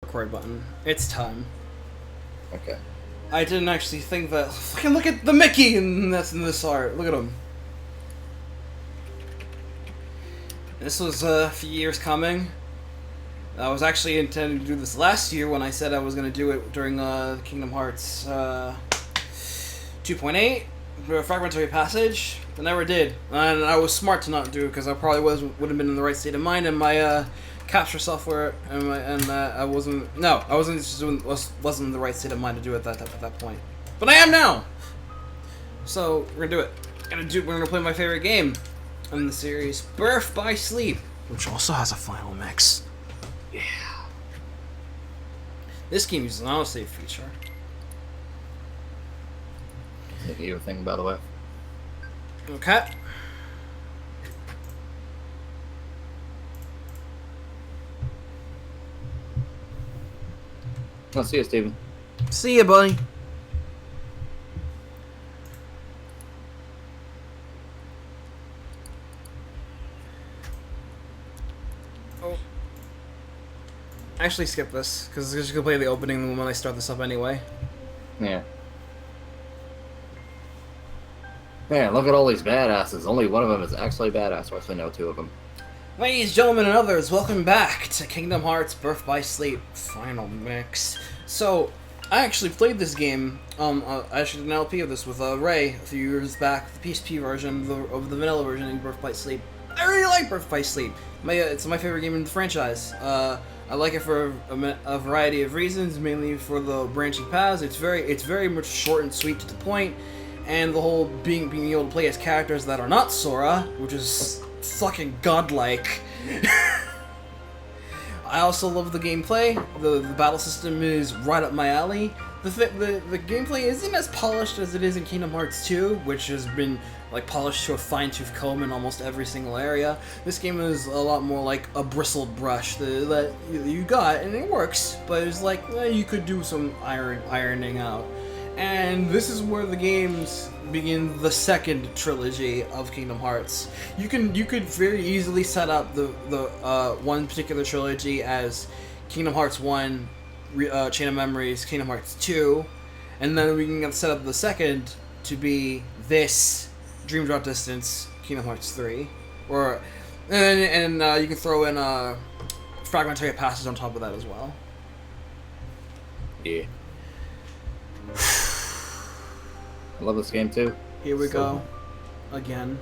record button. It's time. Okay. I didn't actually think that. Fucking look at the Mickey in this art. Look at him. This was a few years coming. I was actually intending to do this last year when I said I was going to do it during Kingdom Hearts 2.8 Fragmentary Passage. I never did, and I was smart to not do it because I probably would have been in the right state of mind, and my capture software I wasn't in the right state of mind to do it at that point. But I am now. So we're gonna do it. We're gonna play my favorite game in the series, Birth by Sleep, which also has a final mix. Yeah. This game uses an autosave feature. Thinking you a thing, by the way. Okay. I'll see you, Steven. See ya, buddy. Oh. Actually, skip this, because I'm just going to play the opening when I start this up anyway. Yeah. Man, look at all these badasses. Only one of them is actually badass. I actually know two of them. Ladies, gentlemen, and others, welcome back to Kingdom Hearts Birth by Sleep Final Mix. So, I actually played this game. I actually did an LP of this with Ray a few years back, the PSP version of the vanilla version in Birth by Sleep. I really like Birth by Sleep. It's my favorite game in the franchise. I like it for a variety of reasons, mainly for the branching paths. It's very much short and sweet to the point, and the whole being able to play as characters that are not Sora, which is fucking godlike. I also love the gameplay. The battle system is right up my alley. The gameplay isn't as polished as it is in Kingdom Hearts 2, which has been like polished to a fine-tooth comb in almost every single area. This game is a lot more like a bristled brush that you got, and it works, but it's like you could do some ironing out. And this is where the games begin the second trilogy of Kingdom Hearts. You could very easily set up the one particular trilogy as Kingdom Hearts 1, Chain of Memories, Kingdom Hearts 2, and then we can set up the second to be this Dream Drop Distance, Kingdom Hearts 3, and you can throw in Fragmentary Passage on top of that as well. Yeah. I love this game too. Here we go. Again.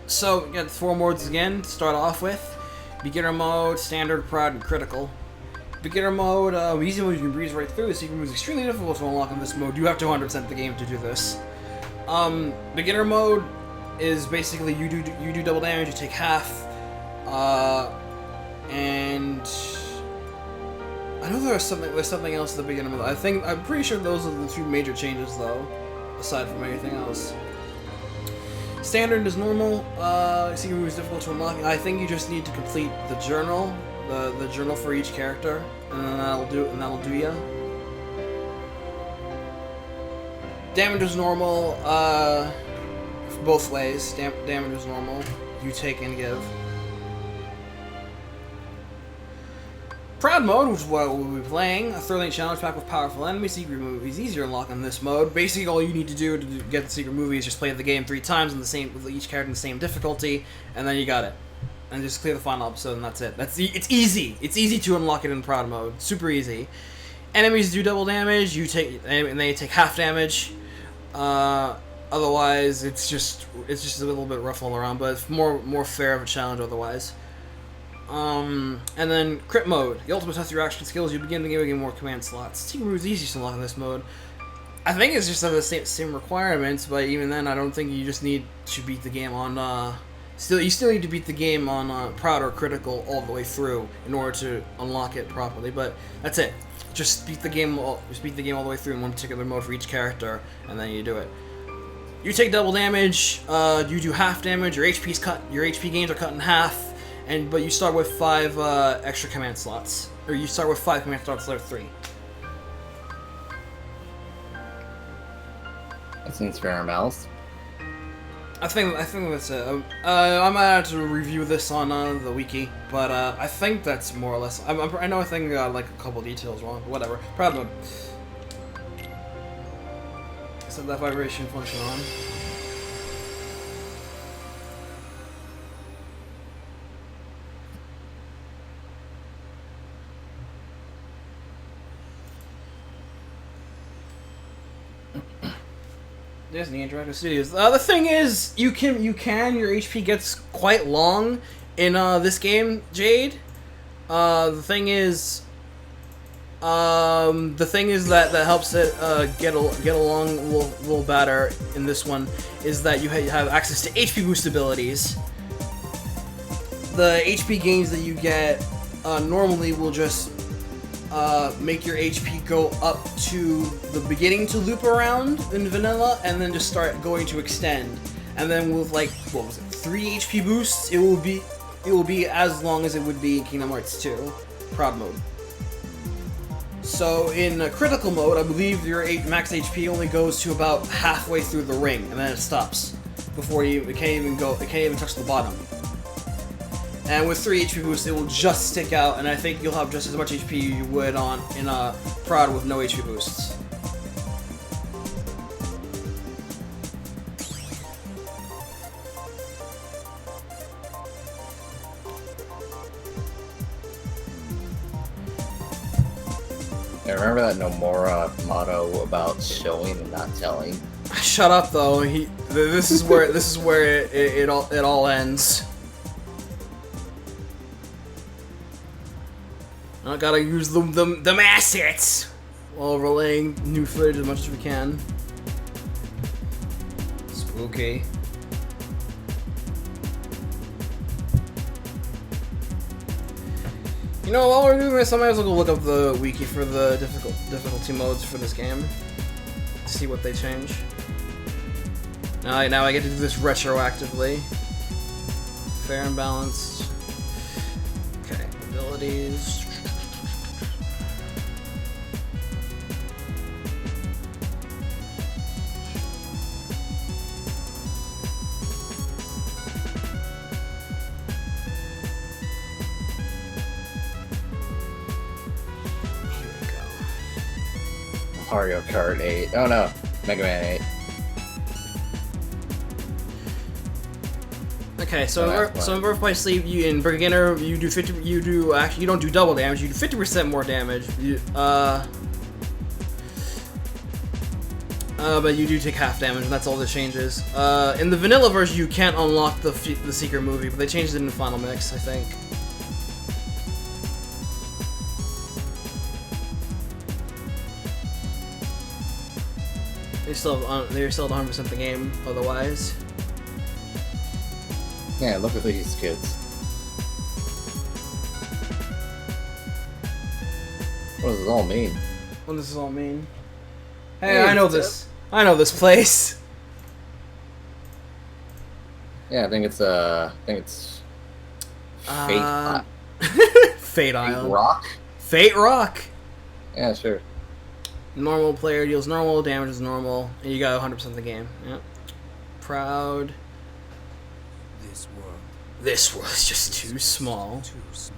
So, we got 4 modes again to start off with. Beginner mode, standard, proud, and critical. Beginner mode, easy mode you can breeze right through. Secret mode is extremely difficult to unlock in this mode. You have to 100% the game to do this. Beginner mode is basically you do double damage, you take half, and I know there's something else at the beginning of it. I'm pretty sure those are the 2 major changes though, aside from anything else. Standard is normal. Secret move is difficult to unlock. I think you just need to complete the journal, the journal for each character, and then that'll do ya. Damage is normal. Both ways. Damage is normal. You take and give. Proud mode, which is what we'll be playing, a thoroughly challenge pack with powerful enemies. Secret move is easier to unlock in this mode. Basically, all you need to do to get the secret movie is just play the game 3 times with each character in the same difficulty, and then you got it. And just clear the final episode, and that's it. It's easy. It's easy to unlock it in Proud mode. Super easy. Enemies do double damage. And they take half damage. Otherwise, it's just a little bit rough all around, but it's more fair of a challenge otherwise. And then crit mode. The ultimate test of your action skills. You begin the game with more command slots. Secret move is easy to unlock in this mode. I think it's just the same requirements, but even then, I don't think you just need to beat the game on. You still need to beat the game on Proud or Critical all the way through in order to unlock it properly. But that's it. Just beat the game all the way through in one particular mode for each character, and then you do it. You take double damage. You do half damage. Your HP's cut. Your HP gains are cut in half. But you start with 5 extra command slots, or you start with 5 command slots instead of 3. That seems fair and balanced. I think that's it. I might have to review this on the wiki, but I think that's more or less. I know I think like a couple details wrong, but whatever. Proud mode. Set that vibration function on. Disney Interactive Studios. The thing is, your HP gets quite long in this game, Jade. The thing is that helps it get along a little better in this one is that you have access to HP boost abilities. The HP gains that you get normally will just make your HP go up to the beginning to loop around in vanilla, and then just start going to extend. And then with like 3 HP boosts, it will be as long as it would be in Kingdom Hearts 2 Proud mode. So in critical mode, I believe your max HP only goes to about halfway through the ring, and then it stops before it can't even touch the bottom. And with 3 HP boosts, it will just stick out, and I think you'll have just as much HP you would in Proud with no HP boosts. I remember that Nomura motto about showing and not telling. Shut up, though. This is where it all ends. I gotta use the assets while relaying new footage as much as we can. Spooky. You know, while we're doing this, I might as well go look up the wiki for the difficulty modes for this game. See what they change. Now I get to do this retroactively. Fair and balanced. Okay, abilities. Mario Kart 8. Oh no, Mega Man 8. Okay, so in Birthplace Sleep, in beginner, you don't do double damage. You do 50% more damage. But you do take half damage, and that's all that changes. In the vanilla version, you can't unlock the secret movie, but they changed it in the final mix, I think. They're still 100% the game otherwise. Yeah, look at these kids. What does this all mean? What does this all mean? Hey, I know this. I know this place. Yeah, I think it's Fate. Fate Island. Rock. Fate Rock. Yeah, sure. Normal player deals normal, damage is normal, and you got 100% of the game. Yep. Proud. This world is just too small.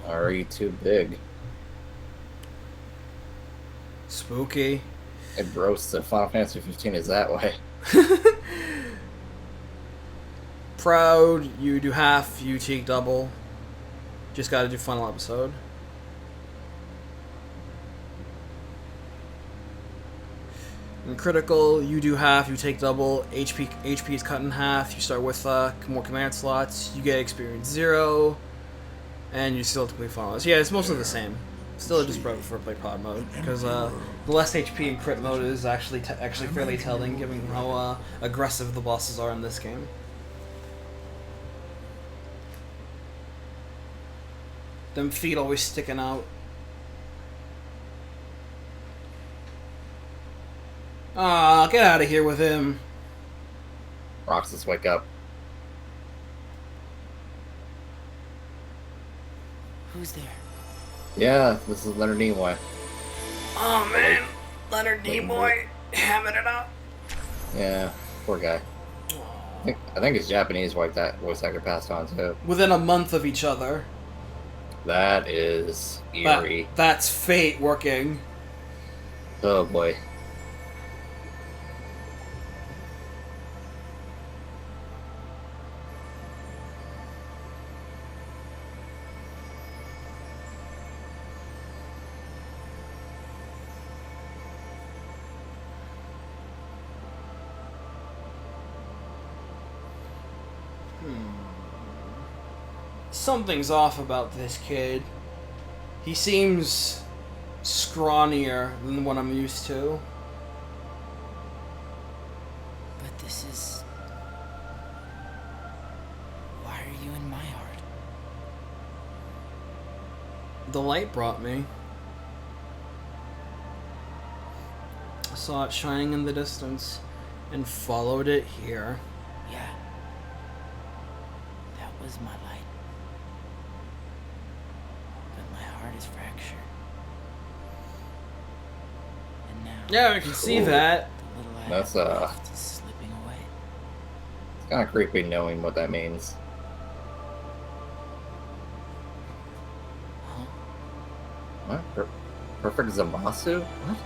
Are you too big? Spooky. It roasts that Final Fantasy 15 is that way. Proud, you do half, you take double. Just gotta do final episode. In critical, you do half, you take double. HP is cut in half. You start with more command slots. You get experience 0, and you still complete finals. Yeah, it's mostly the same. Still, just prefer play pod mode because the less HP in crit mode is actually fairly telling, given how aggressive the bosses are in this game. Them feet always sticking out. Ah, get out of here with him. Roxas, wake up. Who's there? Yeah, this is Leonard Nimoy. Oh man, Leonard Nimoy, hamming it up. Yeah, poor guy. think it's Japanese voice actor passed on too. Within a month of each other. That is eerie. That's fate working. Oh boy. Something's off about this kid. He seems scrawnier than what I'm used to. But this is... Why are you in my heart? The light brought me. I saw it shining in the distance and followed it here. Yeah. That was my light. But my heart is fractured. And now... Yeah, I can see that. The little I That's, have left is slipping away. It's kind of creepy knowing what that means. Huh? What? Perfect Zamasu? What?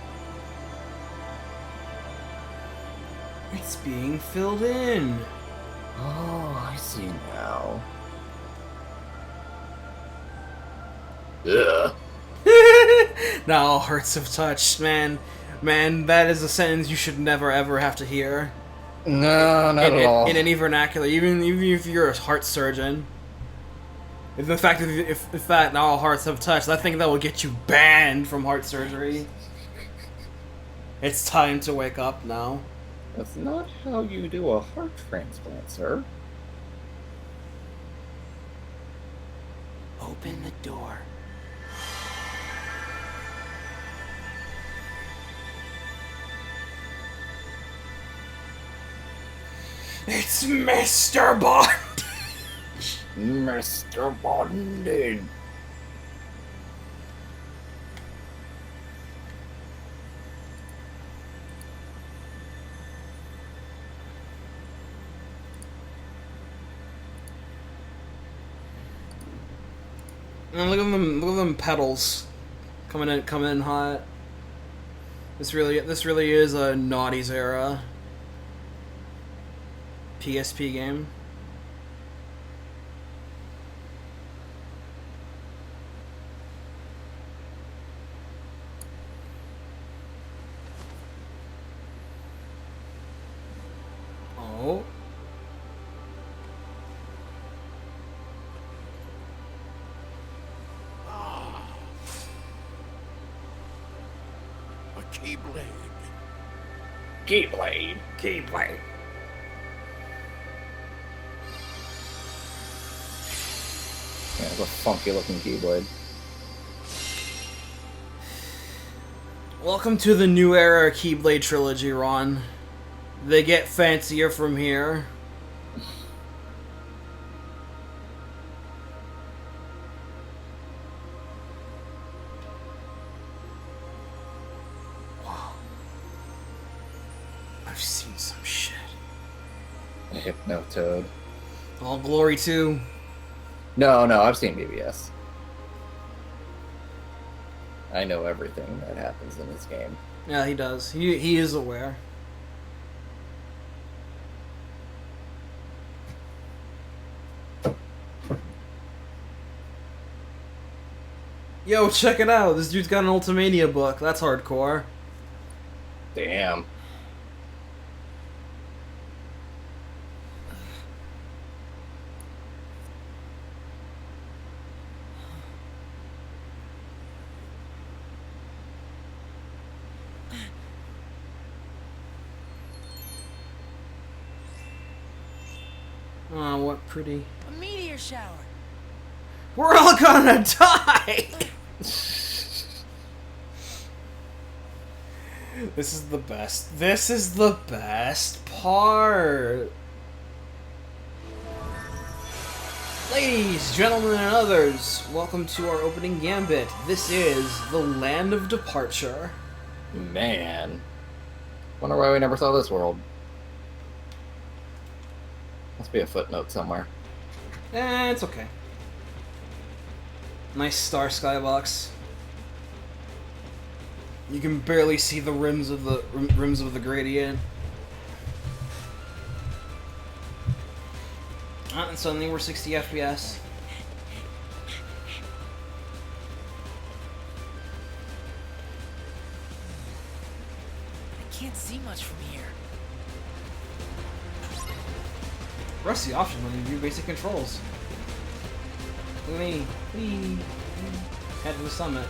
It's being filled in. Oh, I see now. Ugh. Now all hearts have touched, man. Man, that is a sentence you should never ever have to hear. No, not at all. In any vernacular, even if you're a heart surgeon. The fact that if that now all hearts have touched, I think that will get you banned from heart surgery. It's time to wake up now. That's not how you do a heart transplant, sir. Open the door. It's Mr. Bond. Mr. Bonded. And look at them pedals coming in hot. This really is a Naughty's era PSP game. Oh. Keyblade. Keyblade. Keyblade. Yeah, it's a funky looking Keyblade. Welcome to the new era Keyblade trilogy, Ron. They get fancier from here. I've seen some shit. A Hypnotoad. All glory to... No, I've seen BBS. I know everything that happens in this game. Yeah, he does. He is aware. Yo, check it out. This dude's got an Ultimania book. That's hardcore. Damn. Oh, what pretty. A meteor shower. We're all gonna die! This is the best. This is the best part. Ladies, gentlemen, and others, welcome to our opening gambit. This is the Land of Departure. Man. Wonder why we never saw this world. Must be a footnote somewhere. It's okay. Nice star skybox. You can barely see the rims of the gradient. And suddenly we're 60 FPS. I can't see much from here. Press the option when you view basic controls. Whee. Head to the summit.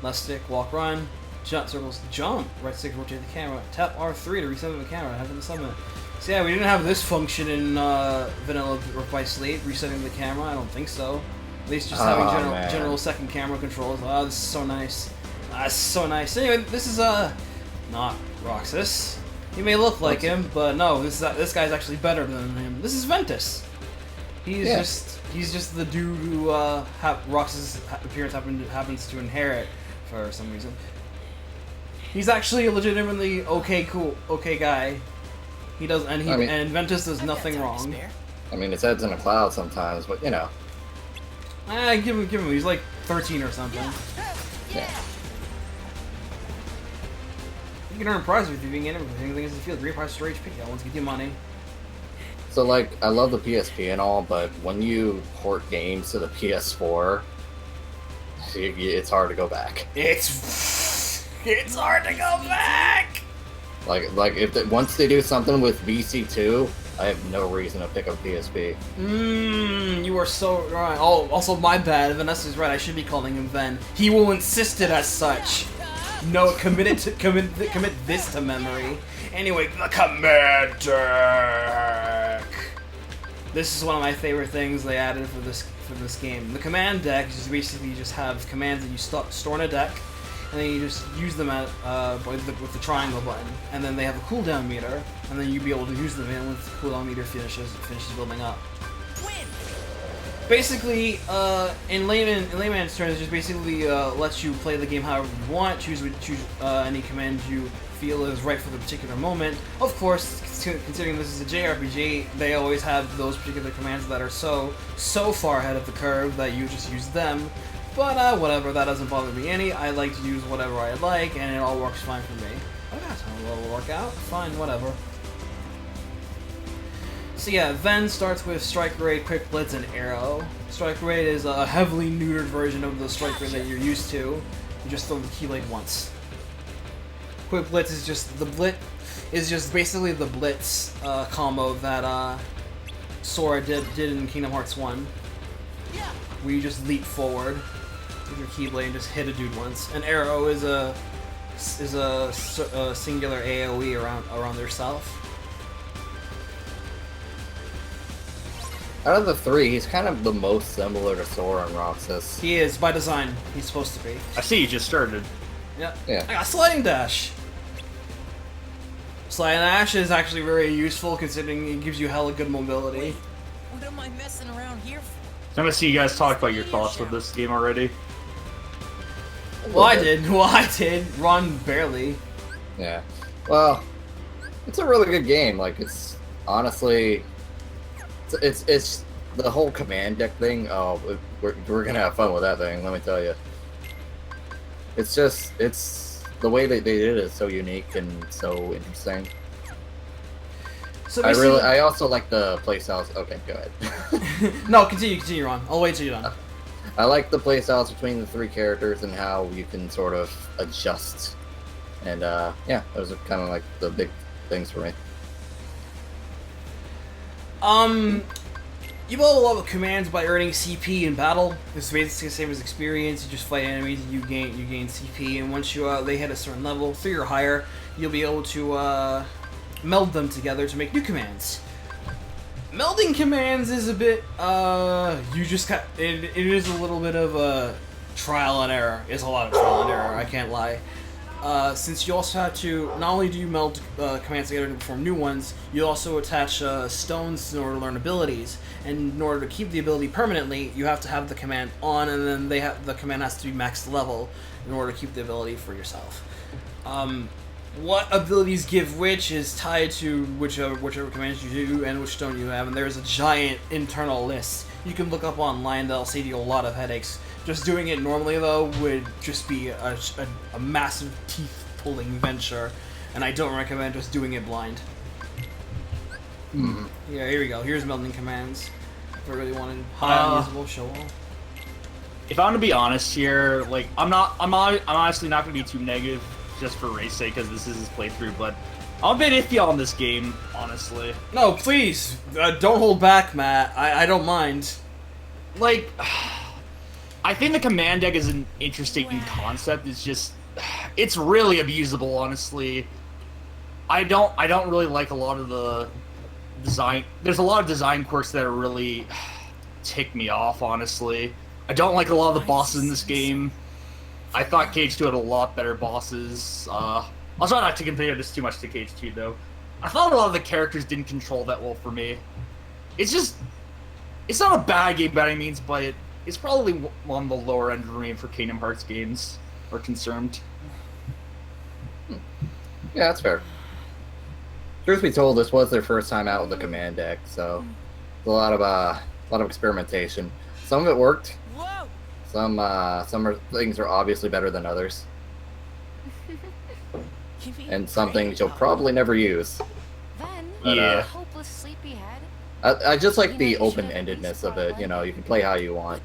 Left stick, walk, run. Jump, circles, jump. Right stick, rotate the camera. Tap R3 to reset the camera. Head to the summit. So yeah, we didn't have this function in vanilla by Slate, resetting the camera. I don't think so. At least just having general second camera controls. Oh, this is so nice. That's so nice. Anyway, this is not Roxas. He may look like him, but no, this guy's actually better than him. This is Ventus. He's just the dude who Roxas' appearance happens to inherit for some reason. He's actually a legitimately okay guy. He does, and Ventus does nothing wrong. I mean, his head's in a cloud sometimes, but you know. Give him. He's like 13 or something. Yeah. You can earn prizes if you're being anything in the field. Green prize storage pick. That one's get you money. So like, I love the PSP and all, but when you port games to the PS4, it's hard to go back. It's hard to go back. Like if once they do something with VC2, I have no reason to pick up PSP. You are so right. Oh, also my bad. Vanessa's right. I should be calling him Ven. He will insist it as such. No, commit this to memory. Anyway, the command deck. This is one of my favorite things they added for this game. The command deck is basically just have commands that you store in a deck, and then you just use them at with the triangle button, and then they have a cooldown meter, and then you'll be able to use them once the cooldown meter finishes building up. Basically, in layman's terms, it just basically lets you play the game however you want, choose any command you feel is right for the particular moment. Of course, considering this is a JRPG, they always have those particular commands that are so far ahead of the curve that you just use them. But whatever, that doesn't bother me any. I like to use whatever I like, and it all works fine for me. I got time to work out. Fine, whatever. So yeah, Ven starts with Strike Raid, Quick Blitz, and Arrow. Strike Raid is a heavily neutered version of the Strike Raid that you're used to. You just throw the Keyblade once. Quick Blitz is just basically the Blitz combo that Sora did in Kingdom Hearts 1. Where you just leap forward with your Keyblade and just hit a dude once. An Arrow is a singular AoE around yourself. Out of the three, he's kind of the most similar to Sora and Roxas. He is, by design. He's supposed to be. I see you just started. Yeah. Yeah. I got Sliding Dash. Sliding Dash is actually very useful considering it gives you hella good mobility. What am I messing around here for? I'm gonna see you guys talk about your thoughts with this game already. Well, I did. Ron barely. Yeah. Well, it's a really good game. Like, it's honestly... It's the whole command deck thing. Oh, we're gonna have fun with that thing. Let me tell you. It's the way that they did it is so unique and so interesting. So I also like the playstyles. Okay, go ahead. No, continue, Ron. I'll wait till you're done. I like the playstyles between the three characters and how you can sort of adjust. And yeah, those are kind of like the big things for me. You build a lot of commands by earning CP in battle. It's basically the same as experience. You just fight enemies and you gain CP, and once they hit a certain level, 3 or higher, you'll be able to meld them together to make new commands. Melding commands is a bit it is a little bit of a trial and error. It's a lot of trial and error, I can't lie. Since you also have to, not only do you meld commands together to perform new ones, you also attach stones in order to learn abilities. And in order to keep the ability permanently, you have to have the command on, and then the command has to be max level in order to keep the ability for yourself. what abilities give which is tied to whichever commands you do and which stone you have, and there's a giant internal list you can look up online that'll save you a lot of headaches. Just doing it normally, though, would just be a massive teeth-pulling venture, and I don't recommend just doing it blind. Yeah, here we go. Here's melding commands. If I really wanted high unusable, show all. If I'm gonna be honest here, like I'm honestly not gonna be too negative just for race sake because this is his playthrough, but I'm a bit iffy on this game, honestly. No, please don't hold back, Matt. I don't mind. Like, I think the command deck is an interesting concept. It's just, it's really abusable, honestly. I don't really like a lot of the design. There's a lot of design quirks that are really tick me off, honestly. I don't like a lot of the bosses in this game. I thought Cage 2 had a lot better bosses. I'll try not to compare this too much to Cage 2, though. I thought a lot of the characters didn't control that well for me. It's just, it's not a bad game by any means, but it's probably on the lower end for me for Kingdom Hearts games are concerned. Yeah, that's fair. Truth be told, this was their first time out with the command deck, so it's a lot of experimentation. Some of it worked. Whoa! Some things are obviously better than others, and some things you'll probably never use. Then, Yeah. hopeless sleepyhead. I just like the open-endedness of it. You know, you can play how you want.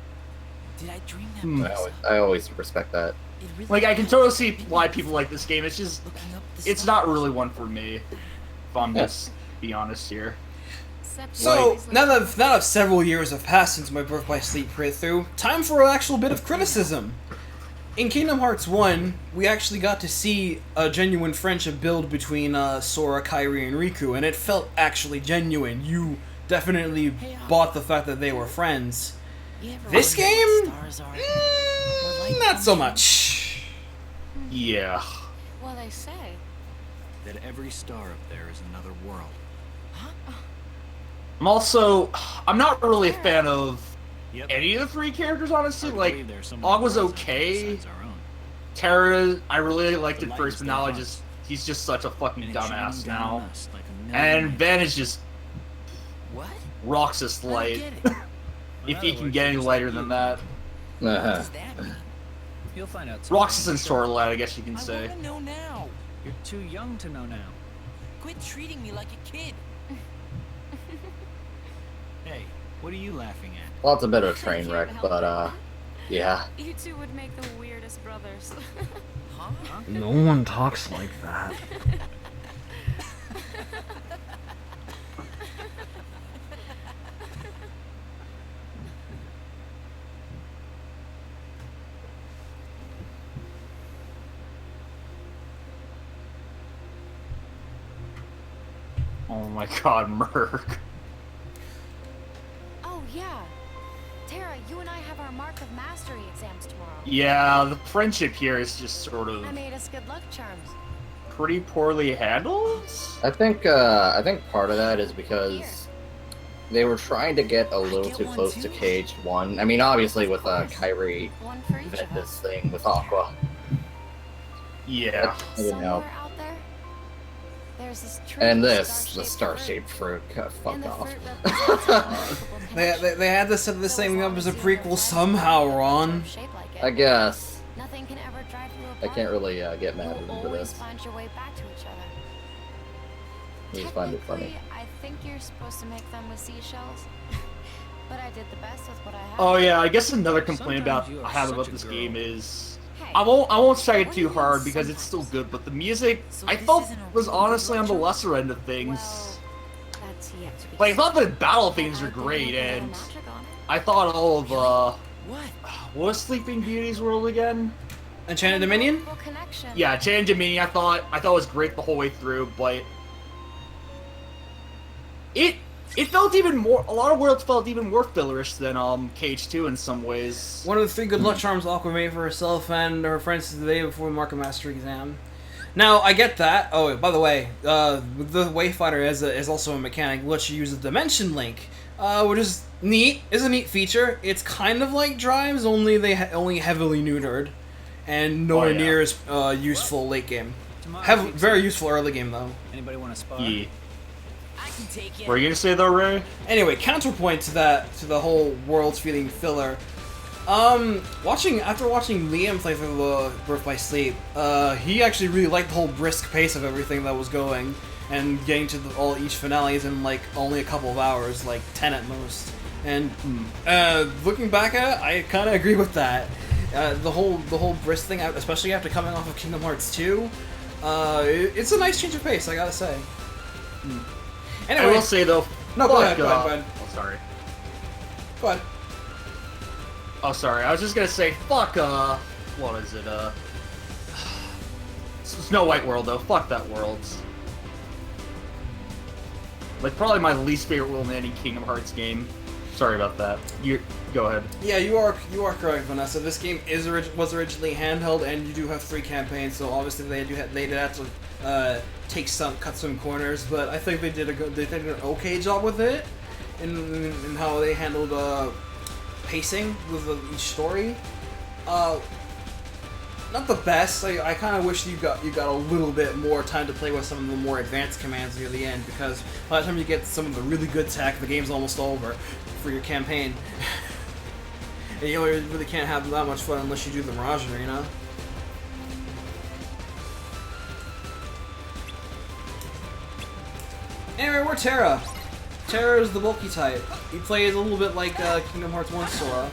Did I dream that? I always respect that. It really Like, I can happened. totally see why people like this game. It's just, Looking up the it's not really one for me, if I'm just be honest here. So, now that several years have passed since my Birth by Sleep playthrough, time for an actual bit of criticism. In Kingdom Hearts 1, we actually got to see a genuine friendship build between Sora, Kairi, and Riku, and it felt actually genuine. You definitely bought the fact that they were friends. You ever This wonder what game? stars are? We're like Not so them. much. Yeah. Well, they say. That every star up there is another world. I'm not really a fan of Yep. any of the three characters, honestly. I Like, believe there are so many Og was worlds out okay. there besides our own. Terra, I really liked The it light first, is but their now hearts. he's just such a fucking And it's shining dumbass down on now. us like a million And lights. Ben is just What? Roxas I don't light. get it. In If he other can words, get any just lighter like than you. that. What Uh-huh. does that mean? You'll find out soon. Roxas and Sora light, I guess you can I say. wanna know now. You're too young to know now. Quit treating me like a kid. Hey, what are you laughing at? Well, it's a bit of a train wreck, but yeah. You two would make the weirdest brothers. Huh? No one talks like that. Oh my god, Merc. Oh, yeah. Tara, you and I have our Mark of Mastery exams tomorrow. Yeah, the friendship here is just sort of I made us good luck charms. pretty poorly handled. I think part of that is because they were trying to get a little get too one close too. to Cage 1. I mean, obviously with Kyrie One for each did of this us. thing with Aqua. Yeah. I didn't know. Somewhere out there, there's this tree And with this, the star-shaped fruit, And fuck the off. fruit represents multiple They had to set this thing up as a prequel somehow, Ron. Shape like it. I guess. Nothing can ever drive you I apart. can't really get mad at You'll him for always this. find your way back to each other. I just find it funny. Technically, I think you're supposed to make them with seashells, but I did the best with what I had. Oh yeah, I guess another complaint Sometimes about you are I have such about a this girl. game is Hey, I won't say it what do too you mean hard because it's still sometimes? good, but the music So I this felt isn't a was really honestly on the lecture? lesser end of things. well, that's yet to be Like I seen. thought the battle themes I are think great, there's a little and magic on it. I thought all of What? what was Sleeping Beauty's world again? Enchanted Dominion? Multiple connection. Yeah, Enchanted Dominion. I thought it was great the whole way through, but it felt even more. A lot of worlds felt even more fillerish than Cage 2 in some ways. One of the 3 good luck charms Aqua made for herself and her friends the day before the Mark of Mastery exam. Now, I get that. Oh, by the way, the Wayfinder is also a mechanic, lets you use a dimension link, which is neat. Is a neat feature. It's kind of like Drives, only only heavily neutered, and nowhere Oh, yeah. near as useful late game. Have very useful early game though. Anybody want to spar? Yeah. I can take it. What are you gonna say though, Ray? Anyway, counterpoint to that, to the whole world's feeling filler. After watching Liam play through the Birth by Sleep, he actually really liked the whole brisk pace of everything that was going, and getting to each finales in like only a couple of hours, like 10 at most. And looking back at it, I kind of agree with that. The whole brisk thing, especially after coming off of Kingdom Hearts 2, it's a nice change of pace, I gotta say. Anyway, I will say though. No, go ahead. Oh, sorry. Go ahead. Oh, sorry. I was just gonna say, fuck. What is it? Snow White World though. Fuck that world. Like probably my least favorite world in any Kingdom Hearts game. Sorry about that. You go ahead. Yeah, you are correct, Vanessa. This game was originally handheld, and you do have 3 campaigns, so obviously they did have to cut some corners, but I think they did an okay job with it in how they handled pacing with each story. Not the best. I kind of wish you got a little bit more time to play with some of the more advanced commands near the end, because by the time you get some of the really good tech, the game's almost over for your campaign. And you really can't have that much fun unless you do the Mirager, you know? Anyway, we're Terra. Terra is the bulky type. He plays a little bit like Kingdom Hearts 1 Sora.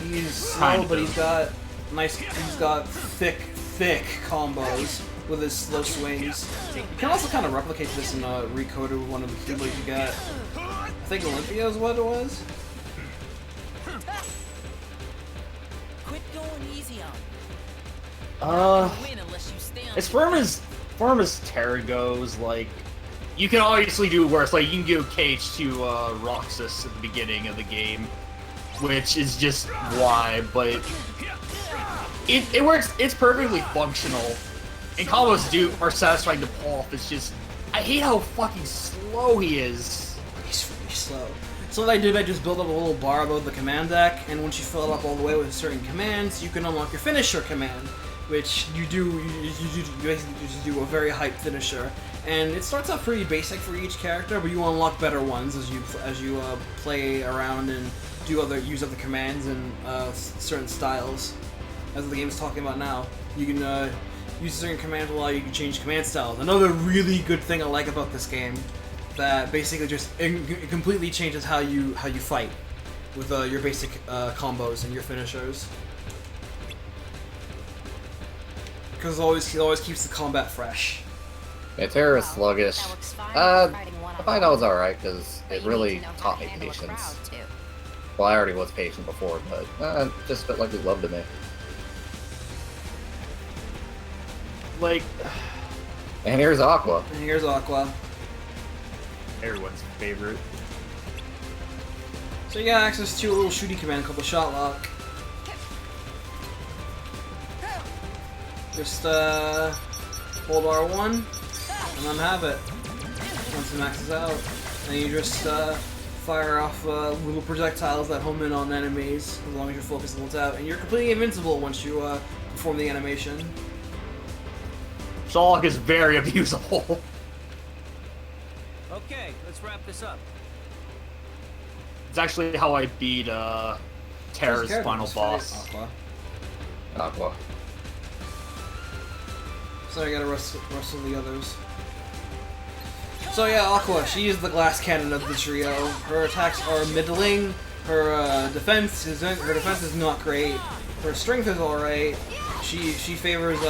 He's slow, but he's got thick combos with his slow swings. You can also kind of replicate this in Recoded with one of the keyblades you get. I think Olympia is what it was. Quit going easy on. Win unless you stay on. As firm as Terra goes, like you can obviously do worse. Like you can give Cage to Roxas at the beginning of the game, which is just why, but it works. It's perfectly functional, and combos are satisfying to pull off. It's just I hate how fucking slow he is. He's really slow. So what I did, I just built up a little bar above the command deck, and once you fill it up all the way with certain commands, you can unlock your finisher command, which you basically just do a very hype finisher. And it starts out pretty basic for each character, but you unlock better ones as you play around and use other commands and certain styles. As the game is talking about now, you can use certain commands while you can change command styles. Another really good thing I like about this game, that basically just it completely changes how you fight with your basic combos and your finishers. Because it always keeps the combat fresh. Yeah, Terra is sluggish. I find that was alright, because it really taught me patience. Well, I already was patient before, but it just felt like it loved to me. Like, And here's Aqua. Everyone's favorite. So you got access to a little shooty command called the Shot Lock. Just hold R1 and then have it. Once it maxes out, then you just fire off little projectiles that home in on enemies as long as your focus holds out, and you're completely invincible once you perform the animation. Shot Lock is very abusable. Okay, let's wrap this up. It's actually how I beat Terra's final boss. Aqua. So I gotta wrestle the others. So yeah, Aqua, she is the glass cannon of the trio. Her attacks are middling. Her defense is not great. Her strength is alright. She favors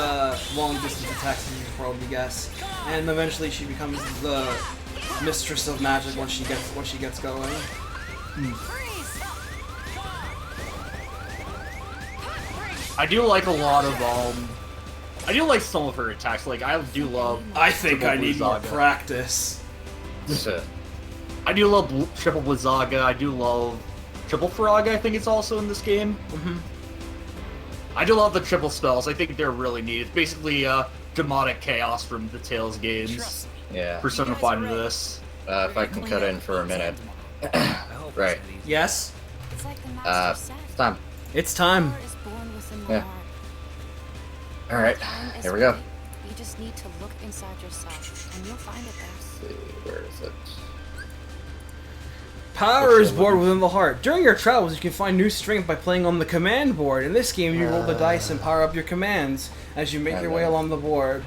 long distance attacks, as you can probably guess. And eventually she becomes the mistress of magic once she gets going. I do like a lot of I do like some of her attacks. Like I do love. I think I need more Blizzaga. practice. I do love Triple Blizzaga. I do love Triple Frog. I think it's also in this game. I do love the triple spells. I think they're really neat. It's basically demonic chaos from the Tales games. Yeah. Personified into this. If I can cut in for a minute. Right. Yes? It's like the master It's said. time. It's time. Power is born within the Yeah. heart. Alright, Time is here we go. fate You just need to look inside yourself, and you'll find it there. Let's see, where is it? Power is born within the heart. During your travels, you can find new strength by playing on the command board. In this game, you roll the dice and power up your commands as you make your way along the board.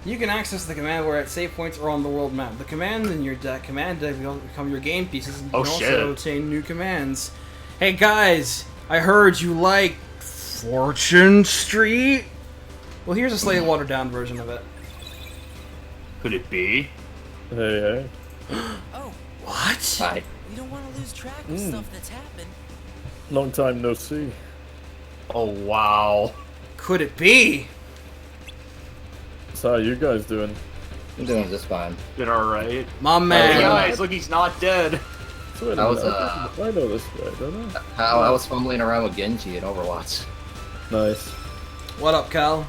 You can access the command board at save points or on the world map. The commands in your command deck become your game pieces, and you can also obtain new commands. Hey guys, I heard you like Fortune Street? Well, here's a slightly watered down version of it. Could it be? Hey. Oh, What? Hi. we don't want to lose track of stuff that's happened. Long time no see. Oh, wow. Could it be? So how you guys doing? I'm doing just fine. Did alright. My Hey man. guys, look, he's not dead. So wait a I was, minute, I know this guy, don't I? I was fumbling around with Genji in Overwatch. Nice. What up, Cal?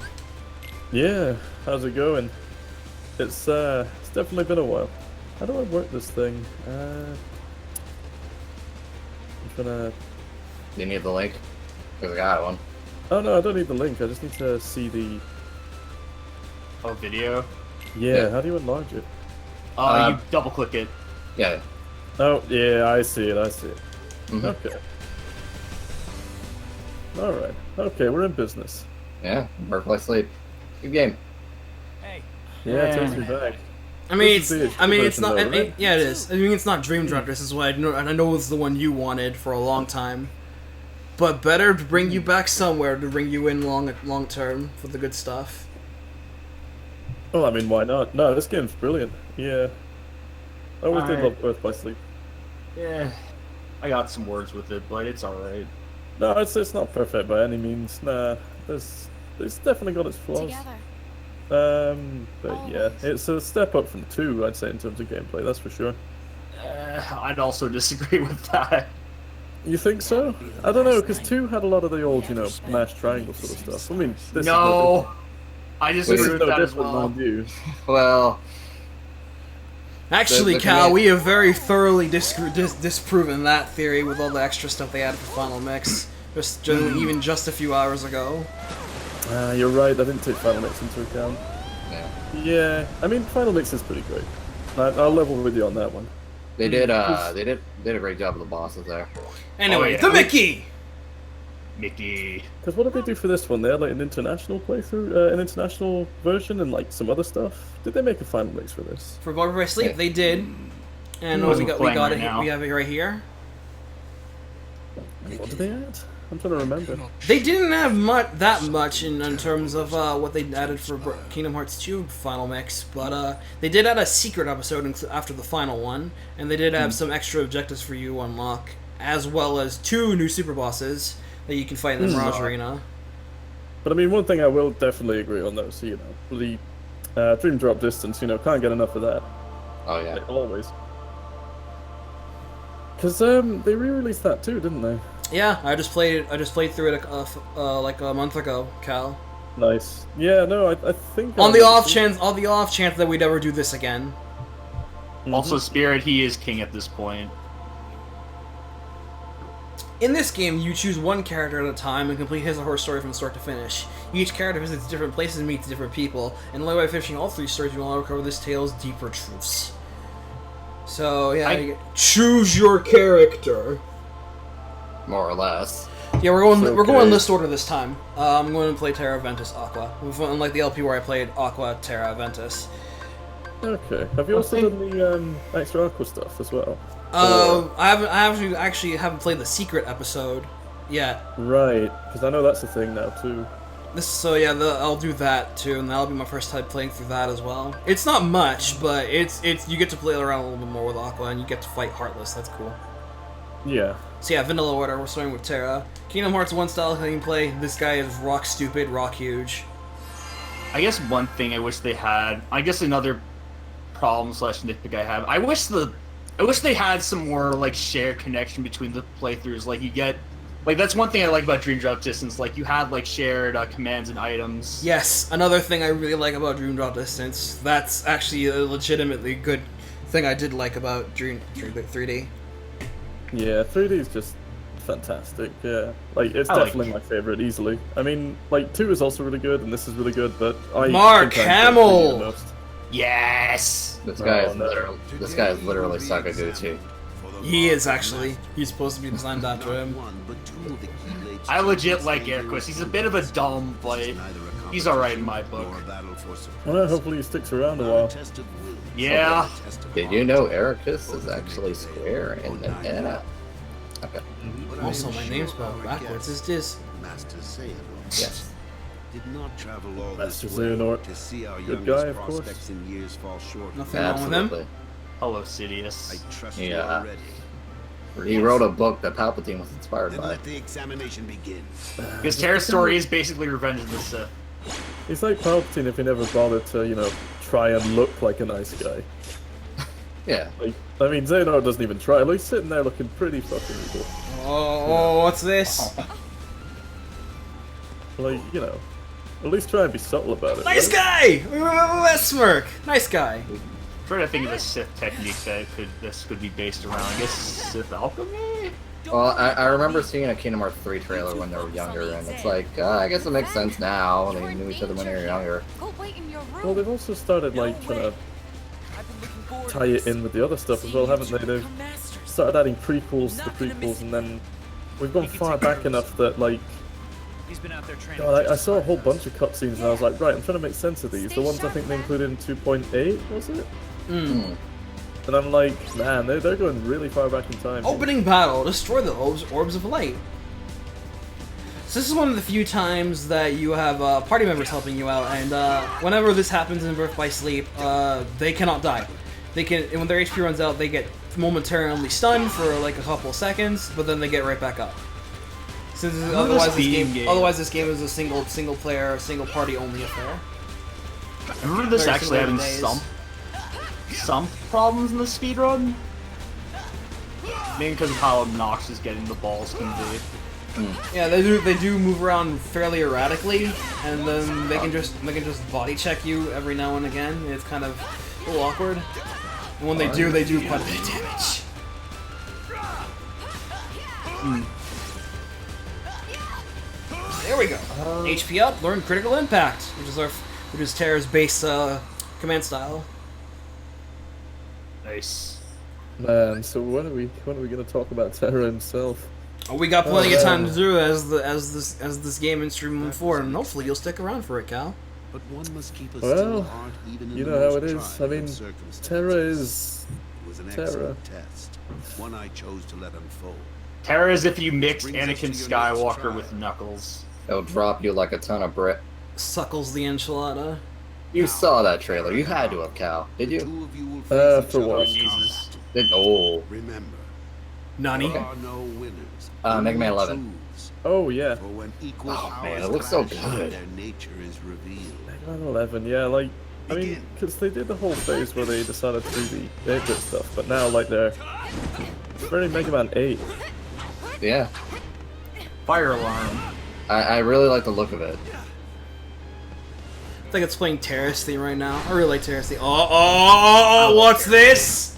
Yeah, how's it going? It's definitely been a while. How do I work this thing? I'm gonna... Do you need the link? Because I got one. Oh no, I don't need the link, I just need to see the... Oh, video? Yeah, how do you enlarge it? Oh, you double click it. Yeah. Oh, yeah, I see it. Mhm. Okay. Alright. Okay, we're in business. Yeah, work, play, sleep. Good game. Hey, Yeah, it takes me back. I mean, This is it's. the I mean, version it's not. though, right? Yeah, it is. I mean, it's not Dream Drop. This is what I know, and I know it's the one you wanted for a long time. But better to bring you back somewhere to bring you in long term for the good stuff. Well, I mean, why not? No, this game's brilliant. Yeah. I always did love Birth by Sleep. Yeah. I got some words with it, but it's alright. No, it's not perfect by any means. Nah, it's definitely got its flaws. Together. But yeah, it's a step up from 2, I'd say, in terms of gameplay. That's for sure. I'd also disagree with that. You think so? I don't know, because 2 had a lot of the old, mash triangle sort of stuff. I mean, this No! I is disagree with no that as different, well. mind you. Well, Actually, The Cal, command- we have very thoroughly disproven that theory with all the extra stuff they added for Final Mix, even just a few hours ago. You're right. I didn't take Final Mix into account. yeah. Yeah, I mean, Final Mix is pretty great. I'll level with you on that one. They did a great job of the bosses there. Anyway, yeah. the Mickey. Mickey. Because what did they do for this one? They had like an international playthrough, an international version, and like some other stuff. Did they make a Final Mix for this? For Barbara by Sleep, Yeah. they did, and Who's we got playing right it. now? We have it right here. What did they add? I'm trying to remember. They didn't have that much in terms of what they added for Kingdom Hearts 2 Final Mix, but they did add a secret episode after the final one, and they did have some extra objectives for you to unlock, as well as 2 new super bosses that you can fight in the Mirage Arena. But I mean, one thing I will definitely agree on though, so the Dream Drop Distance, can't get enough of that. Oh yeah. Like, always. Because they re-released that too, didn't they? Yeah, I just played through it like a month ago, Cal. Nice. Yeah, no, I think... On the off chance that we'd ever do this again. Also, Spirit, he is king at this point. In this game, you choose one character at a time and complete his or her story from start to finish. Each character visits different places and meets different people, and only by finishing all 3 stories you will uncover this tale's deeper truths. So, yeah, choose your character. More or less. Yeah, we're going Okay. list order this time. I'm going to play Terra, Ventus, Aqua. Unlike the LP where I played Aqua, Terra, Ventus. Okay. Have you also done the extra Aqua stuff as well? I haven't played the secret episode yet. Right, because I know that's a thing now too. I'll do that too, and that'll be my first time playing through that as well. It's not much, but it's you get to play around a little bit more with Aqua, and you get to fight Heartless. That's cool. Yeah. So yeah, vanilla order. We're starting with Terra. Kingdom Hearts 1 style gameplay. This guy is rock stupid, rock huge. I guess one thing I wish they had. I guess another problem / nitpick I have. I wish they had some more like shared connection between the playthroughs. Like you get, like that's one thing I like about Dream Drop Distance. Like you had like shared commands and items. Yes, another thing I really like about Dream Drop Distance. That's actually a legitimately good thing I did like about Dream 3D. Yeah, 3D is just fantastic. Yeah, like it's I like definitely my favorite easily. I mean, like 2 is also really good, and this is really good, but I Mark think I enjoy Hamill! 3 the most. Yes. This guy Oh, is no. literally Sakaguchi. He is actually. He's supposed to be designed after him. I legit like Erquist. He's a bit of a dumb, but he's alright in my book. Well, hopefully he sticks around a while. Yeah. Did you know Ericus is actually square in the Terra? Okay. Also, my name's spelled backwards. Is this? Yes. Did not travel all Master this way Xehanort. to see our Good youngest guy, of course. prospects in years fall short. Nothing wrong with him. Absolutely. Hello, Sidious. I trust you Yeah. already. He wrote a book that Palpatine was inspired Then by. let the examination begin. Because Terra's story is basically Revenge of the Sith. He's like Palpatine if he never bothered to, you know, try and look like a nice guy. Yeah. Like, I mean, Xehanort doesn't even try. Like, he's sitting there looking pretty fucking evil. Oh, what's this? Like, you know, at least try and be subtle about it. Nice right? guy! That smirk. Nice guy. I'm trying to think of a Sith technique that this could be based around. I guess Sith alchemy? Well, I remember seeing a Kingdom Hearts 3 trailer when they were younger, and it's like, I guess it makes sense now. They knew each other when they were younger. Go wait in your room. Well, they've also started, like, trying to tie it in with the other stuff as well, haven't they? They've started adding prequels to the prequels, and then we've gone far back enough that, like, He's been out there training. God, I saw a whole bunch of cutscenes, and I was like, right, I'm trying to make sense of these. The ones I think they included in 2.8, was it? Hmm. And I'm like, man, they're going really far back in time. Opening battle. Destroy the orbs of light. So this is one of the few times that you have party members helping you out, and whenever this happens in Birth by Sleep, they cannot die. They can, when their HP runs out, they get momentarily stunned for like a couple of seconds, but then they get right back up. Since otherwise this game is a single player, single party only affair. I remember this Very actually similar having to some problems in the speedrun. Maybe because of how obnoxious getting the balls can be. Yeah, they do move around fairly erratically, and then they can just body check you every now and again. It's kind of a little awkward. And when they do quite a bit of damage. There we go. HP up, learn critical impact, which is Terra's base command style. Nice. Man, so when are we gonna talk about Terra himself? Oh, we got plenty of time to do it as this game in stream moves forward, and hopefully you'll stick around for it, Cal. But one must keep a Well, still heart even in you the know how most it is. I trying mean, of circumstances. Terra is It was an Terra. excellent test. One I chose to let unfold. Terra is if you mix Brings us Anakin to your next Skywalker trial. with Knuckles. It'll drop you like a ton of Brit. Suckles the enchilada. You saw that trailer. You had to have, Cal. Did you? Two of you will face each for other what? in Jesus. Did, oh. Remember, Nani? there are no winners. Mega Man only 11. truths. Oh yeah, For when equal Oh, man, powers it looks so clash, good. Their nature is revealed. Mega Man 11. Yeah, like I mean, Begin. because they did the whole phase where they decided to do the 8-bit stuff, but now like they're very Mega Man 8. Yeah. Fire alarm. I really like the look of it. I think it's playing Terra's theme right now. I really like Terra's theme. Oh, what's this?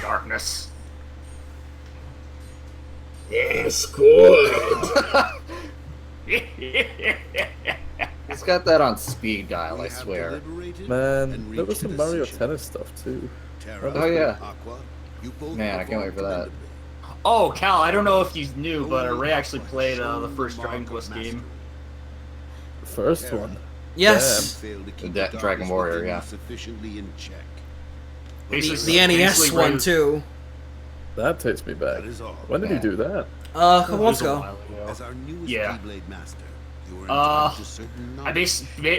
Darkness. It's good. It's got that on speed dial, We I have swear. deliberated Man, and there was reached a some Mario decision. Tennis stuff too. Terra, Oh, yeah. Aqua, you both Man, I can't wait for that. performed Oh, Cal, I don't know if you knew, but Ray actually played the first Dragon Quest game. The first Terra. one. Yes. failed to keep The the Dragon darkness Warrior, within you yeah. sufficiently in check. Basically- The NES basically one Ray- too. That takes me back. That is all. When did he Yeah. do that? A couple It months was a ago. while ago. As our newest Yeah. Keyblade master, you were Uh, entitled to certain I knowledge.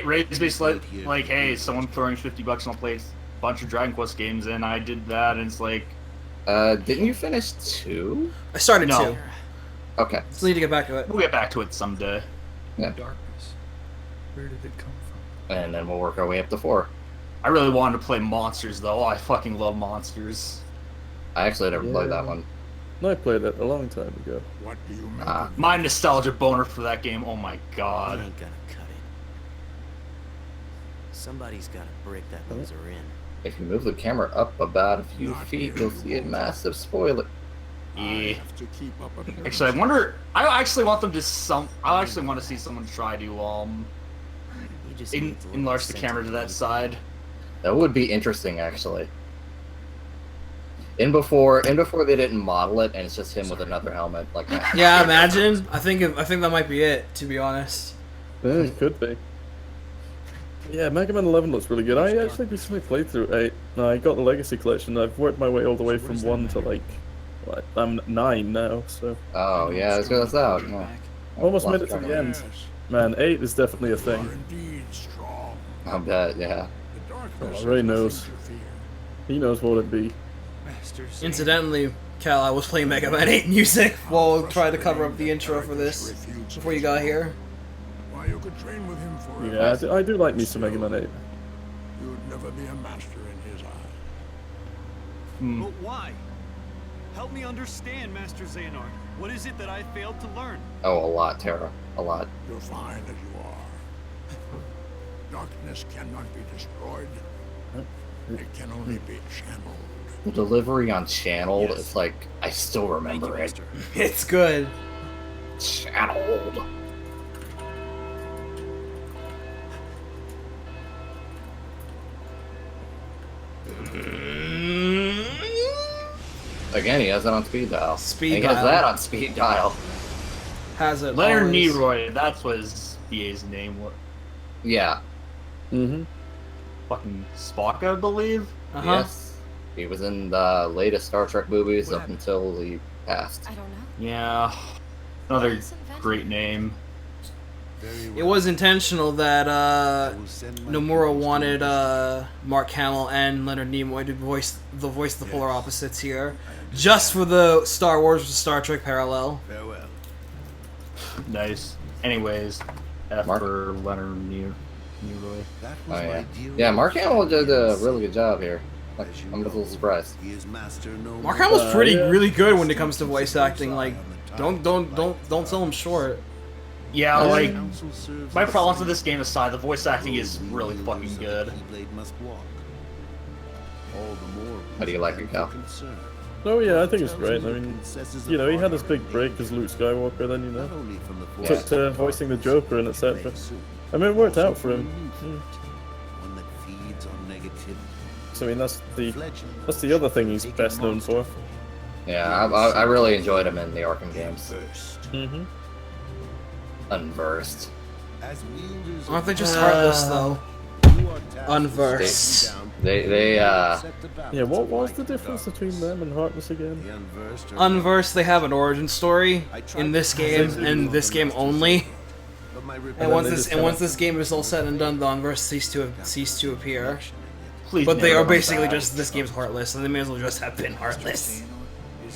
Ray's basically Right here. like, hey, someone throwing $50 and I'll play a bunch of Dragon Quest games, and I did that, and it's like, Didn't you finish 2? I started No. to. Okay. Still need to get back to it. we'll get back to it someday. Yeah. Darkness. Where did it come from? And then we'll work our way up to 4. I really wanted to play Monsters, though. Oh, I fucking love Monsters. I actually never played that one. No, I played it a long time ago. What do you make Ah. of My nostalgia boner for that game, oh my I god. ain't gonna cut it. Somebody's gotta break that loser in. If you move the camera up about a few feet, you'll see a massive spoiler. Yeah. have to keep up appearances. Actually, I wonder. I actually want them to I actually want to see someone try to You just need to look enlarge the at camera to that side. That would be interesting, actually. In before they didn't model it, and it's just him with another helmet like that. Yeah, imagine. I think that might be it. To be honest. Yeah, it could be. Yeah, Mega Man 11 looks really good. I actually recently played through 8. I got the Legacy Collection. I've worked my way all the way from 1 to like I'm 9 now, so... Oh, yeah, let's go that's out. Yeah. Almost made it to the end. Man, 8 is definitely a You thing. are indeed strong. I bet, yeah. The darkness Oh, Ray is knows. nothing to fear. He knows what it'd be. Incidentally, Cal, I was playing Mega Man 8 music while trying to cover up the intro for this before you got here. Why, you could train with him forever. Yeah, I do like me some Mega Man 8. You'd never be a master in his eyes. But why? Help me understand, Master Xehanort. What is it that I failed to learn? Oh, a lot, Terra. A lot. You're fine as you are. Darkness cannot be destroyed. It can only be channeled. The delivery on Channeled, it's like, I still remember it. It's good. Channeled. Again, he has it on speed dial. Speed and he has dial. that on speed dial. Has it Leonard always. Neroy, that's what his BA's name was. Yeah. Mm-hmm. Fucking Spock, I believe. Uh-huh. Yes. He was in the latest Star Trek movies up until he passed. I don't know. Yeah. Another It's invented. great name. It was intentional that Nomura wanted Mark Hamill and Leonard Nimoy to voice the polar opposites here, just for the Star Wars to Star Trek parallel. Farewell. Nice. Anyways, F Mark- for Leonard Neroy. That Oh, was yeah. my deal. Yeah, Mark Hamill did a really good job here. Like, I'm a little surprised. He is master no Mark more. Hamill's yeah. really good when it comes to voice acting. Like, don't sell him short. Yeah, like, Council serves my the problems city. with this game aside, the voice acting is really fucking good. Keyblade must walk. All the more How do you like it, Cal? concern. Oh yeah, I think it's great. I mean, you know, he had his big break as Luke Skywalker, then, you know, Not only from the took to voicing the Joker and etc. I mean, it worked out for him. One that feeds on negativity. So I mean, that's the Fledgling. other thing he's best known for. Yeah, I really enjoyed him in the Arkham games. First. Mm-hmm. Unversed. As wielders Aren't they of just power, heartless though? you are tasked with Unversed. taking down They set the balance Yeah, what of was light the and difference darkness. between them and Heartless again? The unversed are Unversed, they have an origin story in this game and this game only. but my And then once they this just kinda- this game is all said and done, the Unversed cease to appear. Please But they never are come basically back. just this game's heartless, and they may as well just have been heartless.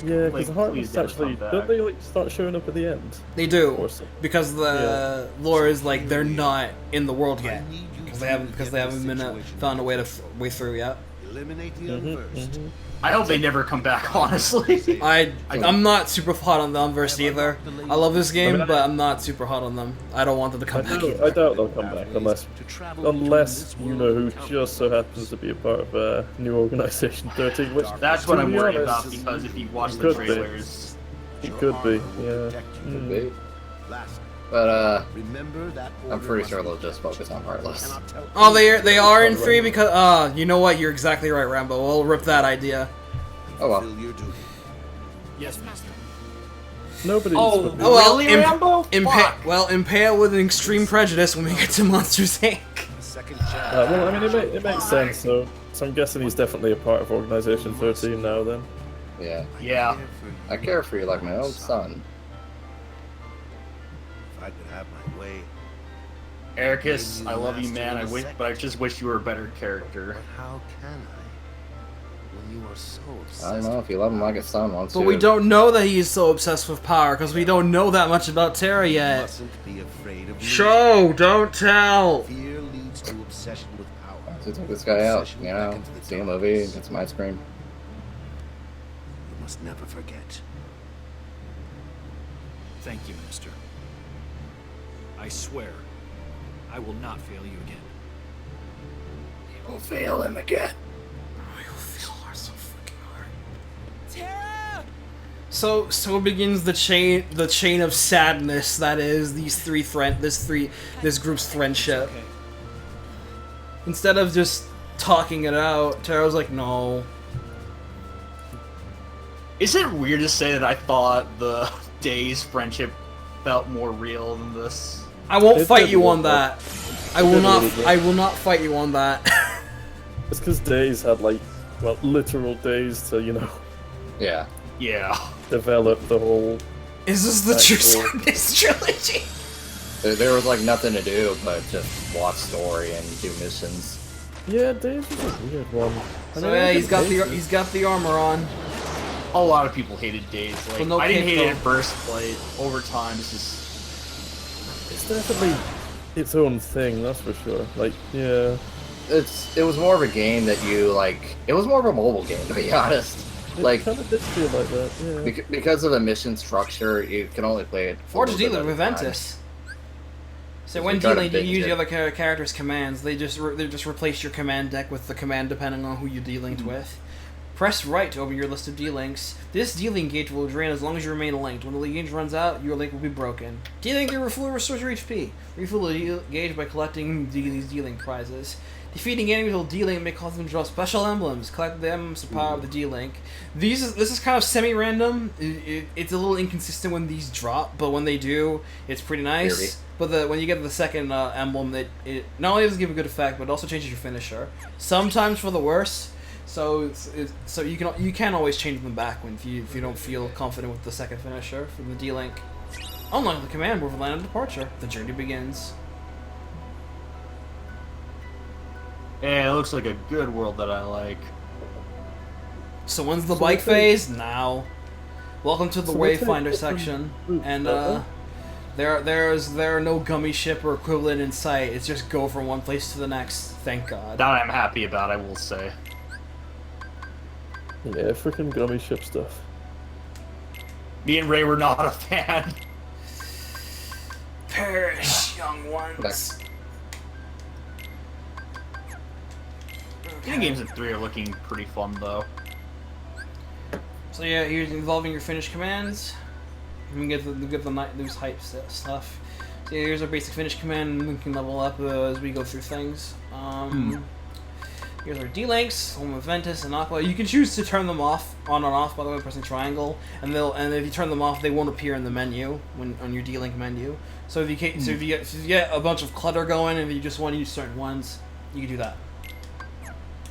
Yeah, Like, because Heartless please never actually, come back. don't they like start showing up at the end? They do, Or so- because the lore is like they're not in the world yet, because they haven't been found a way way through yet. eliminate the Mm-hmm, unversed. I hope they never come back, honestly. I'm not super hot on the Unversed either. I love this game, but I'm not super hot on them. I don't want them to come back I either. doubt they'll come back unless you know who just so happens to be a part of New Organization 13, which That's what to I'm be worried honest, about, because if you watch it the could be. trailers, It could be, yeah. Could be. Last, But remember that I'm order pretty must sure be they'll just focus on Heartless. cannot tell Oh, they are in 3 because you know what? You're exactly right, Rambo. We'll rip that idea. Oh well. fulfill your duty. Yes, master. Nobody's. Oh, Oh well, really, Rambo? Fuck. impale with an extreme prejudice when we get to Monsters Inc. Second chance. Well, I mean, it makes sense, so I'm guessing he's definitely a part of Organization 13 now, then. Yeah. Yeah. I care for you like my own son. If I could have my way. Ericus, I love you, man. But I just wish you were a better character. But how can I? When you are so obsessed. I don't know if you love him like a son wants But to. we don't know that he's so obsessed with power because we don't know that much about Terra You yet. mustn't be afraid of Show, don't tell. losing. Fear leads to obsession with power. So take this guy out, Obsession you back know, into the see a darkness. movie, get some ice cream. You must never forget. Thank you, Minister. I swear, I will not fail you again. We'll fail him again. Terra! So begins the chain of sadness that is this group's friendship. Okay. Instead of just talking it out, Terra was like, no. Is it weird to say that I thought the Days friendship felt more real than this? I won't It's fight you a on little that. I will not fight you on that. It's because Days had like, well, literal days to, you know, Yeah. Yeah. develop the whole. Is this the true Actual- Sadness trilogy? There was like nothing to do but just watch story and do missions. Yeah, Days was a weird one. So yeah, he's got the armor on. A lot of people hated Days. Like, But no I didn't kick, hate it though. at first, but over time, it's just... It's definitely its own thing, that's for sure. Like, yeah. It was more of a game that you like. It was more of a mobile game, to be honest. It Like kind of did feel like that, yeah. because of the mission structure, you can only play it. Forge a little dealer bit with at a time. Ventus. So If when you try to dealing, you binge use the it. other character's commands. They just replace your command deck with the command depending on who you're dealing with. Press right to open your list of D-links. This D-link gauge will drain as long as you remain linked. When the gauge runs out, your link will be broken. D-link your refuel restores your HP. Refuel the gauge by collecting these D-link prizes. Defeating enemies with D-link may cause them to draw special emblems. Collect the emblems to power of the D-link. This is kind of semi-random. It's a little inconsistent when these drop, but when they do, it's pretty nice. Eerie. But when you get the second emblem, it not only does it give a good effect, but it also changes your finisher. Sometimes for the worse. So so you can always change them back if you don't feel confident with the second finisher from the D-link. Unlike the command word for land of departure, the journey begins. Yeah, it looks like a good world that I like. So when's the So bike I think- phase? Now. Welcome to the So I think Wayfinder different section, routes, and uh-huh. there are no gummy ship or equivalent in sight. It's just go from one place to the next. Thank God. That I'm happy about, I will say. Yeah, freaking gummy ship stuff. Me and Ray were not a fan. Perish, young ones. Mini games in 3 are looking pretty fun, though. So yeah, here's involving your finished commands. We can get the night news hype stuff. So yeah, here's our basic finished command, and we can level up as we go through things. Here's our D-links, home of Ventus and Aqua. You can choose to turn them off, on and off, by the way, pressing triangle. And if you turn them off, they won't appear in the menu on your D-link menu. So if you get a bunch of clutter going and you just want to use certain ones, you can do that.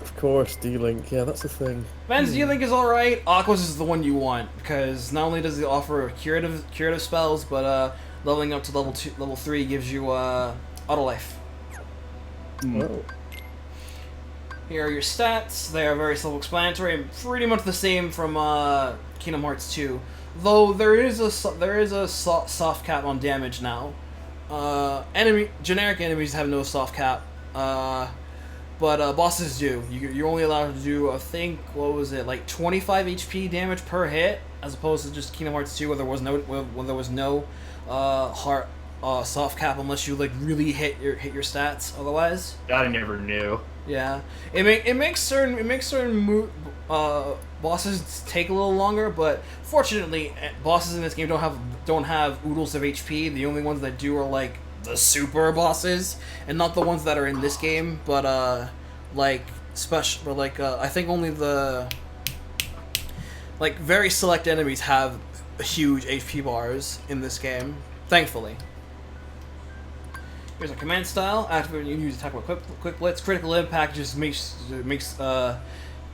Of course, D-Link, yeah, that's the thing. Ven's D-Link is alright. Aqua's is the one you want, because not only does it offer curative spells, but leveling up to level 3 gives you auto life. Oh. Here are your stats. They are very self-explanatory and pretty much the same from Kingdom Hearts 2, though there is a soft cap on damage now. Generic enemies have no soft cap, but bosses do. You're only allowed to do, I think, what was it, like 25 HP damage per hit, as opposed to just Kingdom Hearts 2 where there was no soft cap unless you like really hit your stats. Otherwise, That I never knew. yeah, it makes certain bosses take a little longer, but fortunately, bosses in this game don't have oodles of HP. The only ones that do are like the super bosses, and not the ones that are in this game, but like special, or like I think only the like very select enemies have huge HP bars in this game. Thankfully. Here's a command style. After you use attack with quick blitz, critical impact just makes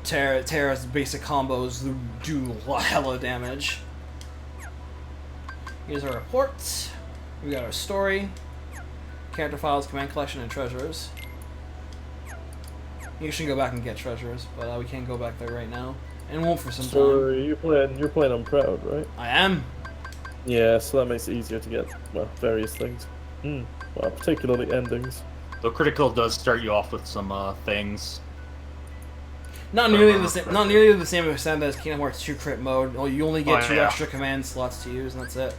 Terra's basic combos do a hella damage. Here's our reports. We got our story, character files, command collection, and treasures. You should go back and get treasures, but we can't go back there right now, and won't for some So time. you're playing on Proud, right? I am. Yeah, so that makes it easier to get, well, various things. Well, particularly endings. Though Critical does start you off with some things. Not nearly the same extent as Kingdom Hearts 2 crit mode. Oh, you only get two extra command slots to use, and that's it.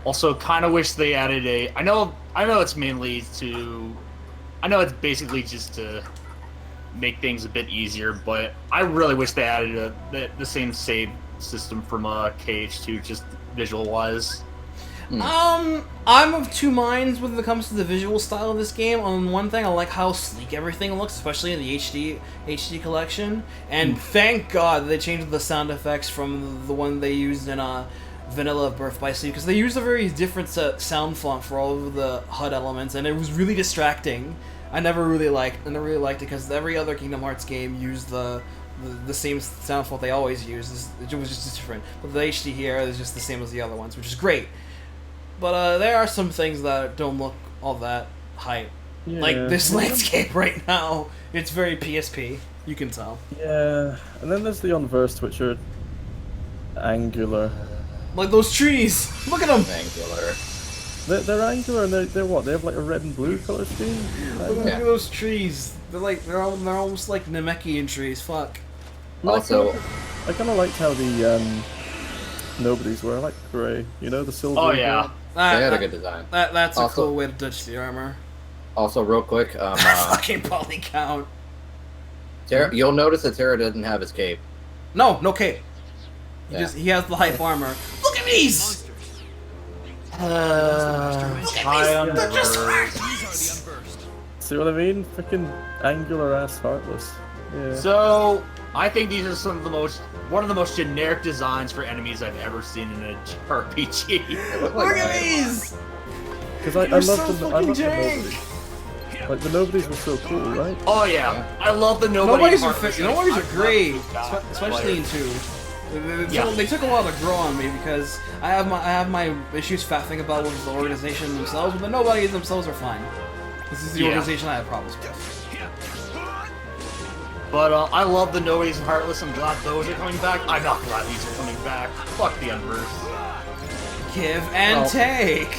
Also, kind of wish they added a. I know it's mainly to. I know it's basically just to make things a bit easier, but I really wish they added the same save system from KH2, just visual-wise. I'm of two minds when it comes to the visual style of this game. On one thing, I like how sleek everything looks, especially in the HD collection. And thank God they changed the sound effects from the one they used in Vanilla Birth by Sleep, because they used a very different sound font for all of the HUD elements, and it was really distracting. I never really liked it because every other Kingdom Hearts game used the same sound font they always use. It was just different. But the HD here is just the same as the other ones, which is great. But there are some things that don't look all that hype. Yeah. Like this landscape right now. It's very PSP. You can tell. Yeah, and then there's the unversed, which are angular. Like those trees! Look at them! Angular. They're angular and they're what? They have like a red and blue color scheme? Look at those trees. They're almost like Namekian trees. Fuck. Also, I kind of liked how the nobodies were. I like grey. You know, the silver. Oh yeah. They had a good design. That's a cool way to touch the armor. Also, real quick, fucking poly count. Terra, you'll notice that Terra doesn't have his cape. No cape. He has the hype armor. Look at these! They're just see what I mean? Freaking angular ass heartless. Yeah. So I think these are one of the most generic designs for enemies I've ever seen in an RPG. Look at these! Because I love the nobodies. Like the nobodies were so cool, right? Oh yeah, I love the nobodies. Nobodies are great, especially in 2. They took a while to grow on me because I have my issues faffing about with the organization themselves, but the nobodies themselves are fine. This is the organization I have problems with. But I love the nobodies and heartless. I'm glad those are coming back. I'm not glad these are coming back. Fuck the unverse. Give and take.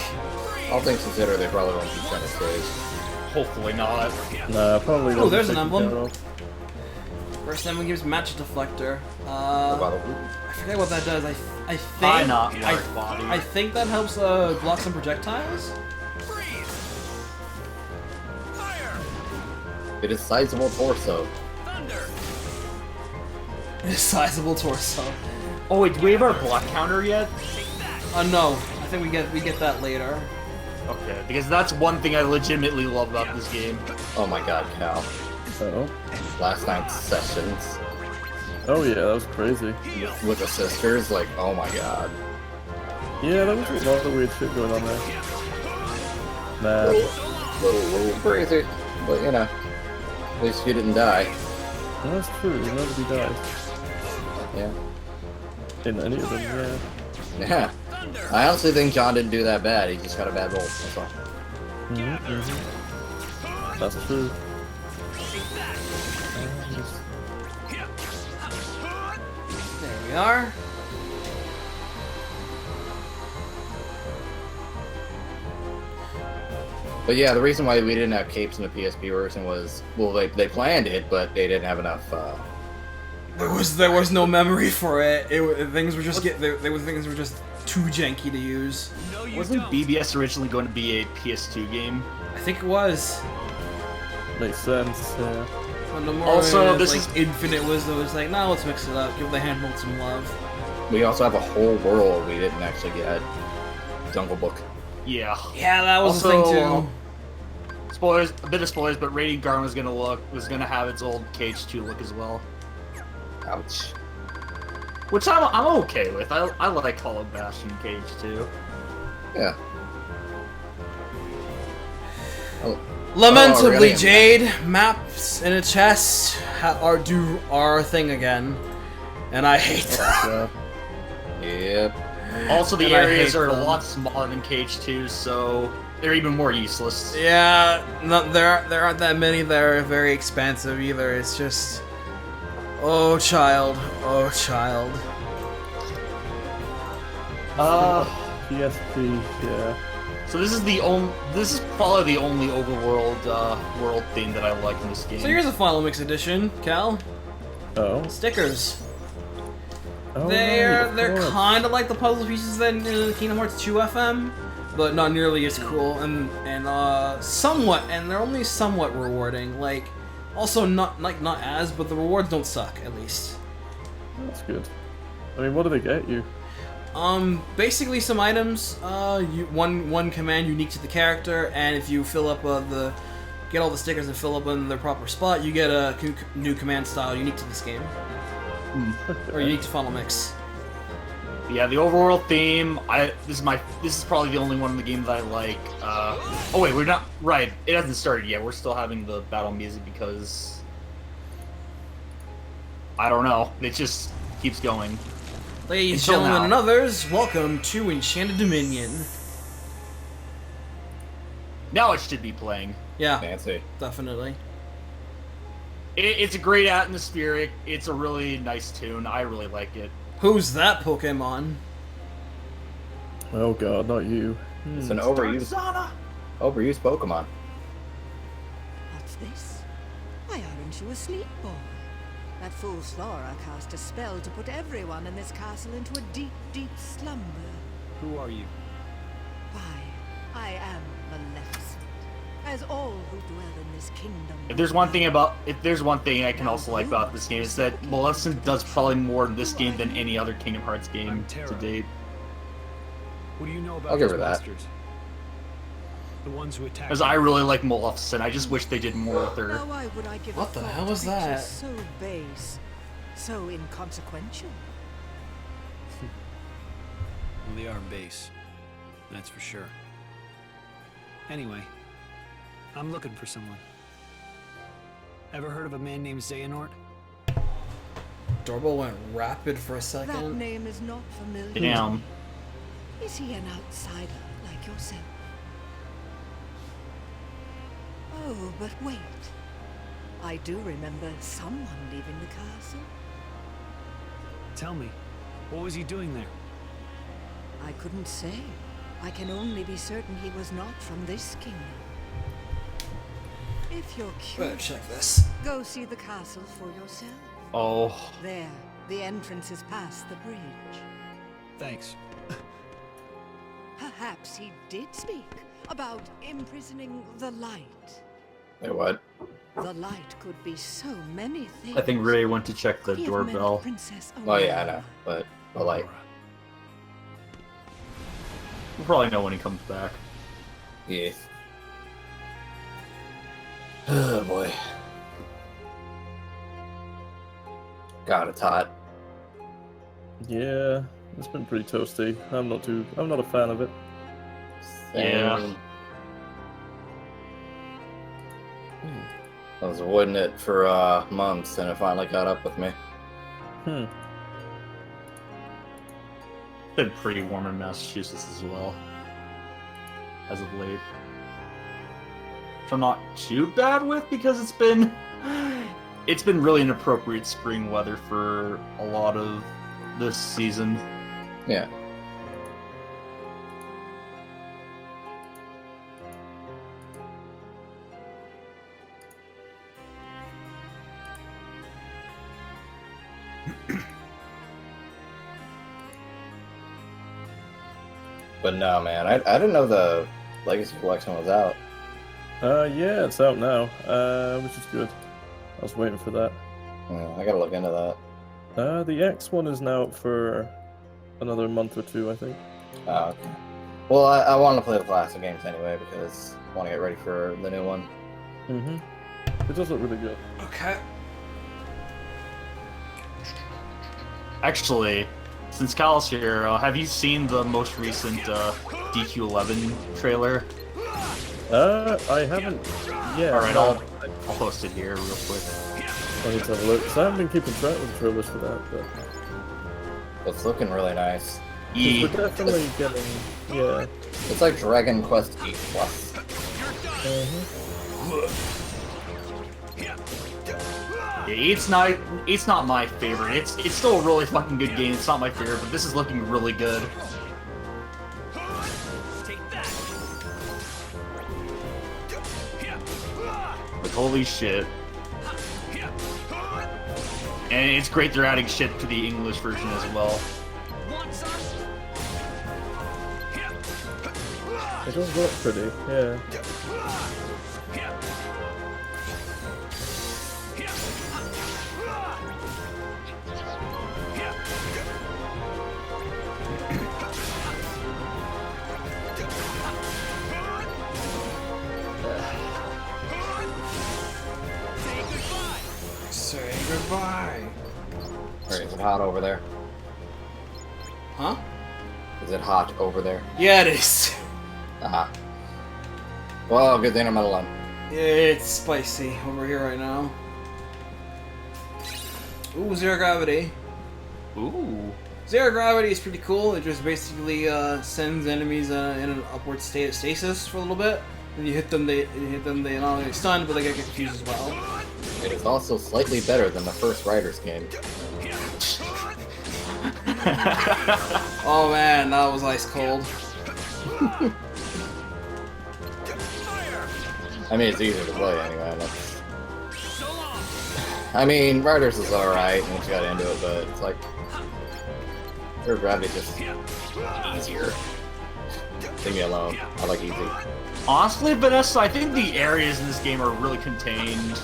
All things considered, they probably won't keep center stage. Hopefully not. Nah, probably not. Oh, there's an emblem. First emblem gives match deflector. I forget what that does. I think that helps block some projectiles. It is sizable torso. It is sizable torso. Oh wait, do we have our block counter yet? No. I think we get that later. Okay, because that's one thing I legitimately love about this game. Oh my god, Cal. Uh-oh. Last night's sessions. Oh yeah, that was crazy. With the sisters, like, oh my god. Yeah, that was a lot of weird shit going on there. Nah. Little crazy. But, you know, at least you didn't die. Well, that's true, nobody died. Yeah. In any of them, yeah. Yeah. I honestly think John didn't do that bad, he just got a bad roll, that's all. That's true. There we are. But yeah, the reason why we didn't have capes in the PSP version was, well, they planned it, but they didn't have enough. There was no memory for it. Things were just things were just too janky to use. Wasn't BBS originally going to be a PS2 game? I think it was. Makes sense. Yeah. Also, this is Infinite Wisdom. It's like, now let's mix it up. Give the handhold some love. We also have a whole world we didn't actually get. Jungle Book. Yeah. Yeah, that was also, the thing too. Spoilers, a bit of spoilers, but Radiant Garden was gonna have its old KH2 look as well. Ouch. Which I'm okay with. I like Hollow Bastion KH2. Yeah. Oh. Lamentably, really? Jade, maps in a chest do our thing again, and I hate that. Yep. Also, the areas are a lot smaller than KH2, so they're even more useless. Yeah, there aren't that many that are very expansive either. It's just, oh child, oh child. PSP, yeah. So this is probably the only overworld world thing that I like in this game. So here's a Final Mix edition, Cal. Oh. Stickers. Oh, They're kind of like the puzzle pieces in Kingdom Hearts 2 FM, but not nearly as cool, and they're only somewhat rewarding. Like, Also, not as, but the rewards don't suck, at least. That's good. I mean, what do they get you? Basically some items, one command unique to the character, and if you fill up get all the stickers and fill up in their proper spot, you get a new command style unique to this game. Or unique to Final Mix. Yeah, the overall theme, this is probably the only one in the game that I like. Oh wait, we're not, right, it hasn't started yet, we're still having the battle music because, I don't know, it just keeps going. Ladies, gentlemen, and others, welcome to Enchanted Dominion. Now it should be playing. Yeah, Fancy. Definitely. It's a great atmospheric, it's a really nice tune, I really like it. Who's that Pokemon? Oh god, not you. It's an overused Pokemon. What's this? Why aren't you asleep, boy? That fool Sora cast a spell to put everyone in this castle into a deep, deep slumber. Who are you? Why, I am Maleficent, as all who dwell in this kingdom. If there's one thing I can also like about this game, is that Maleficent does probably more in this game than any other Kingdom Hearts game to date. What do you know about I'll give those her that. monsters? The ones who attack. Because I really like Maleficent, I just wish they did more with her. Now why would I give What a the thought hell to was creatures that? So base, so inconsequential. Well, they are base. That's for sure. Anyway, I'm looking for someone. Ever heard of a man named Xehanort? Doorbell went rapid for a That second. name is not familiar. Damn. Is he an outsider like yourself? Oh, but wait. I do remember someone leaving the castle. Tell me, what was he doing there? I couldn't say. I can only be certain he was not from this kingdom. If you're Better curious, check this. go see the castle for yourself. Oh. There, the entrance is past the bridge. Thanks. Perhaps he did speak about imprisoning the light. Wait, what? The light could be so many things. I think Ray went to check the Could he have meant doorbell. Princess Oh yeah, I know, Aurora? but like, We'll probably know when he comes back. yeah. Oh boy. God, it's hot. Yeah, it's been pretty toasty. I'm not a fan of it. Yeah. I was avoiding it for months, and it finally caught up with me. Hmm. It's been pretty warm in Massachusetts as well, as of late. Which I'm not too bad with because it's been really inappropriate spring weather for a lot of this season. Yeah. But no, man, I didn't know the Legacy Collection was out. Yeah, it's out now, which is good. I was waiting for that. I gotta look into that. The X one is now out for another month or two, I think. Oh, okay. Well, I want to play the classic games anyway because I want to get ready for the new one. Mm-hmm. It does look really good. Okay. Actually, since Kyle's here, have you seen the most recent DQ11 trailer? I haven't. Yeah. Alright, I'll post it here real quick. I need to have a look. 'Cause I haven't been keeping track with the trailers for that, but It's looking really nice. we're definitely getting. Yeah. It's like Dragon Quest E Plus. It's not my favorite. It's still a really fucking good game. It's not my favorite, but this is looking really good. Like holy shit. And it's great they're adding shit to the English version as well. It does look pretty, yeah. Goodbye. Alright, is it hot over there? Huh? Is it hot over there? Yeah, it is. Ah. Well, good thing I'm not alone. It's spicy over here right now. Ooh, zero gravity. Ooh. Zero gravity is pretty cool. It just basically sends enemies in an upward state of stasis for a little bit. When you hit them, they not only get stunned, but they get confused as well. It is also slightly better than the first Riders game. Oh man, that was ice cold. I mean, it's easier to play anyway. That's... I mean, Riders is alright once you got into it, but it's like... Zero gravity just easier. Leave me alone. I like easy. Honestly, Vanessa, I think the areas in this game are really contained.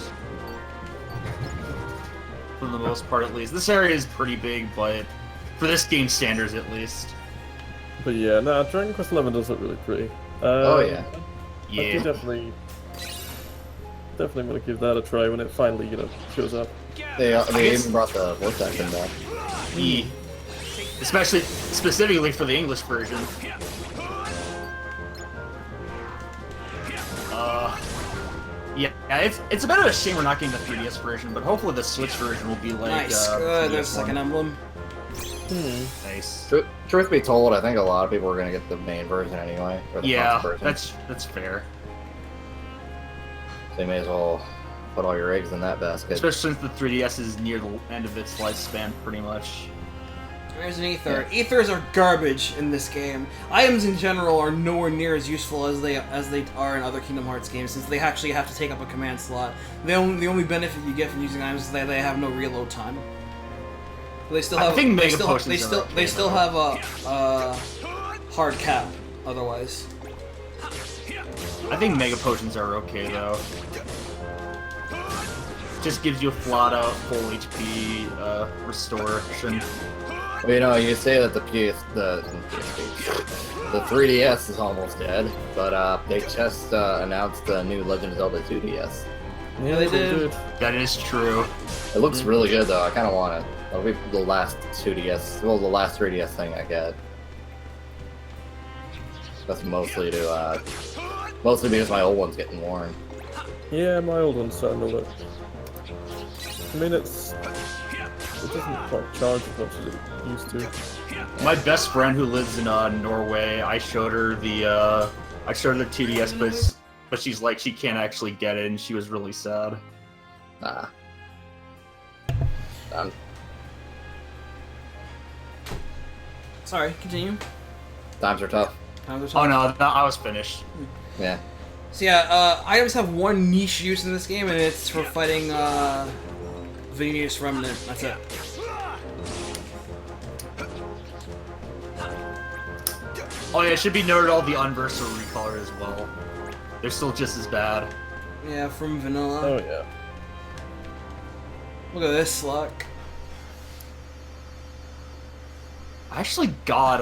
For the most part, at least. This area is pretty big, but for this game standards, at least. But yeah, no, Dragon Quest XI does look really pretty. Oh yeah. I do definitely want to give that a try when it finally, shows up. They even brought the voice acting back. Yeah. Specifically for the English version. Yeah, it's a bit of a shame we're not getting the 3DS version, but hopefully the Switch version will be like. Nice. Good. There's a second emblem. Nice. Truth be told, I think a lot of people are gonna get the main version anyway. Or the version. that's fair. So you may as well put all your eggs in that basket. Especially since the 3DS is near the end of its lifespan, pretty much. There's an ether. Yeah. Ethers are garbage in this game. Items in general are nowhere near as useful as they are in other Kingdom Hearts games, since they actually have to take up a command slot. The only benefit you get from using items is that they have no reload time. They still have. They still have a hard cap. Otherwise, I think Mega Potions are okay though. Just gives you a flat out full HP restoration. Well, you say that the 3DS is almost dead, but they just announced the new Legend of Zelda 2DS. Yeah, they did. That is true. It looks really good though. I kind of want it. That'll be the last 2DS, well, the last 3DS thing I get. That's mostly because my old one's getting worn. Yeah, my old one's starting to look. I mean, it doesn't quite charge as much as it used to. My best friend who lives in Norway, I showed her the 2DS, but she's like she can't actually get it, and she was really sad. Sorry, continue. Times are tough. Oh no, I was finished. Yeah. So yeah, items have one niche use in this game, and it's for fighting Venus Remnant. That's it. Oh yeah, it should be noted all the Unversal recolor as well. They're still just as bad. Yeah, from vanilla. Oh yeah. Look at this luck. I actually got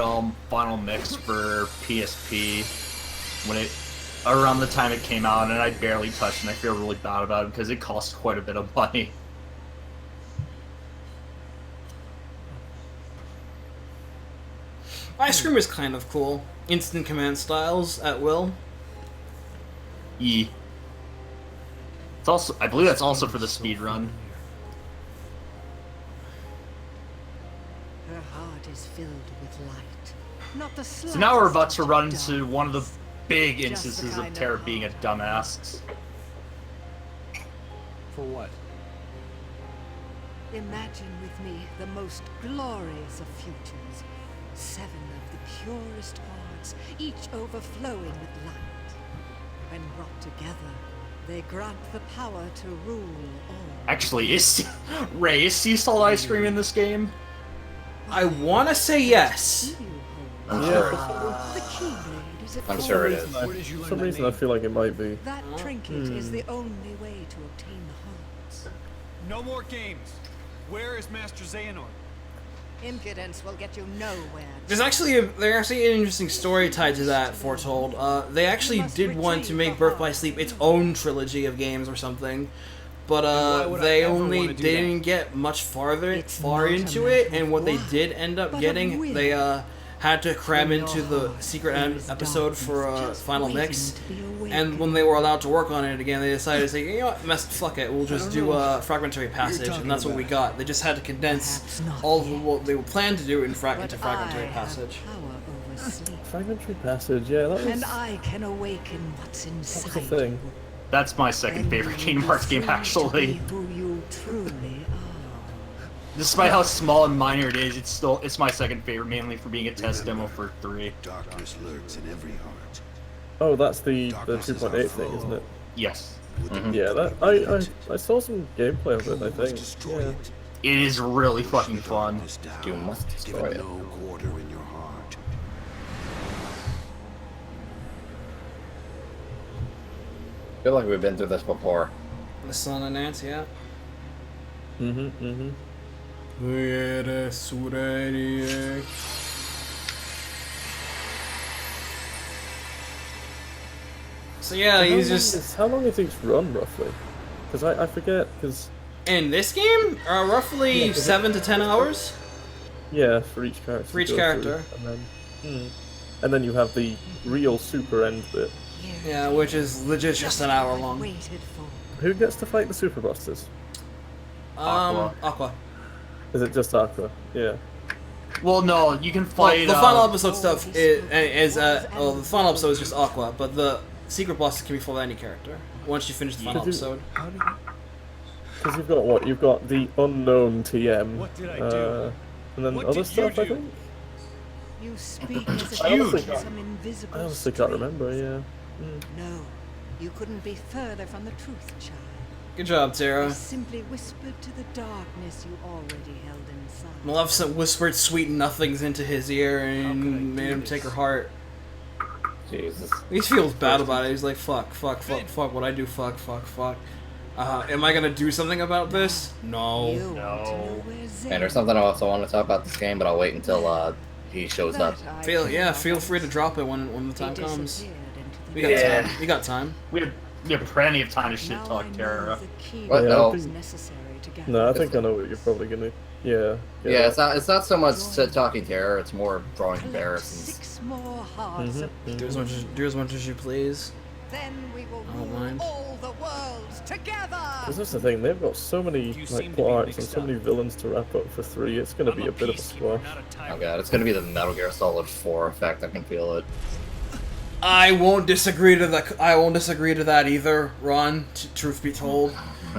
Final Mix for PSP when around the time it came out, and I barely touched it, and I feel really bad about it because it cost quite a bit of money. Ice Cream is kind of cool. Instant command styles at will. It's also, I believe that's also for the speed run. Her heart is filled with light. Not the So now we're about to run into one of the big instances of Terra being a dumbass. For what? Imagine with me the most glorious of futures. 7 of the purest hearts, each overflowing with light. When brought together, they grant the power to rule all. Actually, is sea salt ice cream in this game? I want to say yes. I'm sure. I'm sure it is. For some reason, I feel like it might be. That trinket is the only way to obtain the hearts. No more games. Where is Master Xehanort? Impudence will get you nowhere. There's actually an interesting story tied to that, foretold. They actually did want to make Birth by Sleep its own trilogy of games or something, but would they I ever only wanna do didn't that? get much far It's far not a into matter it, of and what they blood, did end up but of getting, will. they had to cram In your into the heart, secret there is episode for darkness just final waiting mix. to be And when awakened. they were allowed to work on it again, they decided to say, you know what, fuck it, we'll just do a fragmentary passage, and that's what we got. They just had to condense Perhaps not all of yet. what they were planned to do into But fragmentary I have passage. power over sleep, Fragmentary passage, yeah, that was and I can awaken what's the inside thing. you. That's my second Then favorite you Kingdom will Hearts be game, free to actually. be who you truly are. Despite how small and minor it is, it's my second favorite, mainly for being a test demo for 3. Darkness lurks in every heart. Oh, that's the 2.8 thing, isn't it? Yes. Yeah, that I saw some gameplay of it, I think. Destroy Yeah. it. It is really fucking fun. Darkness down. You must Give destroy it it. no quarter in your heart. I feel like we've been through this before. The Sun and Nance, yeah. Mm-hmm. So yeah, he's just How long is each run, roughly? Because I forget, because... in this game, roughly Yeah, 7 to 10 hours. Yeah, for each character. For each to go character. through, and then you have the real super end bit. Yeah, which is legit just an hour long. Waited for. Who gets to fight the super bosses? Aqua. Is it just Aqua? Yeah. Well, no, you can Well, fight. the final episode stuff is the final episode is just Aqua, but the secret bosses can be for any character once you finish the final Could you- episode. Because you've got what? You've got the unknown TM. What did I do? And then What other did you stuff, I do? think? You speak as I if honestly you can't- some invisible I honestly can't strength. remember, yeah. No, you couldn't be further from the truth, child. Good job, You Terra. simply whispered to the darkness you already held inside. Maleficent whispered sweet nothings into his ear and made him take her heart. Jesus. He feels bad about it. He's like, fuck, what I do, fuck. Am I gonna do something about this? No. You want to know where Zen And there's something I also want to talk about this game, but I'll wait until he shows up. That I Feel cannot free to drop it when the time He comes. disappeared into the We got Yeah. time. We got time. We have plenty of time to shit Now talk I know Terra. the key What? to No. what is necessary to gather No, I the think I know what you're probably gonna... Yeah. Yeah, it's not so much talking terror, it's more drawing Collect comparisons. 6 more hearts of Do as much as you please. Then we will I don't rule mind. all the worlds together. Because that's the thing, they've got so many You seem like to be plot arcs and mixed so up. many villains to wrap up for 3, it's gonna be a bit of a peacekeeper, squash. not a Oh tyrant. god, it's gonna be the Metal Gear Solid 4 effect, I can feel it. I won't disagree to that either, Ron. Truth be told,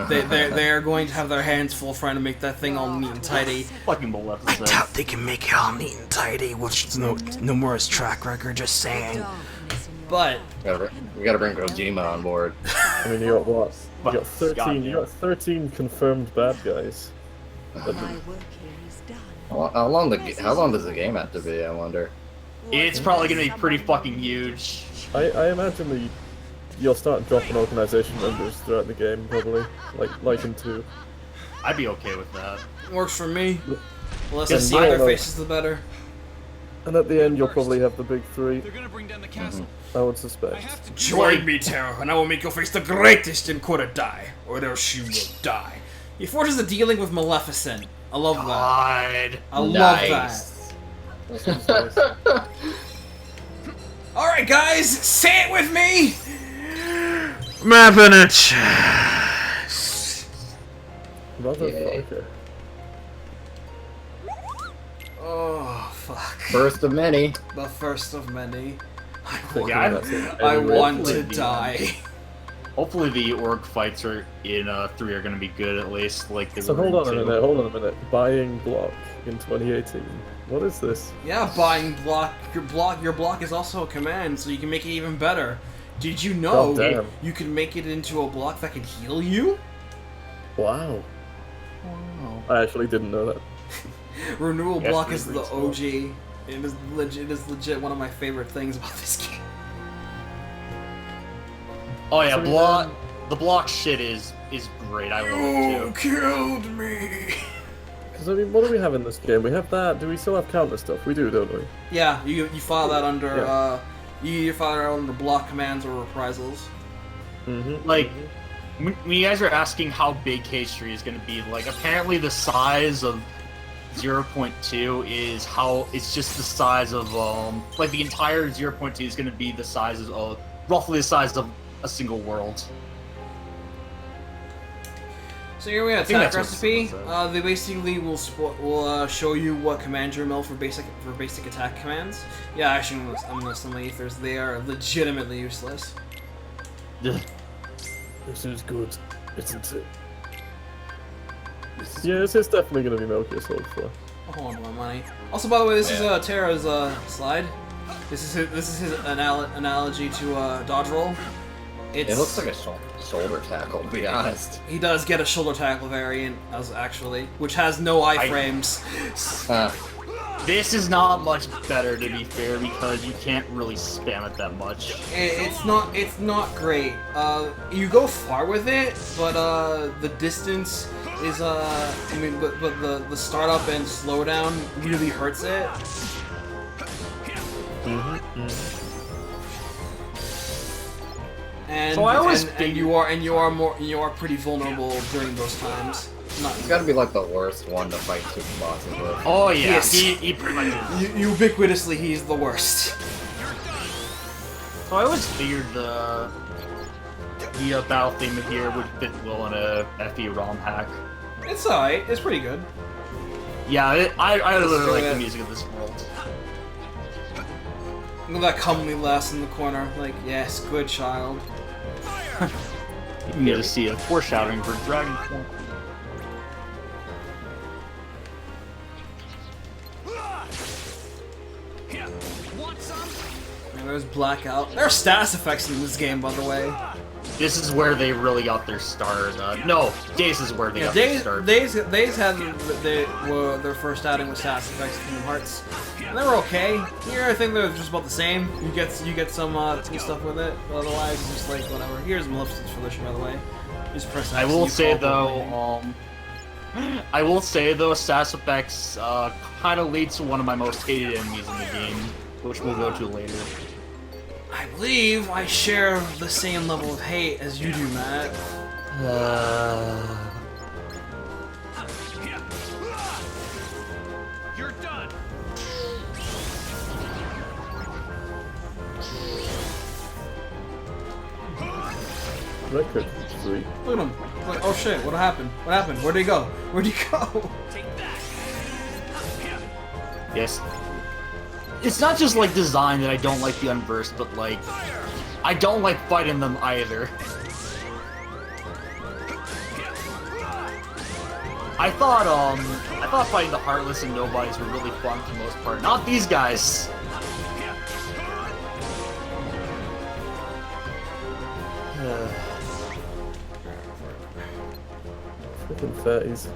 they are going to have their hands full trying to make that thing all neat and tidy. Fucking Maleficent. They can make it all neat and tidy, which is no more his track record. Just saying. Darkness in your But We gotta bring Kojima on board. I mean, you got what? You got 13. Goddamn. You got 13 confirmed bad guys. My work here is done. How long does the game have to be? I wonder. It's probably gonna be pretty fucking huge. I imagine you'll start dropping organization members throughout the game, probably, like in 2. I'd be okay with that. works for me. The less I And see I their don't know. faces, the better. And at the end, you'll probably have the big 3. They're gonna bring down the castle. I would I suspect. have to do Join me, Terra, and I will make you face the greatest in Kodai, or else you will die. He forces the dealing with Maleficent. I love that. God. I love Nice. that. Alright, guys, say it with me! Maleficent. Motherfucker. Oh, fuck. First of many. The first of many. Yeah, That's it. I Anyway. want to Hopefully, die. Hopefully the orc fights are in 3 are gonna be good at least, like they So were hold on in a 2. minute, hold on a minute. Buying block in 2018. What is this? Yeah, buying block. Your block is also a command, so you can make it even better. Did you know Oh, damn. you can make it into a block that can heal you? Wow. I actually didn't know that. Renewal Yes, block we is the agreed, OG. It is legit one of my favorite things about this game. Oh yeah, So block. The block shit is great. I love it too. killed me. Because, I mean, what do we have in this game? We have that. Do we still have counter stuff? We do, don't we? Yeah, you file that under Yeah. you file that under block commands or reprisals. Mm-hmm. Like, when you guys are asking how big K3 is going to be, like, apparently the size of 0.2 is how it's just the size of like the entire 0.2 is going to be the size of roughly the size of a single world. So here we have attack recipe. They basically will show you what command you mill for basic attack commands. Yeah, actually, I'm gonna list them the ethers. They are legitimately useless. This is good, isn't it? Yeah, this is definitely gonna be Metal Gear Solid 4. I'll hold on to my money. Also, by the way, this is Terra's slide. This is his analogy to dodge roll. It looks like a shoulder tackle, to be honest. He does get a shoulder tackle variant, actually, which has no iframes. This is not much better, to be fair, because you can't really spam it that much. It's not great. You go far with it, but the distance is but the startup and slowdown really hurts it. And, so I always and you are pretty vulnerable during those times. It's gotta be like the worst one to fight super bosses with. Oh yeah, yes. he pretty much is. Ubiquitously, he's the worst. So I always figured the battle theme here would fit well in a FE ROM hack. It's alright. It's pretty good. Yeah, I really like the music of this world. Look at that comely lass in the corner. Like, yes, good child. You can get to see a foreshadowing for Dragon Quest. And there's Blackout. There are status effects in this game, by the way. This is where they really got their start. No, Days is where they got their start. Days had their first outing with status effects in Kingdom Hearts. And they were okay. Here, I think they're just about the same. You get some cool stuff with it, but otherwise, it's just like whatever. Here's Maleficent's Felicia, by the way. Just press X. I will say though, status effects kind of leads to one of my most hated enemies in the game, which we'll go to later. I believe I share the same level of hate as you do, Matt. You're done. Record 3. Look at him. Like, oh shit, what happened? What happened? Where'd he go? Where'd he go? Take that. Yes. It's not just like design that I don't like the unversed, but like I don't like fighting them either. I thought fighting the Heartless and Nobodies were really fun for the most part. Not these guys. Freaking 30s.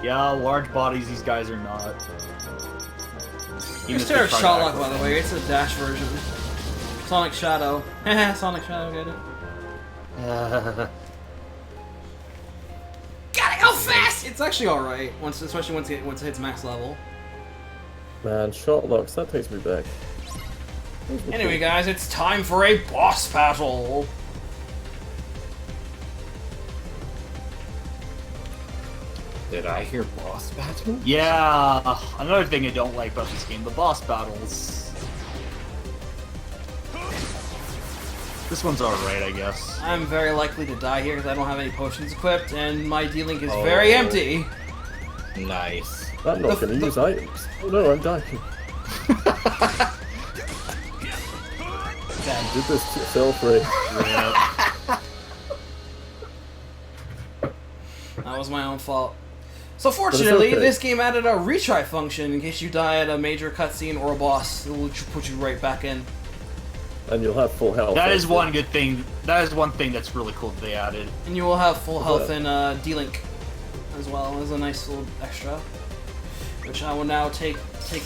Yeah, large bodies, these guys are not. Here's Terra's shot lock, by the way. It's a dash version. Sonic Shadow. Sonic Shadow, get it? Gotta go fast! It's actually alright, especially once it hits max level. Man, shot locks, that takes me back. Anyway, guys, it's time for a boss battle! Did I hear boss battle? Yeah, another thing I don't like about this game, the boss battles. This one's alright, I guess. I'm very likely to die here because I don't have any potions equipped, and my D-Link is very empty. Nice. I'm not gonna use items. Oh no, I'm dying. Damn. Did this to yourself, Ray. Yeah. That was my own fault. So fortunately, okay. this game added a retry function in case you die at a major cutscene or a boss. It will put you right back in. And you'll have full health. That is one good thing. That is one thing that's really cool that they added. And you will have full health in D-Link as well as a nice little extra, which I will now take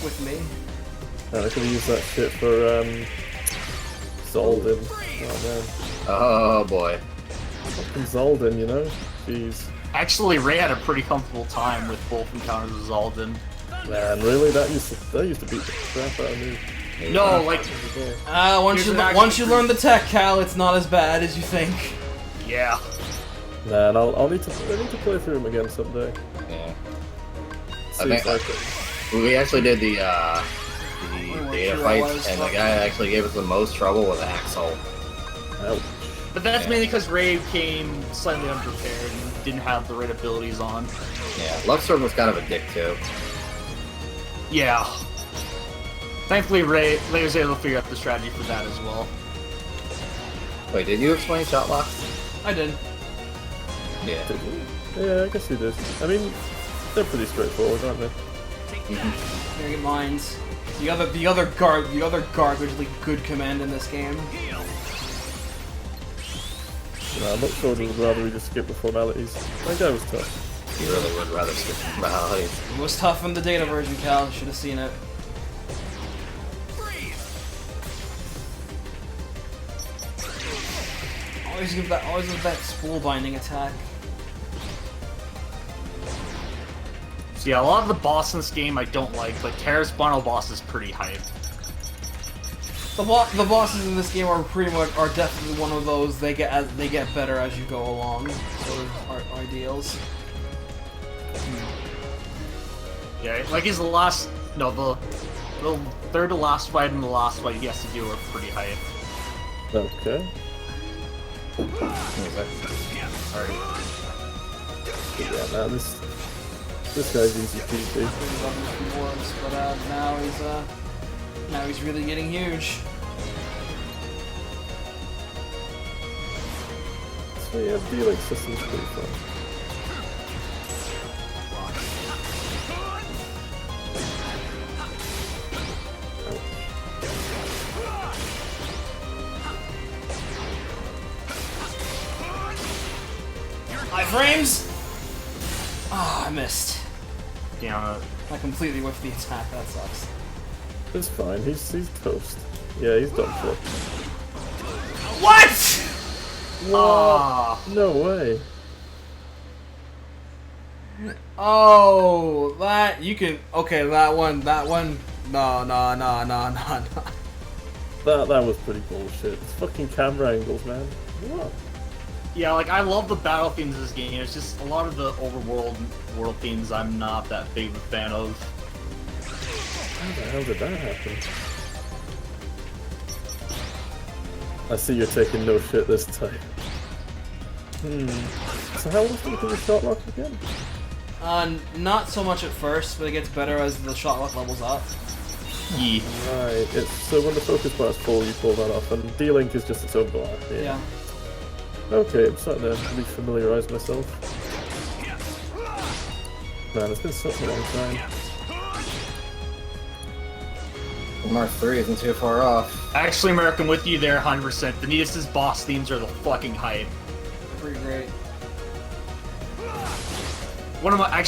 with me. And I could use that shit for Zolden. Oh man. Oh boy. Fucking Zolden, you know? Jeez. Actually, Ray had a pretty comfortable time with both encounters with Zolden. Man, really? That used to beat the crap out of me. No, like once you learn the tech, Cal, it's not as bad as you think. Yeah. Man, I need to play through them again someday. Yeah. See if I can. We actually did the data fights, and the guy that actually gave us the most trouble was Axel. Ouch. But that's mainly because Ray came slightly unprepared and didn't have the right abilities on. Yeah, Luxord was kind of a dick too. Yeah. Thankfully, Ray was able to figure out the strategy for that as well. Wait, did you explain shot locks? I did. Yeah. Yeah, I guess you did. I mean, they're pretty straightforward, aren't they? Very good minds. The other garbagely good command in this game. No, I'm not sure would rather we just skip the formalities. That guy was tough. You really would rather skip the formalities. It was tough in the data version, Cal. You should have seen it. Always give that spool binding attack. So yeah, a lot of the boss in this game I don't like, but Terra's final boss is pretty hype. The bosses in this game are definitely one of those they get better as you go along, sort of ideals. Yeah, like his last the third to last fight and the last fight he has to do are pretty hype. Okay. Sorry. Yeah, man, this guy's easy peasy. But now he's really getting huge. So yeah, dealing system's pretty fun. Frames? Ah, I missed. Yeah. I completely whiffed the attack. That sucks. It's fine. He's toast. Yeah, he's done for. What? Ah. No way. Oh, that you can. Okay, that one. No. That was pretty bullshit. It's fucking camera angles, man. What? Yeah, like I love the battle themes of this game. It's just a lot of the overworld world themes I'm not that big of a fan of. How the hell did that happen? I see you're taking no shit this time. So how often can you shot lock again? Not so much at first, but it gets better as the shot lock levels up. Yeah. Right, so when the focus bar's full, you pull that off, and D-Link is just its own bar. Yeah. Okay, I'm starting to refamiliarize myself. Man, it's been such a long time. Mark 3 isn't too far off. Actually, American, with you there, 100%. Vanitas' boss themes are the fucking hype. Pretty great. One of my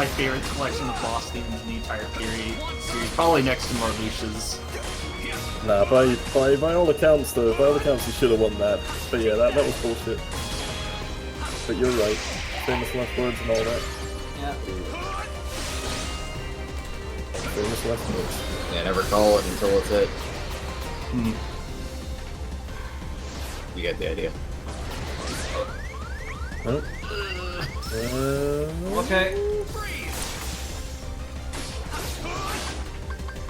favorite collection of boss themes in the entire series, probably next to Marluxia's. Nah, by all accounts though, he should have won that. But yeah, that was bullshit. But you're right. Famous last words and all that. Yeah. Famous last words. Yeah, never call it until it's it. You get the idea. Huh? Okay.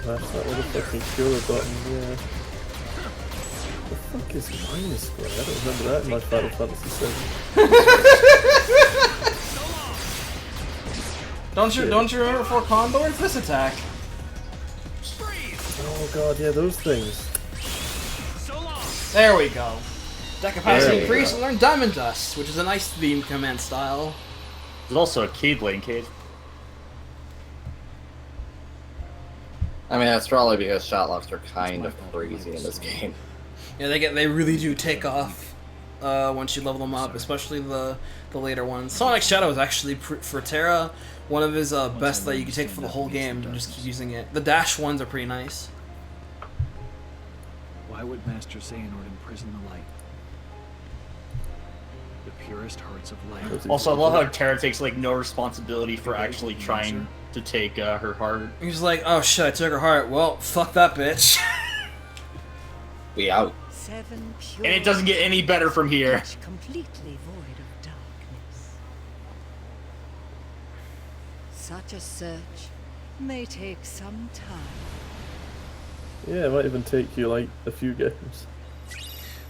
That's that little fucking cure button, yeah. The fuck is minus square? I don't remember that in my Final Fantasy VII. Don't you remember for Condor? It's this attack. Oh god, yeah, those things. There we go. Attack capacity increase and learn Diamond Dust, which is a nice theme command style. There's also a Keyblade cage. I mean, that's probably because shot locks are kind of crazy in this game. Yeah, they really do take off once you level them up, especially the later ones. Sonic Shadow is actually for Terra one of his best that you can take for the whole game and just keep using it. The dash ones are pretty nice. Why would Master Xehanort imprison the light? The purest hearts of light. Also, I love how Terra takes like no responsibility for actually trying to take her heart. He's like, oh shit, I took her heart. Well, fuck that bitch. We out. 7 pure And it doesn't get any better from here. each completely void of darkness. Such a search may take some time. Yeah, it might even take you like a few games.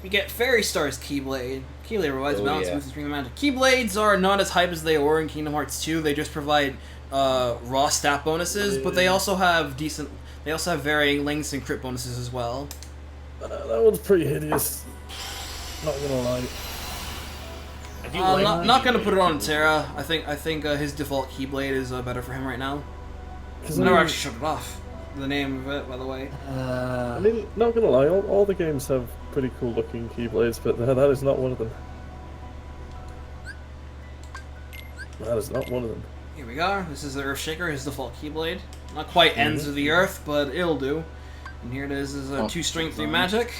We get Fairy Star's Keyblade. Keyblade provides balance, yeah. moves, and string of magic. Keyblades are not as hype as they were in Kingdom Hearts 2. They just provide raw stat bonuses, but they also have decent. They also have varying lengths and crit bonuses as well. That one's pretty hideous. Not gonna lie. I do like Not gonna put it on Terra. I think his default Keyblade is better for him right now. I never actually showed it off. The name of it, by the way. I mean, not gonna lie, all the games have pretty cool looking Keyblades, but that is not one of them. That is not one of them. Here we go. This is the Earthshaker, his default Keyblade. Not quite ends of the Earth, but it'll do. And here it is a 2 strength, 3 magic.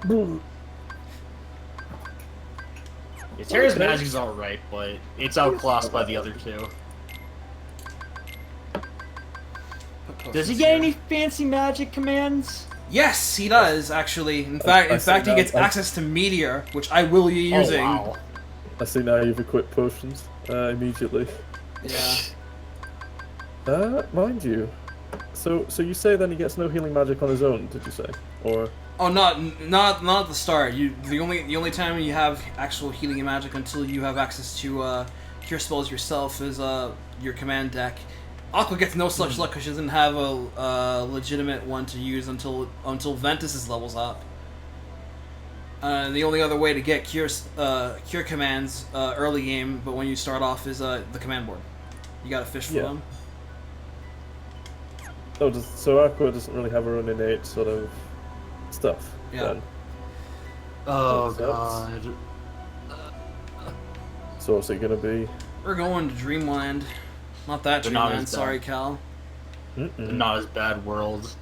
Boom. Yeah, Terra's magic's alright, but it's outclassed by the other two. Does he get any fancy magic commands? Yes, he does actually. In fact, he gets access to Meteor, which I will be using. Oh, wow. I see now you've equipped potions immediately. Yeah. Mind you. So you say then he gets no healing magic on his own? Did you say, or? Oh, not at the start. The only time you have actual healing magic until you have access to cure spells yourself is your command deck. Aqua gets no such luck because she doesn't have a legitimate one to use until Ventus's levels up. The only other way to get cure commands early game, but when you start off, is the command board. You gotta fish for them. Oh, so Aqua doesn't really have her own innate sort of stuff. Yeah. Then. Oh god. So what's it gonna be? We're going to Dreamland. Not that Dreamland, sorry, Cal. Not as bad worlds.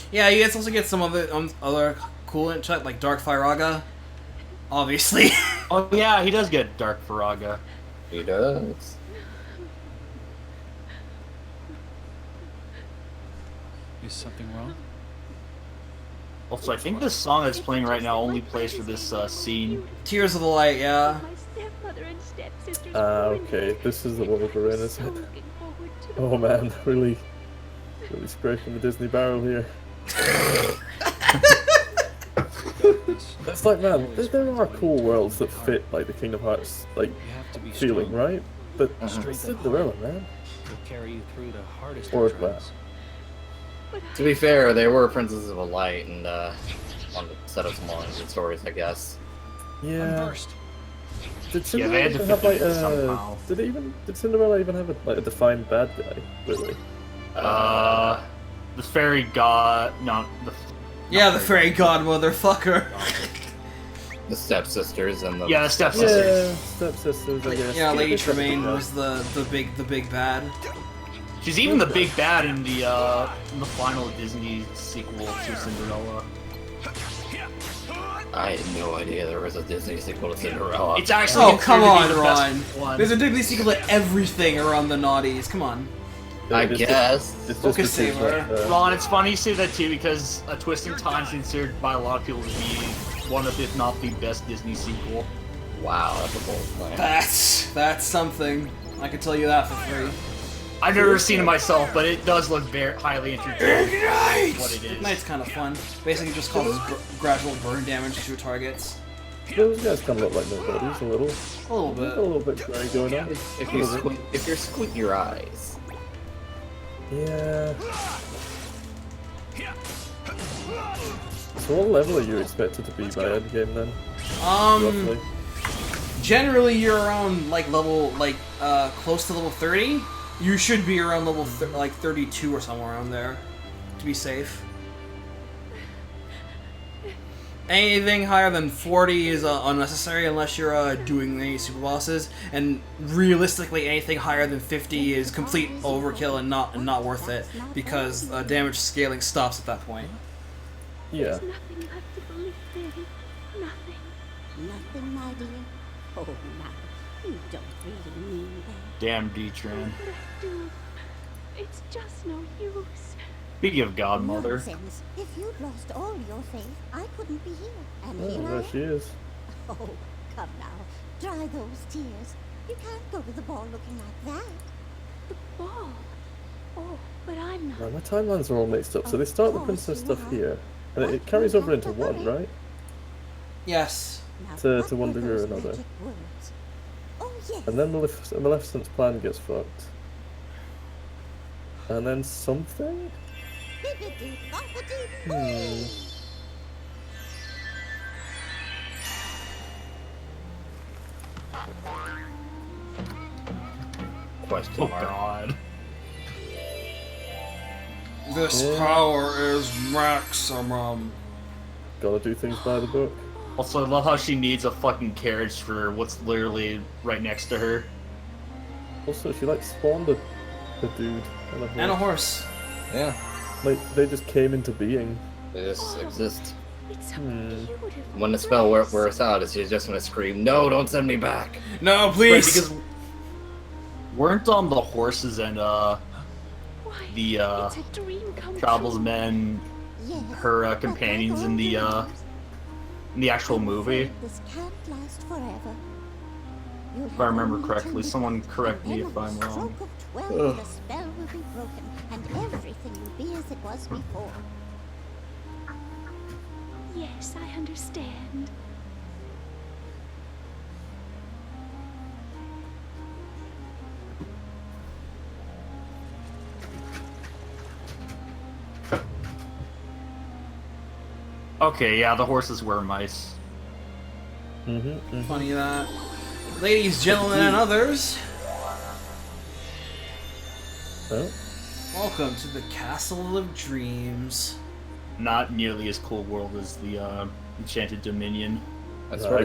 Yeah, you guys also get some other cool chat like Dark Firaga. Obviously. Oh yeah, he does get Dark Firaga. He does. Is something wrong? Also, I think this song that's playing right now only plays for this scene. Tears of the Light, yeah. Okay, this is the one we're in, isn't it? Oh man, really scraping the Disney barrel here. It's like, man, there are cool worlds that fit like the Kingdom Hearts like feeling, right? But Cinderella, man. Carry you through the hardest Or of that. trials. To be fair, they were Princesses of a Light and wanted to set up some more good stories, I guess. Yeah. Did Yeah, they had to Cinderella fit have it somehow. Did Cinderella even have a defined bad guy? Really? The fairy god, The fairy god motherfucker. The stepsisters and the the stepsisters. Yeah, stepsisters, I guess. Yeah, Lady Tremaine was the big bad. She's even the big bad in the final Disney sequel to Cinderella. I had no idea there was a Disney sequel to Cinderella. It's actually Oh, come on, the Ron. best one. There's a Disney sequel to everything around the naughties. Come on. I guess. It's Focus just saver. Ron, it's funny you say that too because A Twist in Time is considered by a lot of people to be one of, if not the best Disney sequel. Wow, that's a bold claim. That's something. I can tell you that for free. I've never seen it myself, but it does look very highly entertaining. What it is. Ignite's kind of fun. Basically, just causes gradual burn damage to your targets. Those guys kind of look like nobodies a little. A little bit. A little bit grey going on. If you squint your eyes. Yeah. So what level are you expected to be by endgame then? Roughly. Generally you're around like level close to level 30. You should be around level 32 or somewhere around there to be safe. Anything higher than 40 is unnecessary unless you're doing any super bosses, and realistically anything higher than 50 is complete overkill and not worth it because damage scaling stops at that point. Yeah. There's nothing left to believe in. Nothing. Nothing, my dear. Oh, now, you don't really mean that. Damn D-Tran. It's just no use. Speaking of Godmother. Nonsense. If you'd lost all your faith, I couldn't be here. And here I there am. she is. Oh, come now. Dry those tears. You can't go to the ball looking like that. The ball? Oh, but I'm not. Now, my timelines are all mixed up. So they start the princess stuff here, and it carries over into 1, right? Yes. To one degree or another. Oh, yes. And then Maleficent's plan gets fucked. And then something? Question mark. God. This power is maximum. Gotta do things by the book. Also, I love how she needs a fucking carriage for what's literally right next to her. Also, she like spawned a dude And a horse. Yeah. Like, they just came into being. They just exist. It's so beautiful. When the spell wears out, she's just gonna scream, "No, don't send me back!" No, please! Right, because weren't the horses and the Travel's men her companions in the actual movie? This can't last forever. If I remember correctly, someone correct me if I'm wrong. The spell will be broken, and everything will be as it was before. Yes, I understand. Okay, yeah, the horses were mice. Funny that. Ladies, gentlemen, and others. Oh. Welcome to the Castle of Dreams. Not nearly as cool world as the Enchanted Dominion. That's right.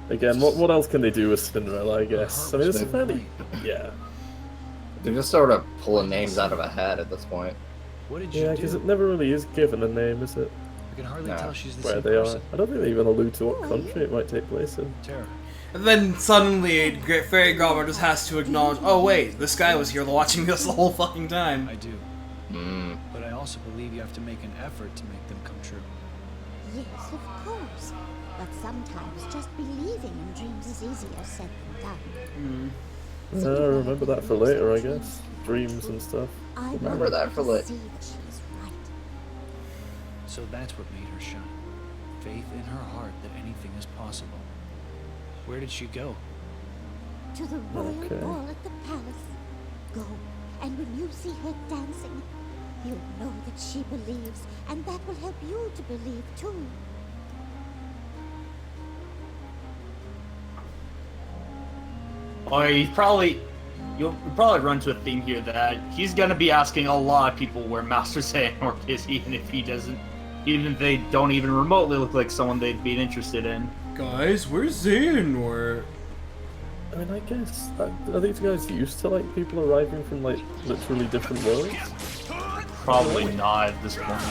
Again, what else can they do with Cinderella, I guess? I mean, it's a fairly... Yeah. They're just sort of pulling names out of a hat at this point. What did you Yeah, do? because it never really is given a name, is it? I can hardly tell she's the Where same they person. are. I don't think they even allude to what country it might take place in. Terra. And then suddenly, a great fairy godmother just has to acknowledge, oh wait, this guy was here watching us the whole fucking time. I do. But I also believe you have to make an effort to make them come true. Yes, of course. But sometimes just believing in dreams is easier said than done. I remember that for later, I guess. Dreams and stuff. I Remember that for later. see that she's right. So that's what made her shine. Faith in her heart that anything is possible. Where did she go? To the royal Okay. ball at the palace. Go, and when you see her dancing, you'll know that she believes, and that will help you to believe too. Oh, you'll probably run to a theme here that he's gonna be asking a lot of people where Master Xehanort is, even if they don't even remotely look like someone they'd be interested in. Guys, where's Xehanort? I mean, I guess, are these guys used to, like, people arriving from, like, literally different worlds? Probably not at this point.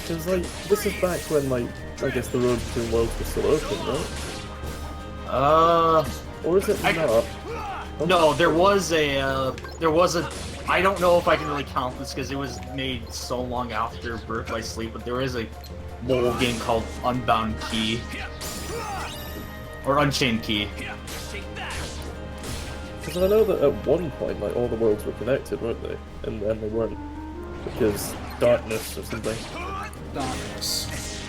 Because, like, this is back when, like, I guess the road between worlds was still open, right? Or is it not? No, there was a, I don't know if I can really count this because it was made so long after Birth by Sleep, but there is a mobile game called Unbound Key. Or Unchained Key. Because I know that at one point, like, all the worlds were connected, weren't they? And then they weren't. Because darkness or something. Darkness.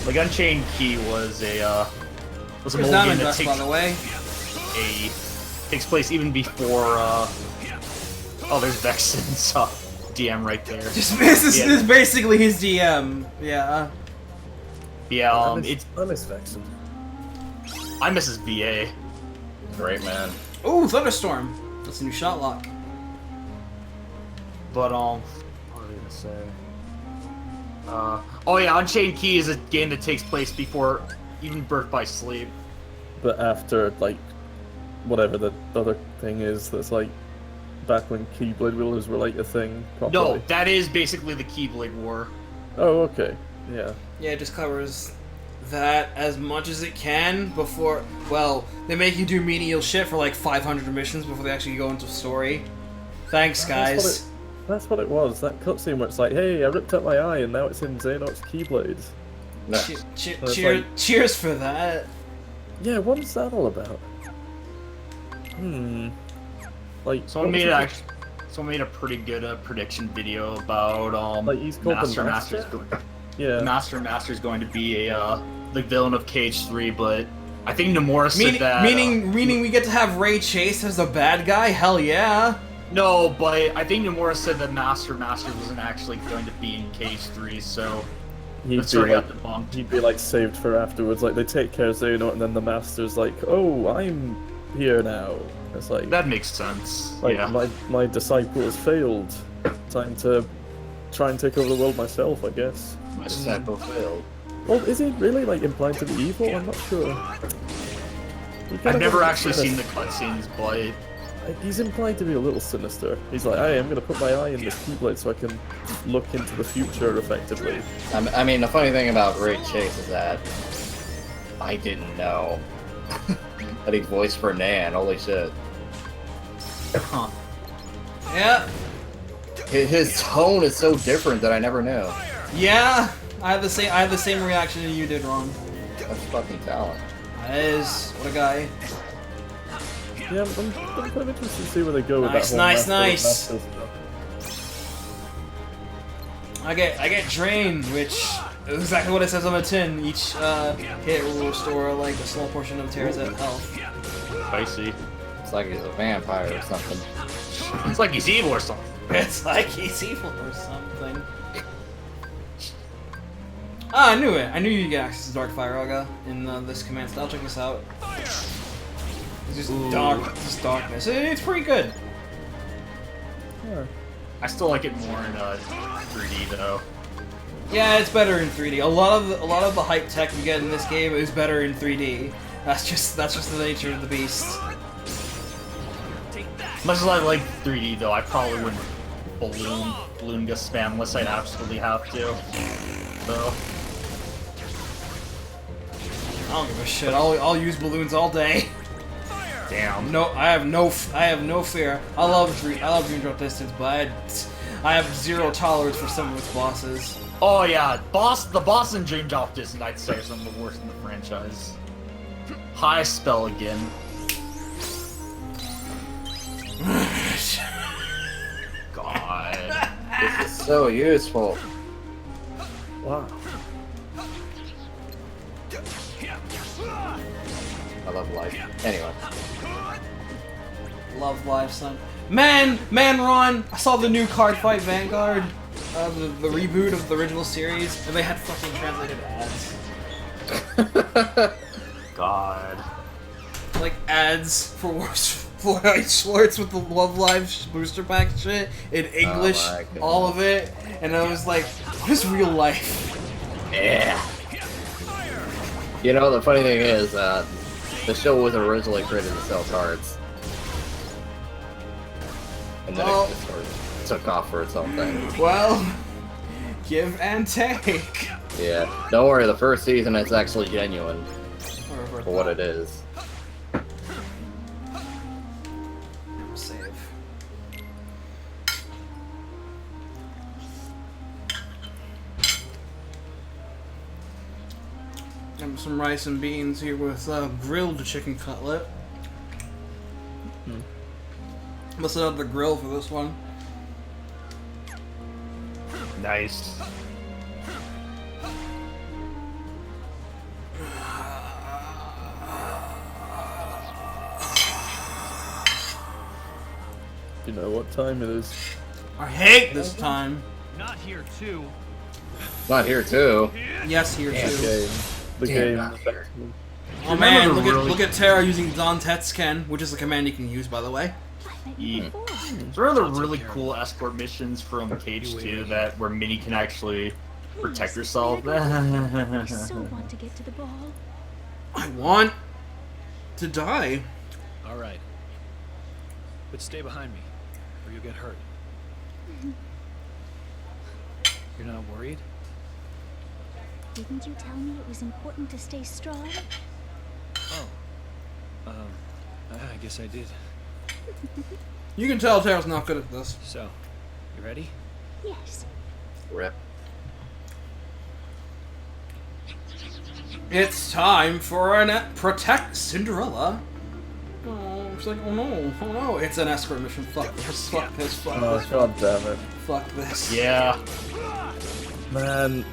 Like Unchained Key was a mobile Here's game Diamond that Dust, by the way. takes place even before oh, there's Vexen's DM right there. This is basically his DM. Yeah. Yeah, I miss Vexen. I miss his VA. Great man. Ooh, Thunderstorm. That's a new shot lock. But what was I gonna say? Oh yeah, Unchained Key is a game that takes place before even Birth by Sleep. But after, like, whatever the other thing is, that's like back when Keyblade wielders were like a thing properly. No, that is basically the Keyblade War. Oh, okay. Yeah. Yeah, it just covers that as much as it can before. Well, they make you do menial shit for like 500 missions before they actually go into story. Thanks, guys. That's what it was. That cutscene where it's like, hey, I ripped out my eye and now it's in Xehanort's Keyblade. Cheers for that. Yeah, what's that all about? Like, someone made a pretty good prediction video about like he's called Master's. Yeah. Master's going to be the villain of KH3, but I think Nomura said that. Meaning we get to have Ray Chase as the bad guy? Hell yeah. No, but I think Nomura said that Master wasn't actually going to be in KH3, so that's where got debunked. He'd be like saved for afterwards. Like they take care of Xehanort, and then the Master's like, "Oh, I'm here now." It's like that makes sense. Like yeah. my disciple has failed. Time to try and take over the world myself, I guess. My disciple failed. Well, is he really like implied to be evil? I'm not sure. I've never actually seen the cutscenes, but he's implied to be a little sinister. He's like, hey, I'm gonna put my eye in this Keyblade so I can look into the future effectively. I mean, the funny thing about Ray Chase is that I didn't know that he voiced for Nan. Holy shit. Huh. Yeah. His tone is so different that I never knew. Yeah, I have the same reaction that you did, Ron. That's fucking talent. That is, what a guy. Yeah, I'm kind of interested to see where they go with that whole nice. I get drained, which is exactly what it says on the tin. Each hit will restore like a small portion of Terra's health. Spicy. It's like he's a vampire or something. It's like he's evil or something. It's like he's evil or something. Ah, I knew it. I knew you could get access to Darkfire Aga in this command style. Check this out. It's just darkness. It's pretty good. Yeah. I still like it more in 3D though. Yeah, it's better in 3D. A lot of the hype tech you get in this game is better in 3D. That's just the nature of the beast. Much as I like 3D though, I probably wouldn't balloon gust spam unless I'd absolutely have to. So I don't give a shit. I'll use balloons all day. Damn. No, I have no fear. I love Dream Drop Distance, but I have zero tolerance for some of its bosses. Oh yeah, the boss in Dream Drop Distance I'd say are some of the worst in the franchise. High spell again. God. This is so useful. Wow. I love life. Anyway. Love life, son. Man, Ron! I saw the new Card Fight Vanguard, the reboot of the original series, and they had fucking translated ads. God. Like ads for Schwartz with the Love Live booster pack shit in English, all of it, and I was like, what is real life? Yeah. You know, the funny thing is, the show was originally created to sell cards. And then it just sort of took off for its own thing. Well, give and take. Yeah. Don't worry, the first season is actually genuine for what it is. Save. Got some rice and beans here with grilled chicken cutlet. Must have had the grill for this one. Nice. You know what time it is? I hate this time. Not here too. Not here too. Yes, here too. The game. Oh man, look at Terra using Don Tetsken, which is a command you can use, by the way. Yeah. There are the really cool escort missions from KH2 that where Minnie can actually protect herself. I so want to get to the ball. I want to die. All right, but stay behind me, or you'll get hurt. You're not worried? Didn't you tell me it was important to stay strong? Oh. I guess I did. You can tell Terra's not good at this. So, you ready? Yes. Rip. It's time for an protect Cinderella. Oh, she's like, oh no, it's an escort mission. Fuck this, fuck this, fuck Oh, this. god damn it. Fuck this. Yeah. Man,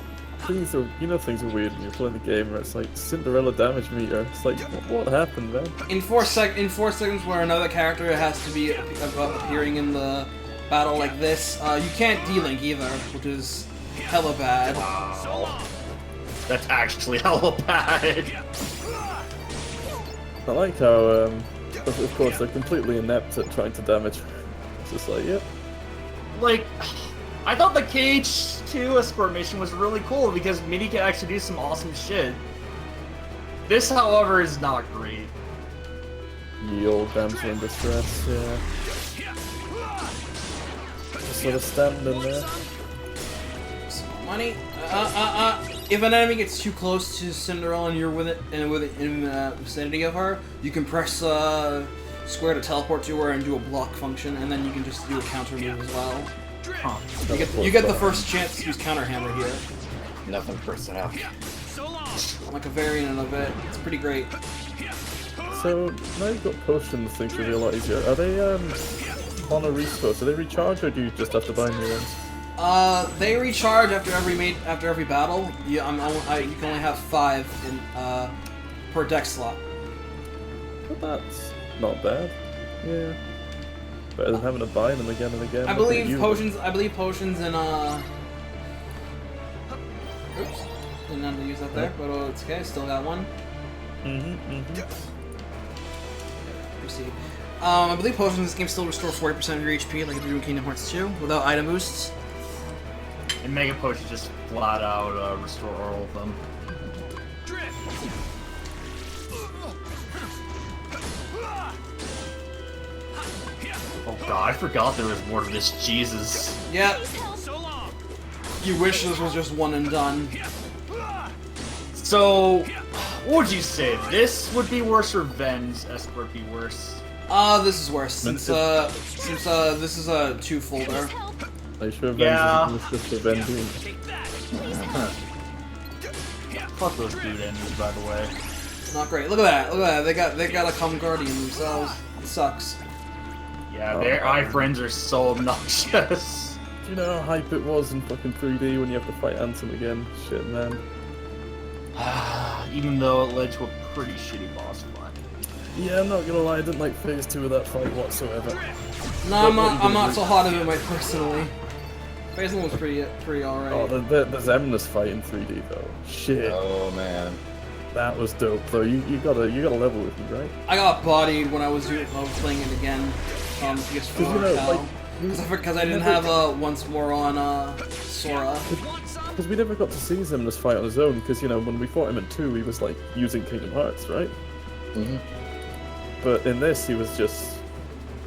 things are, you know, things are weird when you're playing the game where it's like Cinderella damage meter. It's like, what happened, man? In 4 seconds where another character has to be appearing in the battle like this, you can't D-Link either, which is hella bad. Wow. That's actually hella bad. I like how, of course, they're completely inept at trying to damage. It's just like, yep. Like, I thought the Cage 2 escort mission was really cool because Minnie can actually do some awesome shit. This, however, is not great. Ye old damsel in distress, yeah. Just sort of standing there. Money. If an enemy gets too close to Cinderella and you're with it in the vicinity of her, you can press square to teleport to her and do a block function, and then you can just do a counter move as well. Huh. You get the first chance to use counter hammer here. Nothing personal. Like a variant of it. It's pretty great. So, now you've got potions, things should be a lot easier. Are they, on a restore? Do they recharge, or do you just have to buy new ones? They recharge after every battle. You can only have 5 in per deck slot. But that's not bad. Yeah. Better than having to buy them again and again. I believe potions in oops. Didn't have to use that there, but it's okay, still got one. Proceed. I believe potions in this game still restore 40% of your HP like they do in Kingdom Hearts 2 without item boosts. And Mega Potions just flat out restore all of them. Oh god, I forgot there was more to this. Jesus. Yeah. You wish this was just one and done. So, what would you say? This would be worse or Ven's escort be worse? This is worse since this is a 2 folder. Are you sure Yeah. Ven's just for Ven Doom? Fuck those dude enemies, by the way. Not great. Look at that. Look at that. They got a common guardian themselves. It sucks. Yeah, their iframes are so obnoxious. Do you know how hype it was in fucking 3D when you have to fight Ansem again? Shit, man. Even though it led to a pretty shitty boss fight. Yeah, I'm not gonna lie, I didn't like phase 2 of that fight whatsoever. No, I'm not so hot of it personally. Phase 1 was pretty alright. Oh, the Zemnis fight in 3D though. Shit. Oh man. That was dope though. You gotta level with me, right? I got bodied when I was playing it again. PS4 because I didn't have once more on Sora. Because we never got to see Zemnis fight on his own. Because you know when we fought him in 2, he was like using Kingdom Hearts, right? But in this, he was just,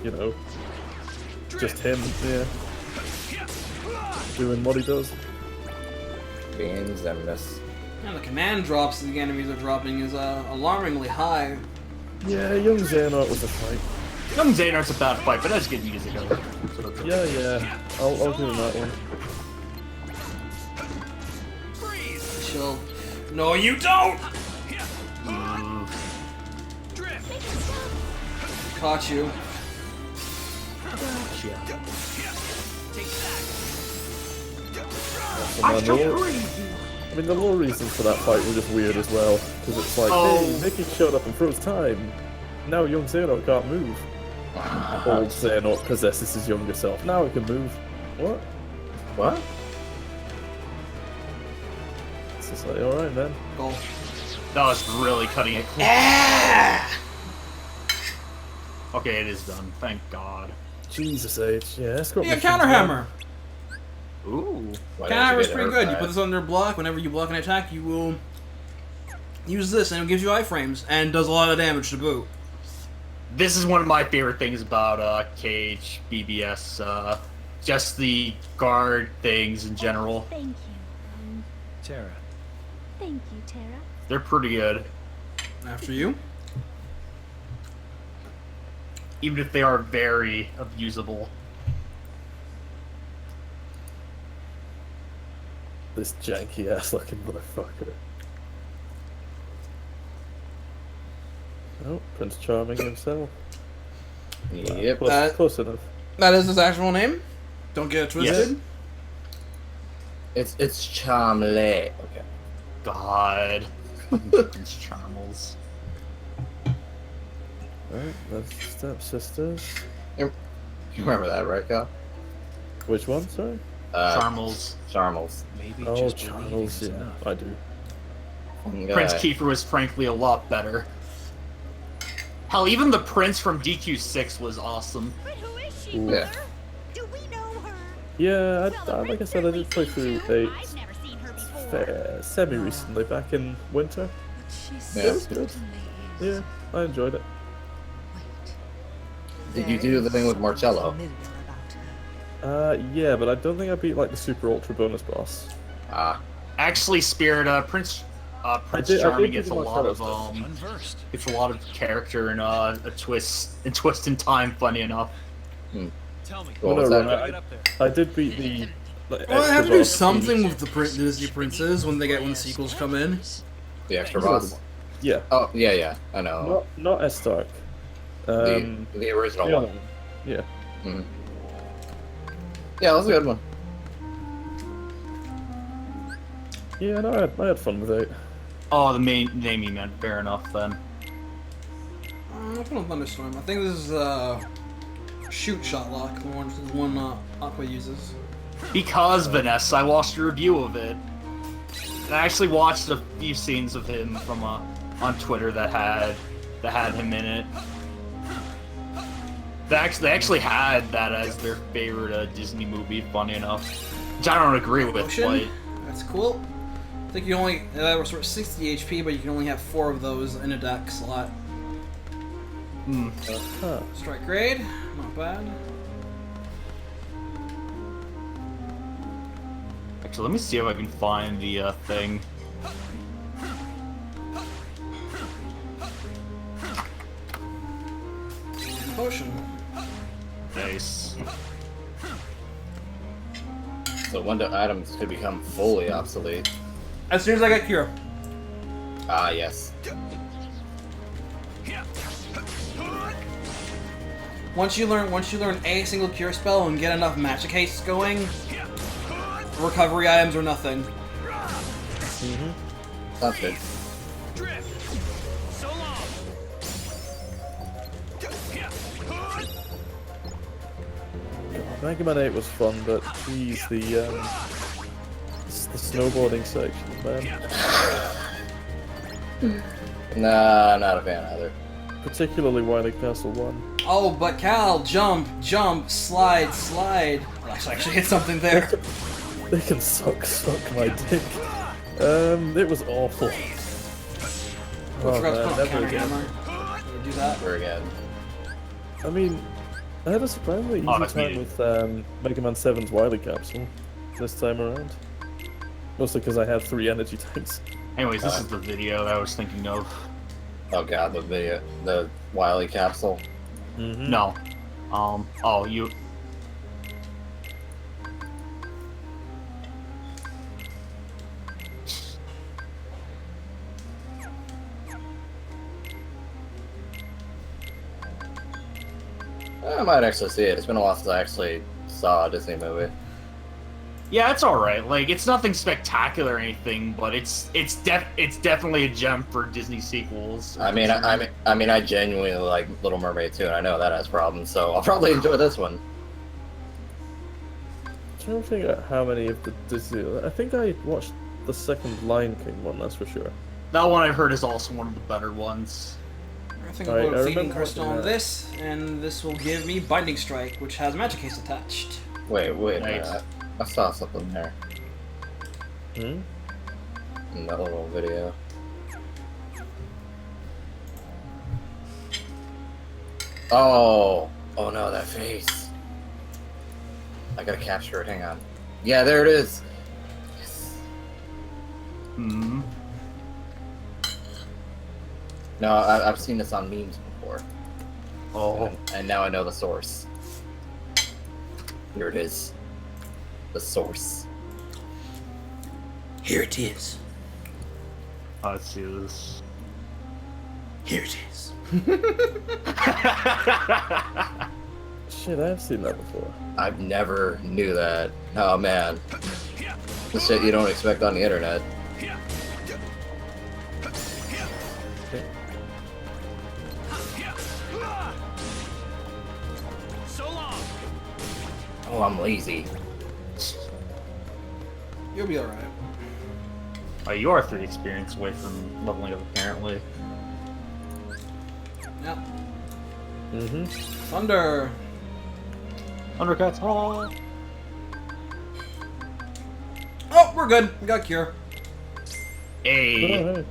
you know, just him, yeah, doing what he does. Being Zemnis. And the command drops the enemies are dropping is alarmingly high. Yeah, young Xehanort was a fight. Young Xehanort's a bad fight, but that's good music. Yeah. I'll give him that one. Chill. No, you don't! Caught you. I mean, the lore reasons for that fight were just weird as well. Because it's like, hey, Mickey showed up and froze time. Now young Xehanort can't move. Old Xehanort possesses his younger self. Now it can move. What? What? It's just like, alright, man. Go. That was really cutting it close. Okay, it is done. Thank God. Jesus H. Yeah, that's got Yeah, counter hammer. Ooh. Counter hammer is pretty good. You put this under block. Whenever you block an attack, you will use this, and it gives you iframes and does a lot of damage to boot. This is one of my favorite things about Cage, BBS, just the guard things in general. Thank you. Terra, Thank you, Terra. They're pretty good. After you. Even if they are very abusable. This janky ass looking motherfucker. Oh, Prince Charming himself. Yep. Close enough. That is his actual name. Don't get it twisted. It's Charmley. Okay. God. Prince Charmels. Alright, that's Stepsisters. You remember that, right, Kyle? Which one, sorry? Charmels. Charmels. Maybe Oh, just Charles, yeah, enough. I do. Prince Kiefer was frankly a lot better. Hell, even the Prince from DQ6 was awesome. But who is she? Ooh. Yeah. Do we know her? Yeah, like I said, I did play through 8 I've never seen her before. semi-recently, back in winter. But she Yeah. certainly is. Yeah, I enjoyed it. Wait. Did you do the thing with Marcello? Familiar about her. Yeah, but I don't think I beat, like, the super ultra bonus boss. Ah. Actually, Spirit, Prince I Charming did gets a do lot of Marcello Unversed. it's a lot of character and a twist in time. Funny enough. Tell me. What No, was no, that? Get up there. I did beat the... Like, Well, I extra have to do boss. something with the Disney princes when the sequels come in. The extra boss? Yeah. Oh, yeah, I know. Not as Stark. The original the other one. one. Yeah. Mhm. Yeah, that was a good one. Yeah, no, I had fun with it. Oh, the main name you meant. Fair enough then. I'm putting on Thunderstorm. I think this is Shoot Shot Lock, the one Aqua uses. Because Vanessa, I watched a review of it. And I actually watched a few scenes of him from on Twitter that had him in it. They actually had that as their favorite Disney movie. Funny enough, which I don't agree with. Potion? But That's cool. I think you only restore 60 HP, but you can only have 4 of those in a deck slot. Huh. Strike grade, not bad. actually, let me see if I can find the thing. Potion. Nice. So when do items could become fully obsolete? As soon as I get Cure. Ah, yes. Once you learn a single Cure spell and get enough magic haste going, recovery items are nothing. Sounds good. So long. Mega Man 8 was fun, but geez, the snowboarding section, man. Nah, not a fan either. Particularly Wily Castle 1. Oh, but Cal, jump, slide. Let's actually hit something there. They can suck my dick. It was awful. I Oh, forgot to man, put on never counter again. hammer. Do that. Never again. I mean, I had a surprisingly easy that's time needed. with Mega Man 7's Wily Capsule this time around. Mostly because I had 3 energy tanks. Anyways, this is the video that I was thinking of. Oh god, the Wily capsule. No. Oh, you. I might actually see it. It's been a while since I actually saw a Disney movie. Yeah, it's all right. Like, it's nothing spectacular or anything, but it's definitely a gem for Disney sequels. I mean, I genuinely like Little Mermaid too, and I know that has problems, so I'll probably enjoy this one. I'm trying to figure out how many of the Disney... I think I watched the second Lion King one, that's for sure. That one I've heard is also one of the better ones. I think Alright, I'll put I a Feeding remember Crystal on watching that. this, and this will give me Binding Strike, which has Magic Haste attached. Wait a Nice. minute. I saw something there Hmm? in that little video. Oh no, that face. I gotta capture it. Hang on. Yeah, there it is. Yes. Hmm. No, I've seen this on memes before. Oh. And now I know the source. Here it is. The source. Here it is. Let's see this. Here it is. Shit, I've seen that before. I've never knew that. Oh man. The shit you don't expect on the internet. Oh, I'm lazy. You'll be alright. Oh, you are 3 experience away from leveling up, apparently. Yep. Mm-hmm. Thunder. Undercuts. Oh. Oh, we're good. We got cure. Hey.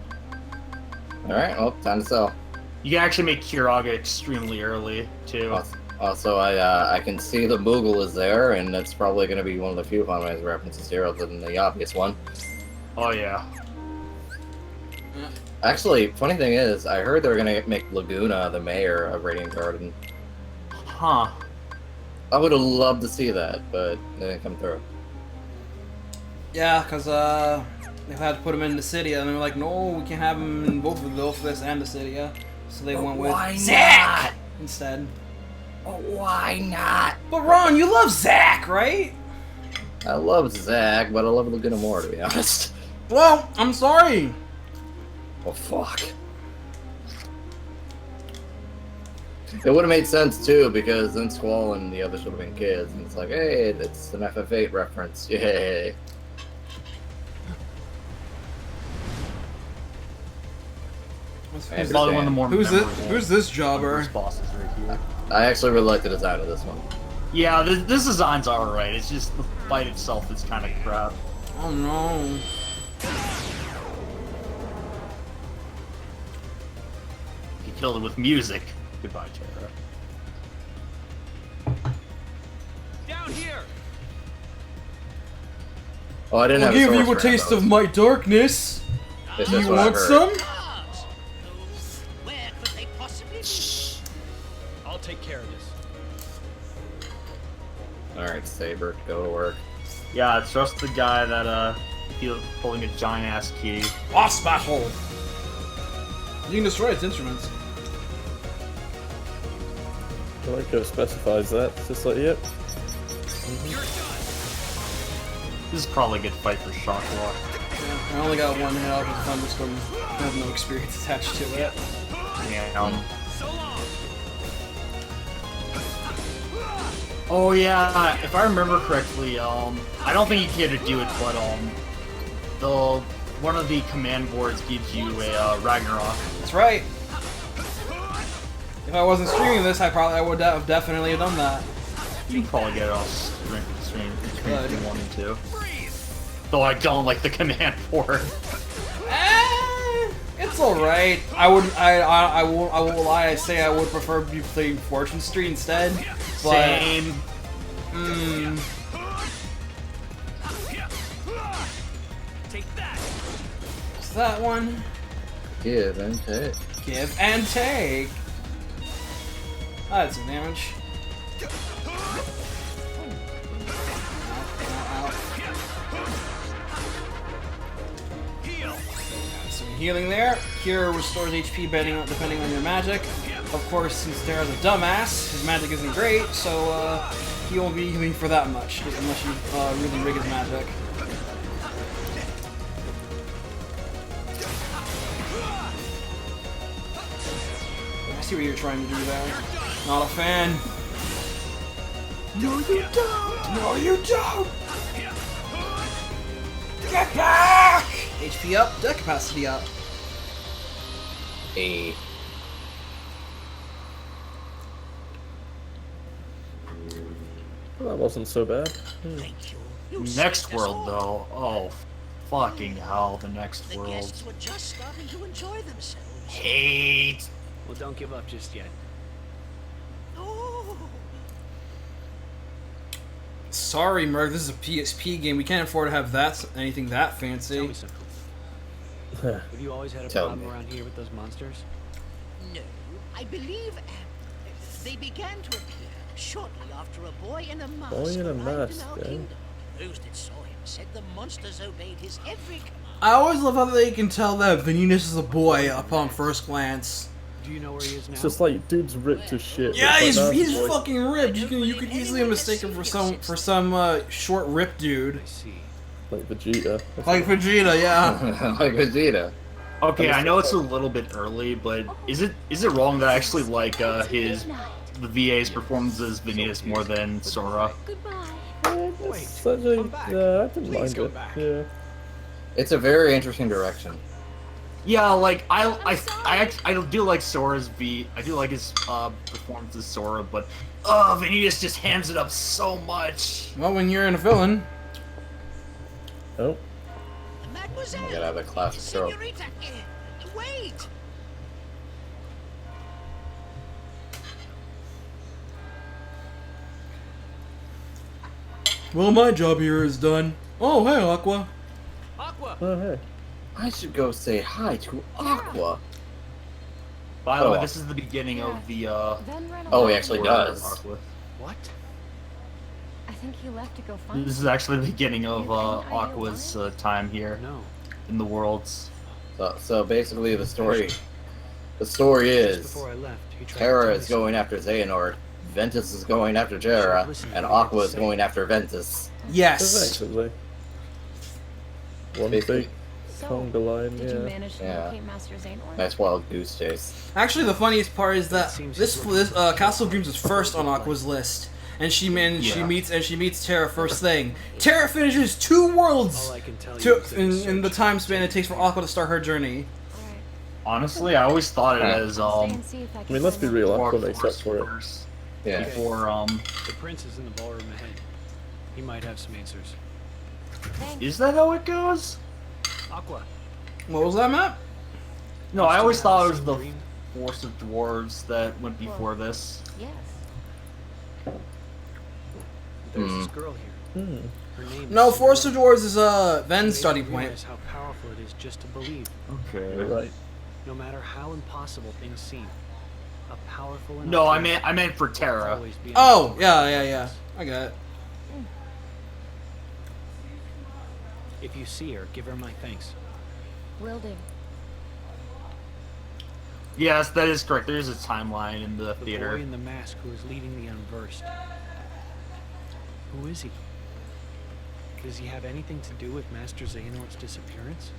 Alright, well, time to sell. You can actually make Kiraga extremely early, too. Also, I can see the Moogle is there, and that's probably going to be one of the few Final Fantasy references here, other than the obvious one. Oh, yeah. Actually, funny thing is, I heard they were going to make Laguna the mayor of Radiant Garden. Huh. I would have loved to see that, but it didn't come through. Yeah, because they had to put him in the city, and they were like, no, we can't have him in both of the Doofus and the city. So they went with Zack instead. Oh, why not? But Ron, you love Zack, right? I love Zack, but I love Laguna more, to be honest. Well, I'm sorry. Oh, fuck. It would have made sense, too, because then Squall and the others would have been kids, and it's like, hey, it's an FF8 reference. Yay. Who's this jobber? Bosses right here. I actually really like the design of this one. Yeah, this design's alright. It's just the fight itself is kind of crap. Oh no. You killed it with music. Goodbye, Terra. Down here. Oh, I didn't I'll have give a you a taste of my darkness. This Do is you what I've want heard. some? Where could they possibly be? I'll take care of this. Alright, Saber, go to work. Yeah, trust the guy that he's pulling a giant ass key. Boss battle. You can destroy its instruments. I like how it specifies that. It's just like, yep. This is probably a good fight for Shockwalk. Yeah, I only got one hit out of the thunderstorm. I have no experience attached to it. Yeah, Oh yeah, if I remember correctly, I don't think you get to do it, but one of the command boards gives you a Ragnarok. That's right. If I wasn't streaming this, I would have definitely done that. You can probably get it off stream 1 and 2. Though I don't like the command board. It's alright. I won't lie, I say I would prefer be playing Fortune Street instead. But, Same. Take that. What's that one? Give and take. Give and take. That's some damage. Some healing there. Cure restores HP depending on your magic. Of course, since Terra's a dumbass, his magic isn't great, so he won't be healing for that much, unless you really rig his magic. I see what you're trying to do there. Not a fan. No, you don't! No, you don't! Get back! HP up, deck capacity up. A. Well, that wasn't so bad. Next world, though. Oh, fucking hell, the next The world. guests were just starting to enjoy themselves. Hate. Well, don't give up just yet. Oh, Sorry, Merc, this is a PSP game. We can't afford to have anything that fancy. Tell me something. Have you always had a Tell problem me. around here with those monsters? No, I believe they began to appear shortly after a boy in a mask Boy in a arrived mask, in our eh? kingdom. Those that saw him said the monsters obeyed his every command. I always love how they can tell that Venus is a boy upon first glance. Do you know where he is now? It's just like, dude's ripped as shit. Yeah, It's like, he's boy. fucking ripped. You could easily mistake him for some short rip dude. I see. Like Vegeta. Like Vegeta, yeah. Like Vegeta. Okay, I know it's a little bit early, but is it wrong that I actually like the VA's performance as Venus more than Sora? It's such a, yeah, I didn't mind it. Yeah. It's a very interesting direction. Yeah, like I do like Sora's beat. I do like his performance as Sora, but Venus just hands it up so much. Well, when you're in a villain. Oh. Mademoiselle, I gotta have a classic trope. Senorita, wait! Well, my job here is done. Oh, hey, Aqua. Aqua. Oh, hey. I should go say hi to Aqua. By the way, this is the beginning of the Oh, he actually does. What? I think he left to go find. This is actually the beginning of Aqua's time here in the worlds. So basically, the story is Terra is going after Xehanort, Ventus is going after Terra, and Aqua is going after Ventus. Yes. Effectively. One big conga line, Did you manage to Yeah. locate Master Xehanort? Nice wild goose chase. Actually, the funniest part is that this Castle of Dreams is first on Aqua's list, and she meets Terra first thing. Terra finishes 2 worlds in the time span it takes for Aqua to start her journey. Honestly, I always thought it as I mean, let's be real, Aqua makes up for it. Yeah. Before The prince is in the ballroom ahead. He might have some answers. is that how it goes? Aqua. What was that, Matt? No, I always thought it was the Force of Dwarves that went before this. Yes. There's this girl here. Her name No, is Force Sora. of Dwarves is Ven's She starting made me point. realize how powerful it is just to believe. Okay. Right. No matter how impossible things seem, a powerful enough No, I force meant for will Terra. always be Oh, enough. yeah. I got it. If you see her, give her my thanks. Will do. Yes, that is correct. There is a timeline in the The theater. boy in the mask who is leading the unversed. Who is he? Does he have anything to do with Master Xehanort's disappearance?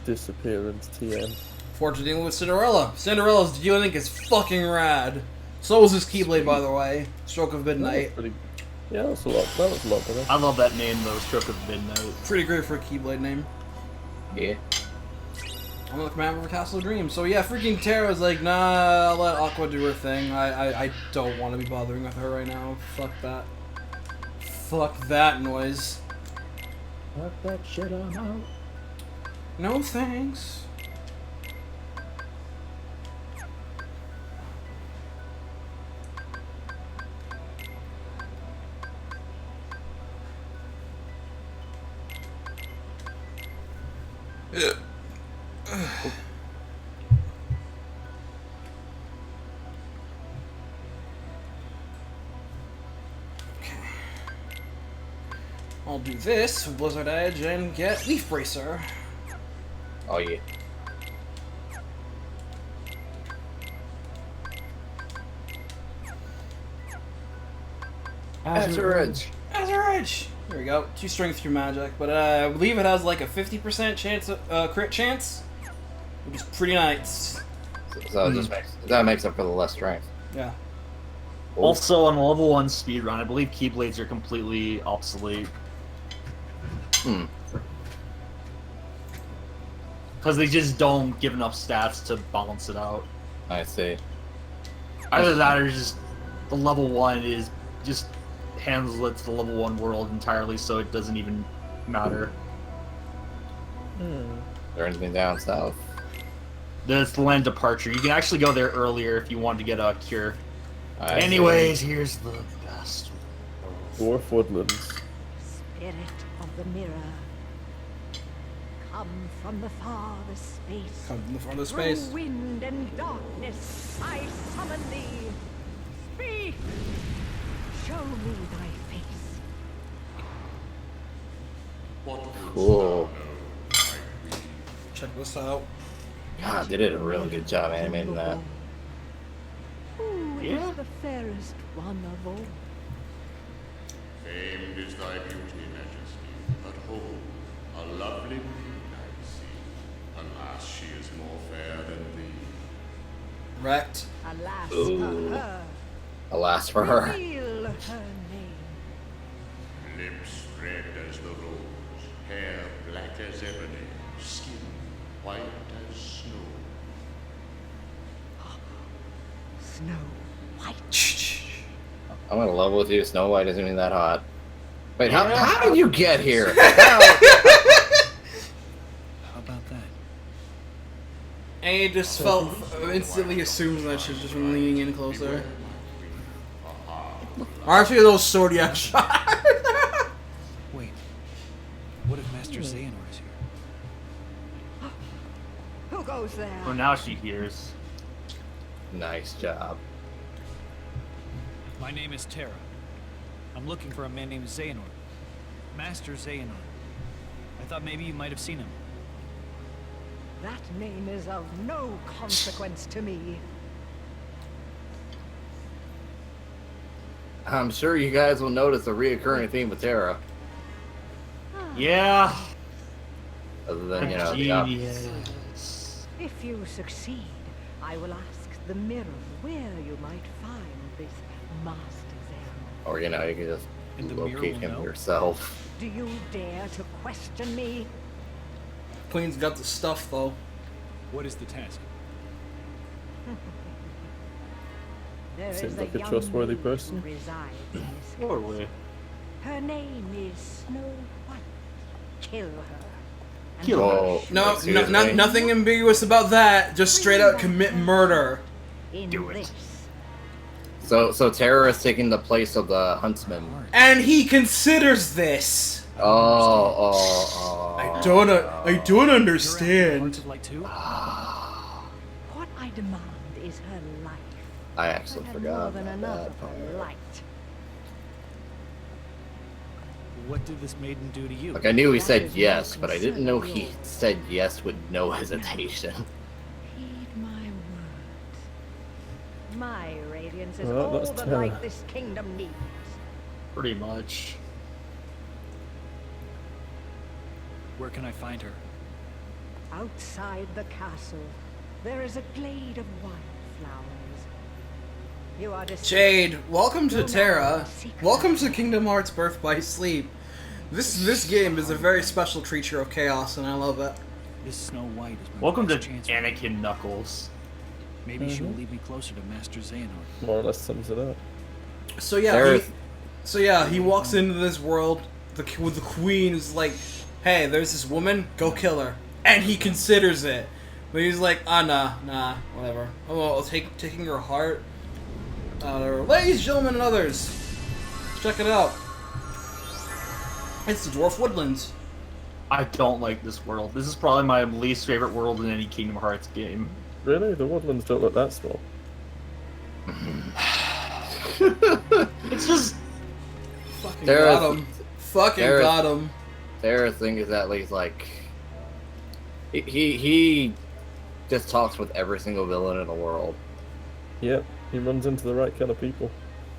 Disappearance, TM. Fortune dealing with Cinderella. Cinderella's dealing is fucking rad. So was his Keyblade, by the way. Stroke of Midnight. Yeah, that was a lot better. I love that name though, Stroke of Midnight. Pretty great for a Keyblade name. Yeah. I'm the commander of Castle of Dreams. So yeah, freaking Terra's like, nah, I'll let Aqua do her thing. I don't want to be bothering with her right now. Fuck that. Fuck that noise. Fuck that shit, I'm out. No thanks. I'll do this with Blizzard Edge and get Leaf Bracer. Oh yeah. Azure Edge. Azure Edge! There we go. 2 strength through magic, but I believe it has like a 50% chance, crit chance, which is pretty nice. So it just that makes up for the less strength. Yeah. Also, on a level 1 speedrun, I believe Keyblades are completely obsolete. Because they just don't give enough stats to balance it out. I see. Either that or just the level 1 is just handles it to the level 1 world entirely, so it doesn't even matter. There anything down south? That's the land departure. You can actually go there earlier if you want to get a cure. Anyways, here's the best. Dwarf Woodlands. Spirit of the mirror, come from the farthest space. Come from the farthest space. Through wind and darkness, I summon thee. Speak! Show me thy face. Cool. Check this out. God, they did a really good job animating that. Who is the fairest one of all? Famed is thy beauty, Majesty, but hold, a lovely maid I see. Alas, she is more fair than thee. Wrecked. Alas Ooh. for her. Alas for her. Reveal her name. Lips red as the rose, hair black as ebony, skin white as snow. Snow White. I'm gonna level with you. Snow White isn't even that hot. Wait, how did you get here? How about that? And he just felt instantly assumes that she's just from leaning in closer. Aren't you a little swordy ass shot? Wait. What if Master Xehanort is here? Who goes there? Oh, now she hears. Nice job. My name is Terra. I'm looking for a man named Xehanort. Master Xehanort. I thought maybe you might have seen him. That name is of no consequence to me. I'm sure you guys will notice a reoccurring theme with Terra. Yeah. Other than, you know, the obvious. If you succeed, I will ask the mirror where you might find this Master Xehanort. Or, you know, you can just locate him yourself. Do you dare to question me? Queen's got the stuff though. What is the task? There Seems is like a a young trustworthy maid person. who resides in this Totally. castle. Her name is Snow White. Kill her. and Kill her. Oh, No, excuse me. nothing ambiguous about that. Just straight out commit murder. in Do it. this. So Terra is taking the place of the huntsman. And he considers this. I don't understand. Haunted Light too? What I demand is her life. I actually I have forgot more than about enough that of part. her light. What did this maiden do to you? Like, I knew he That said is no yes, but I concern didn't know of he yours. said yes with no hesitation. Heed my words. My radiance is Well, all that's the Terra. light this kingdom needs. Pretty much. Where can I find her? Outside the castle, there is a glade of wildflowers. You are deceived. Jade, welcome to No Terra. matter the secret. Welcome to Kingdom Hearts Birth by Sleep. This game is a very special creature of chaos, and I love it. This Snow White is my Welcome to best chance. Anakin Knuckles. Maybe she will lead me closer to Master Xehanort. More or less sums it up. So yeah, he walks into this world. The queen is like, "Hey, there's this woman. Go kill her," and he considers it. But he's like, nah, whatever. Oh, well, taking her heart. Ladies, gentlemen, and others, check it out. It's the Dwarf Woodlands. I don't like this world. This is probably my least favorite world in any Kingdom Hearts game. Really? The woodlands don't look that small. It's just... Fucking Terra's- got him. Fucking Terra's- got him. Terra's thing is at least like he just talks with every single villain in the world. Yep, he runs into the right kind of people.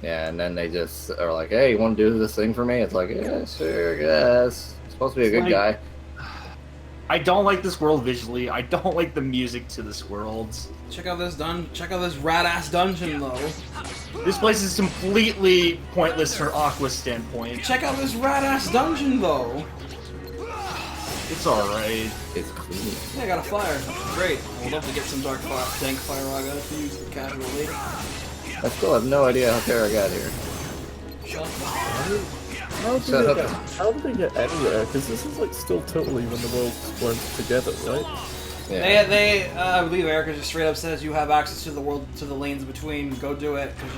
Yeah, and then they just are like, "Hey, you want to do this thing for me?" It's like, "Yeah, sure, I guess." It's supposed to be a good guy. I don't like this world visually. I don't like the music to this world. Check out this rad ass dungeon though. This place is completely pointless from Aqua's standpoint. Check out this rad ass dungeon though. It's alright. It's clean. Yeah, I got a fire. Great. I would love to get some dank fire raga to use casually. I still have no idea how Terra got here. How Shut did up. they get anywhere? Because this is like still totally when the worlds weren't together, right? They I believe Erica just straight up says you have access to the world, to the lanes between. Go do it, because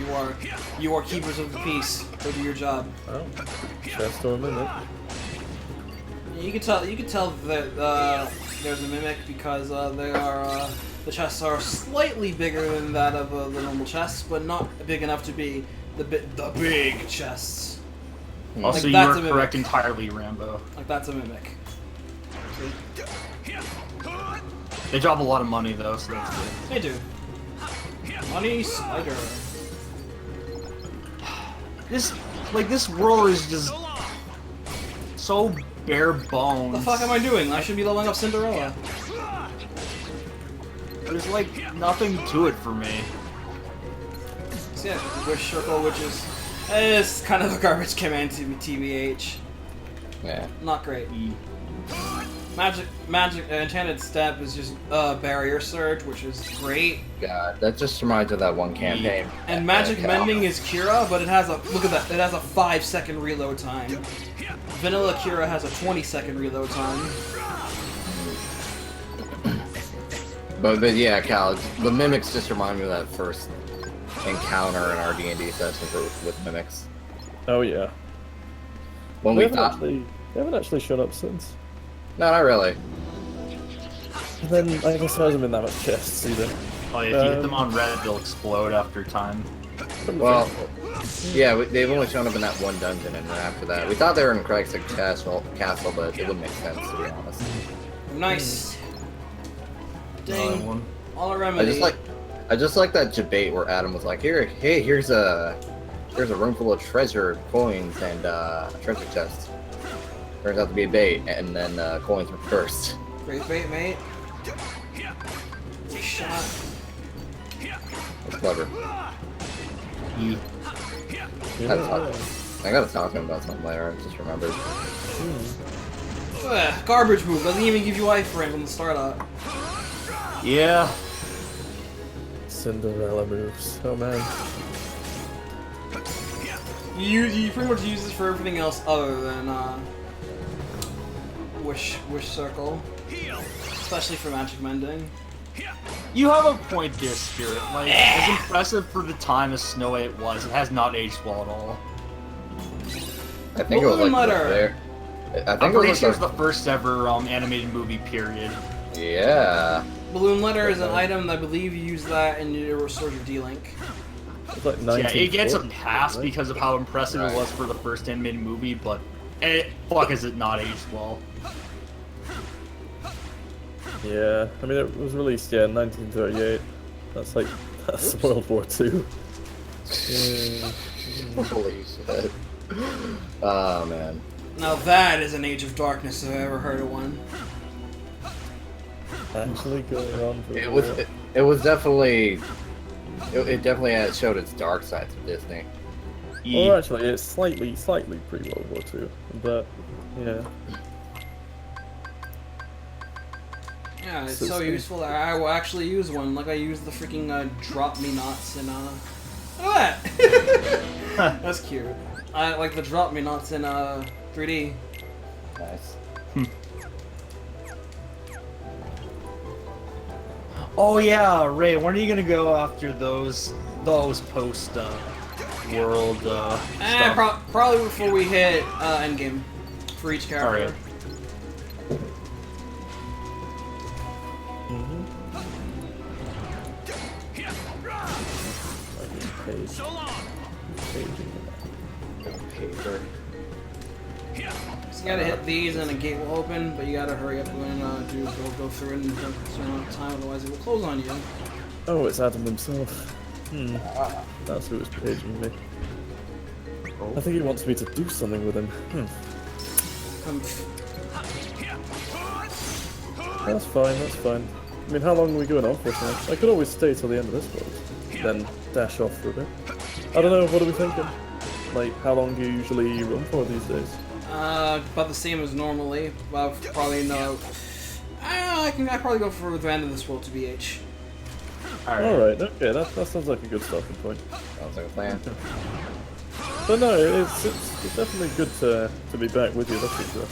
you are keepers of the peace. Go do your job. Oh, chest ornament. You can tell that there's a mimic because the chests are slightly bigger than that of the normal chests, but not big enough to be the big chests. Also, like, you are correct entirely, Rambo. Like that's a mimic. They drop a lot of money though, so that's good. They do. Money spider. This world is just so bare bones. What the fuck am I doing? I should be leveling up Cinderella. There's like nothing to it for me. So yeah, wish circle, which is kind of a garbage command to TBH. Yeah. Not great. Magic Enchanted Step is just barrier surge, which is great. God, that just reminds me of that one campaign. And Magic Mending is Cura, but it has a look at that. It has a 5-second reload time. Vanilla Cura has a 20-second reload time. But yeah, Cal, the mimics just remind me of that first encounter in our D&D sessions with mimics. Oh yeah. When they we thought they haven't actually shown up since. No, not really. And then I guess there hasn't been that much chests either. Oh yeah, if you hit them on red, they'll explode after time. Well, yeah, they've only shown up in that one dungeon, and then after that, we thought they were in Craig's Castle, but it wouldn't make sense to be honest. Nice. Dang. All a I remedy. just like that debate where Adam was like, here's a room full of treasure, coins, and treasure chests. Turns out to be a bait, and then coins were cursed. Great bait, mate. Shot. That's clever. I gotta talk to him about something later. I just remembered. Ugh, garbage move. Doesn't even give you iframes on the startup. Yeah. Cinderella moves. Oh man. You pretty much use this for everything else other than wish circle, especially for magic mending. You have a point there, Spirit. Like, as impressive for the time as Snow White was, it has not aged well at all. I think it was like there. I'm pretty sure it's the first ever animated movie, period. Yeah. Balloon letter is an item. I believe you use that and it restores your D-Link. Like yeah, it gets a pass because of how impressive it was for the first animated movie, but fuck is it not aged well. Yeah, I mean it was released, in 1938. That's World War II. Holy shit. Oh man. Now that is an age of darkness if I've ever heard of one. Actually going on for it was definitely it definitely showed its dark side to Disney. Well, actually, it's slightly pre-World War II, but yeah. Yeah, it's so useful that I will actually use one. Like I use the freaking drop me knots in look at that. That's cute. I like the drop me knots in 3D. Nice. Oh yeah, Ray. When are you gonna go after those post world stuff? Probably before we hit endgame for each character. So long. Paper. So you gotta hit these and a gate will open, but you gotta hurry up and go through it in a certain amount of time, otherwise it will close on you. Oh, it's Adam himself. That's who was paging me. I think he wants me to do something with him. That's fine. I mean, how long are we going on for tonight? I could always stay till the end of this world, then dash off for a bit. I don't know, what are we thinking? Like, how long do you usually run for these days? About the same as normally. Probably no. I probably go for the end of this world to BH. Alright, okay, that sounds like a good starting point. Sounds like a plan. But no, it's definitely good to be back with you, that's for sure.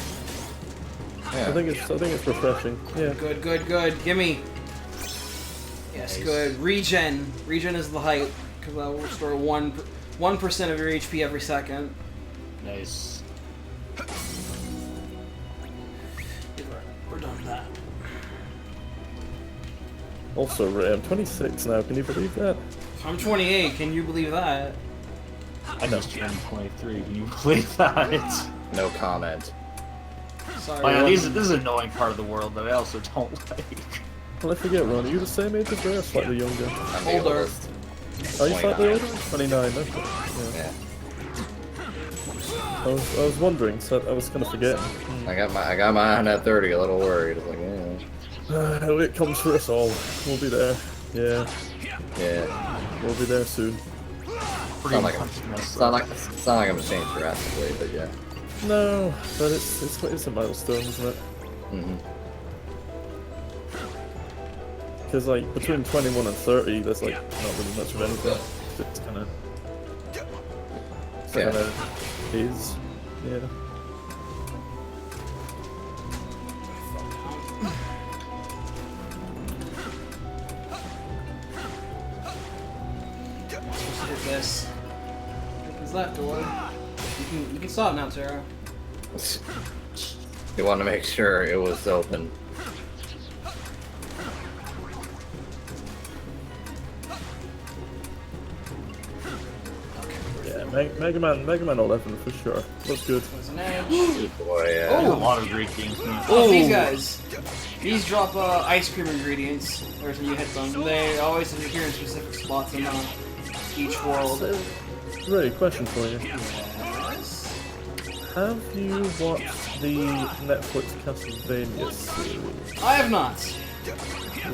Yeah. I think it's refreshing. Yeah. Good. Gimme. Yes, nice. Good. Regen. Regen is the height, because that will restore 1% of your HP every second. Nice. that. Also, Ray, I'm 26 now. Can you believe that? I'm 28. Can you believe that? I just turned 23. Can you believe that? No comment. Sorry. Oh, yeah, this is an annoying part of the world that I also don't like. Well, I forget, Ron, are you the same age as Ray or slightly younger? I'm the Older. oldest. Are you slightly 29. older? 29, okay. Yeah. I was wondering, so I was kind of forgetting. I got mine at 30. A little worried. I was like, yeah. It comes for us all. We'll be there. Yeah. Yeah. We'll be there soon. Sound like I'm changed drastically, but yeah. No, but it's a milestone, isn't it? Mm-hmm. Because like between 21 and 30, there's like not really much of anything. It's kind of is, yeah. Hit this. Opens that door. You can stop now, Terra. You want to make sure it was open. Yeah, Mega Man 11 for sure. Looks good. Good boy, yeah. Oh, a lot of great games. Oh, these guys. These drop ice cream ingredients every time you hit them. They always appear in specific spots in each world. Ray, question for you. Yes. Have you watched the Netflix Castlevania series? I have not.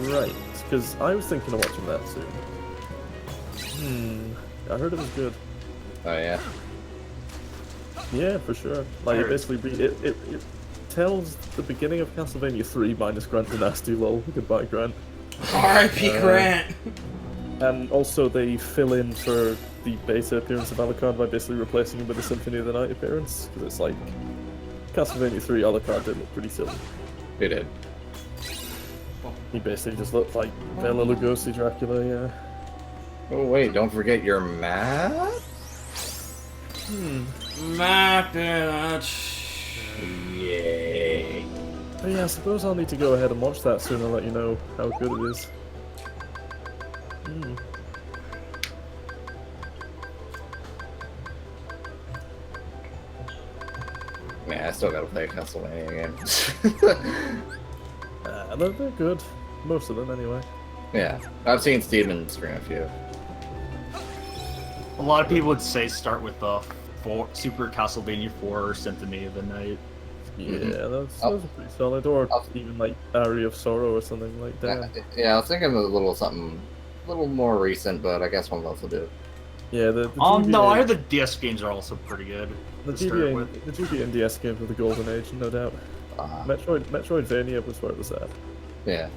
Right, because I was thinking of watching that soon. I heard it was good. Oh yeah. Yeah, for sure. Like it basically it tells the beginning of Castlevania 3 minus Grant the Nasty lol. Goodbye, Grant. R.I.P. Grant. And also they fill in for the beta appearance of Alucard by basically replacing him with the Symphony of the Night appearance. Because it's like Castlevania 3 Alucard did look pretty silly. It did. He basically just looked like Bela Lugosi Dracula, yeah. Oh wait, don't forget your map? Map. Yay. But yeah, I suppose I'll need to go ahead and watch that soon and let you know how good it is. Man, I still gotta play a Castlevania game. They're good. Most of them, anyway. Yeah, I've seen Steven stream a few. A lot of people would say start with the Super Castlevania 4 or Symphony of the Night. Yeah, those are pretty solid. Or even like Aria of Sorrow or something like that. Yeah, I was thinking of a little something, a little more recent, but I guess one of those will do. Yeah, the no, GBA, I heard the DS games are also pretty good. the GBA and DS games were the golden age, no doubt. Metroidvania was where it was at. Yeah.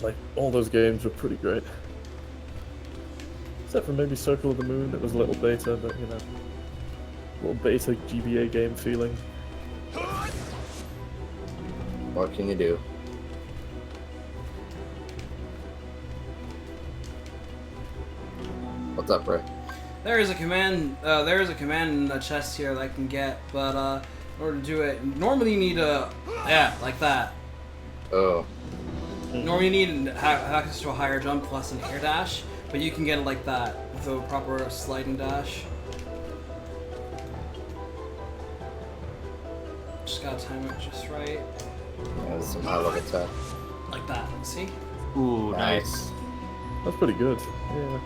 Like, all those games were pretty great. Except for maybe Circle of the Moon, it was a little beta, but you know, a little beta GBA game feeling. What can you do? What's up, Ray? There is a command. There is a command in the chest here that I can get, but in order to do it, normally you need like that. Oh. Normally you need access to a higher jump plus an air dash, but you can get it like that with a proper sliding dash. Just gotta time it just right. Yeah, there's some high level stuff. Like that. See? Ooh, nice. That's pretty good. Yeah.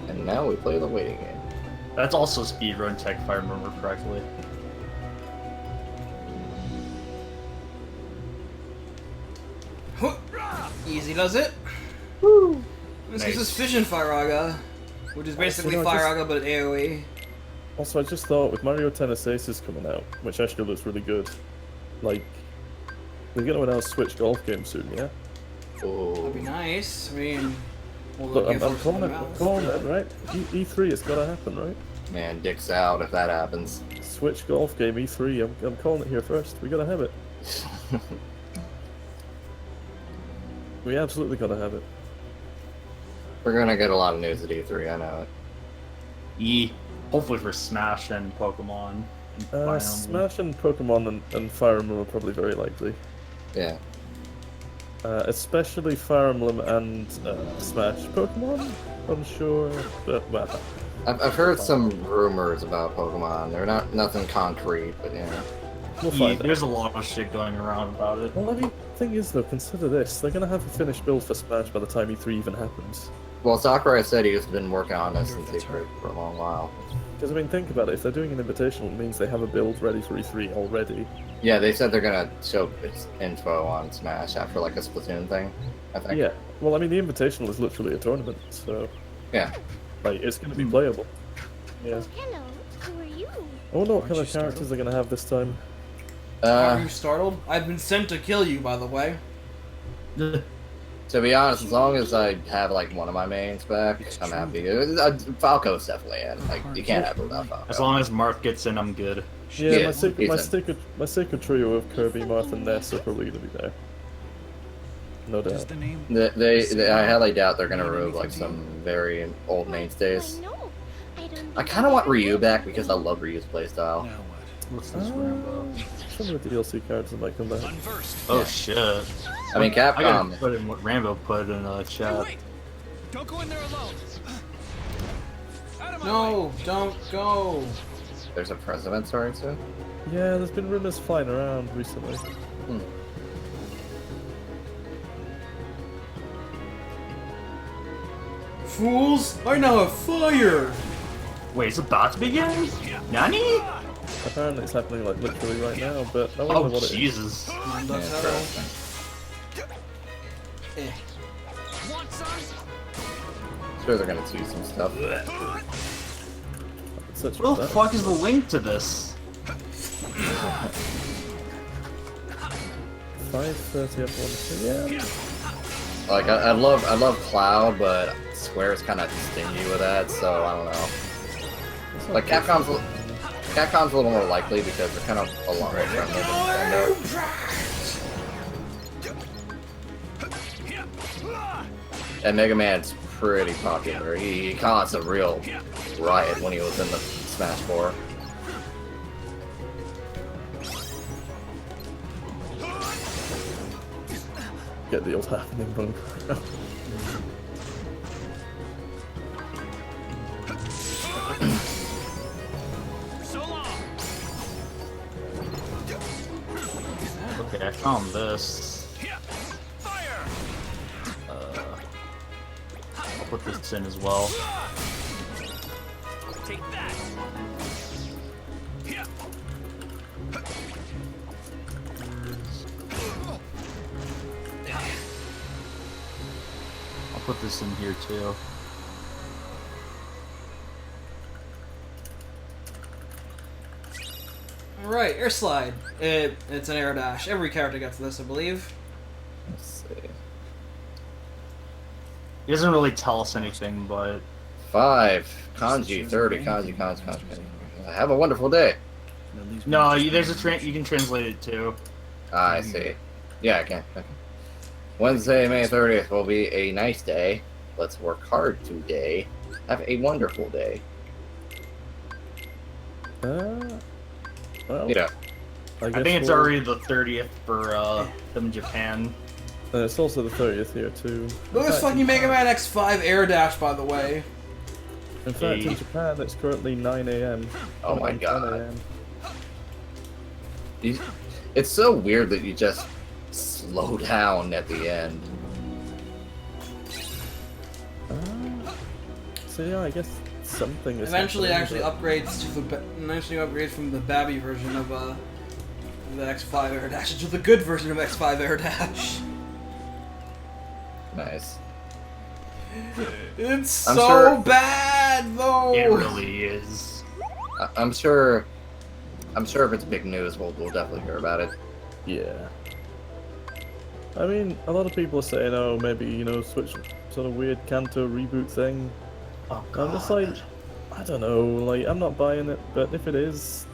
And now we play the waiting game. That's also speedrun tech, if I remember correctly. Easy does it. Woo! This gives us Fission Firaga, which is basically Firaga but AoE. Also, I just thought with Mario Tennis Aces coming out, which actually looks really good, like, they're gonna announce Switch golf game soon, yeah? Oh. That'd be nice. I mean, But I'm calling it, right? E3, it's gotta happen, right? Man, dick's out if that happens. Switch golf game E3, I'm calling it here first. We gotta have it. We absolutely gotta have it. We're gonna get a lot of news at E3, I know it. Hopefully for Smash and Pokemon. Smash and Pokemon and Fire Emblem are probably very likely. Yeah. Especially Fire Emblem and Smash. Pokemon? Unsure, but well. I've heard some rumors about Pokemon. They're nothing concrete, but yeah. We'll find out. There's a lot of shit going around about it. Well, I mean, the thing is though, consider this. They're gonna have a finished build for Smash by the time E3 even happens. Well, Sakurai said he's been working on this since E3 for a long while. Because, I mean, think about it. If they're doing an invitational, it means they have a build ready for E3 already. Yeah, they said they're gonna show info on Smash after like a Splatoon thing, I think. Yeah. Well, I mean, the invitational is literally a tournament, so... Yeah. Like, it's gonna be playable. Yeah. Oh, hello. Who are you? I wonder what kind of characters they're gonna have this time. Are you startled? I've been sent to kill you, by the way. To be honest, as long as I have like one of my mains back, I'm happy. Falco's definitely in. Like, you can't have it without Falco. As long as Marth gets in, I'm good. Yeah, my sacred trio of Kirby, Marth, and Ness are probably gonna be there. No doubt. I highly doubt they're gonna remove like some very old mainstays. I kind of want Ryu back because I love Ryu's playstyle. What's this Rambo? Some of the DLC cards that might come back. Oh shit. I mean, Capcom. I gotta put in what Rambo put in the chat. Wait! Don't go in there alone! No, don't go! There's a president starting soon? Yeah, there's been rumors flying around recently. Fools! I now have fire! Wait, it's about to begin? Nani? Apparently it's happening like literally right now, but I wonder Oh what it is. Jesus. Sure, they're gonna tease some stuff. What the fuck is the link to this? 5:30 everyone. Yeah. Like I love Cloud, but Square's kind of stingy with that, so I don't know. Like Capcom's a little more likely because they're kind of a lot more friendly than Nintendo. And Mega Man's pretty popular. He caused a real riot when he was in the Smash 4. Get the old happening bunk. Okay, I found this. I'll put this in as well. Take that! I'll put this in here too. Alright, air slide. It's an air dash. Every character gets this, I believe. Let's see. He doesn't really tell us anything, but 5 kanji, 30 kanji. Have a wonderful day. no, there's a you can translate it too. I see. Yeah, I can. Wednesday, May 30th will be a nice day. Let's work hard today. Have a wonderful day. Well, yeah. I think it's already the 30th for them in Japan. It's also the 30th here too. Look at this fucking Mega Man X5 air dash, by the way. In fact, in Japan it's currently 9 AM. Oh my god. It's so weird that you just slow down at the end. So yeah, I guess something is Eventually, happening, upgrades from the Babby version of the X5 air dash to the good version of X5 air dash. Nice. It's I'm so sure- bad, though. It really is. I'm sure if it's big news, we'll definitely hear about it. Yeah. I mean, a lot of people are saying, oh, maybe, you know, Switch sort of weird Kanto reboot thing. Oh, I'm just like, I don't know, like, I'm not buying it, but if it is,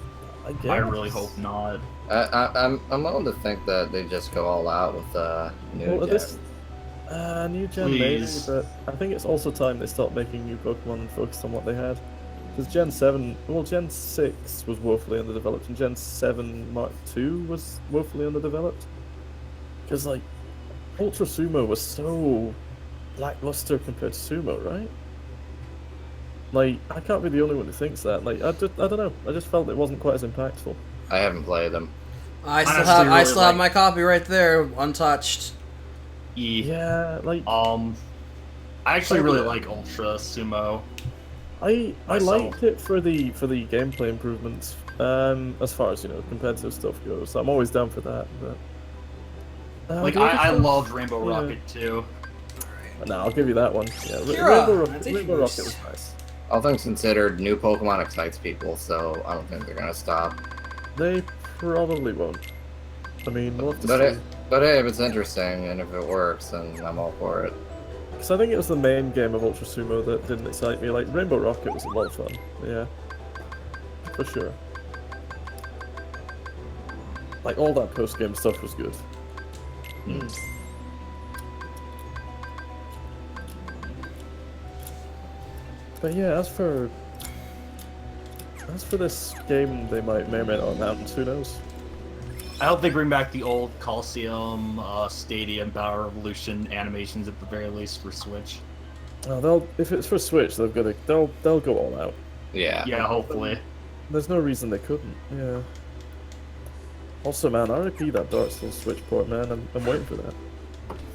I guess. I really hope not. I'm willing to think that they just go all out with new gen. New gen maybe, but I think it's also time they stop making new Pokemon and focus on what they had. Because Gen 7, well, Gen 6 was woefully underdeveloped, and Gen 7 Mark II was woefully underdeveloped. Because, like, Ultra Sumo was so lackluster compared to Sumo, right? Like, I can't be the only one who thinks that. Like, I don't know. I just felt it wasn't quite as impactful. I haven't played them. I still have my copy right there, untouched. Yeah, like I actually really like Ultra Sumo. I liked it for the gameplay improvements. As far as competitive stuff goes, I'm always down for that. But like I loved Rainbow Rocket too. No, I'll give you that one. Yeah, Rainbow Rocket was nice. All things considered, new Pokemon excites people, so I don't think they're gonna stop. They probably won't. I mean, we'll have to see. But hey, if it's interesting and if it works, then I'm all for it. Because I think it was the main game of Ultra Sumo that didn't excite me. Like, Rainbow Rocket was a lot of fun. Yeah. For sure. Like, all that post-game stuff was good. But yeah, as for this game, they may or may not announce, who knows? I hope they bring back the old Coliseum, Stadium, Battle Revolution animations at the very least for Switch. Oh, if it's for Switch, they'll go all out. Yeah. Yeah, hopefully. There's no reason they couldn't. Yeah. Also, man, RIP that Dark Souls Switch port, man. I'm waiting for that.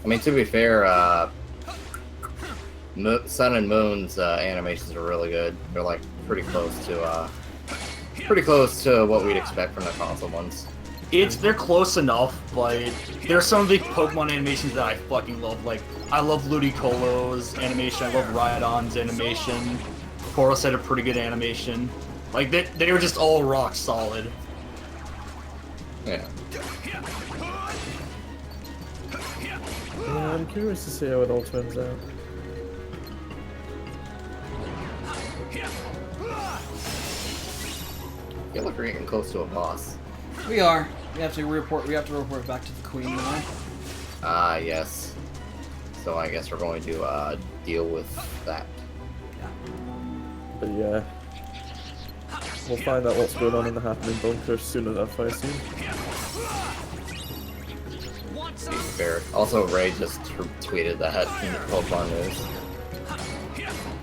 I mean, to be fair, Sun and Moon's animations are really good. They're like pretty close to what we'd expect from the console ones. They're close enough, but there's some of the Pokemon animations that I fucking love. Like, I love Ludicolo's animation, I love Rhydon's animation. Koros had a pretty good animation. Like, they were just all rock solid. Yeah. Yeah, I'm curious to see how it all turns out. I feel like we're getting close to a boss. We are. We have to report back to the Queen now. Ah, yes. So I guess we're going to deal with that. But yeah. We'll find out what's going on in the happening bunker soon enough, I assume. Fair. Also, Ray just tweeted that in Pokemon news.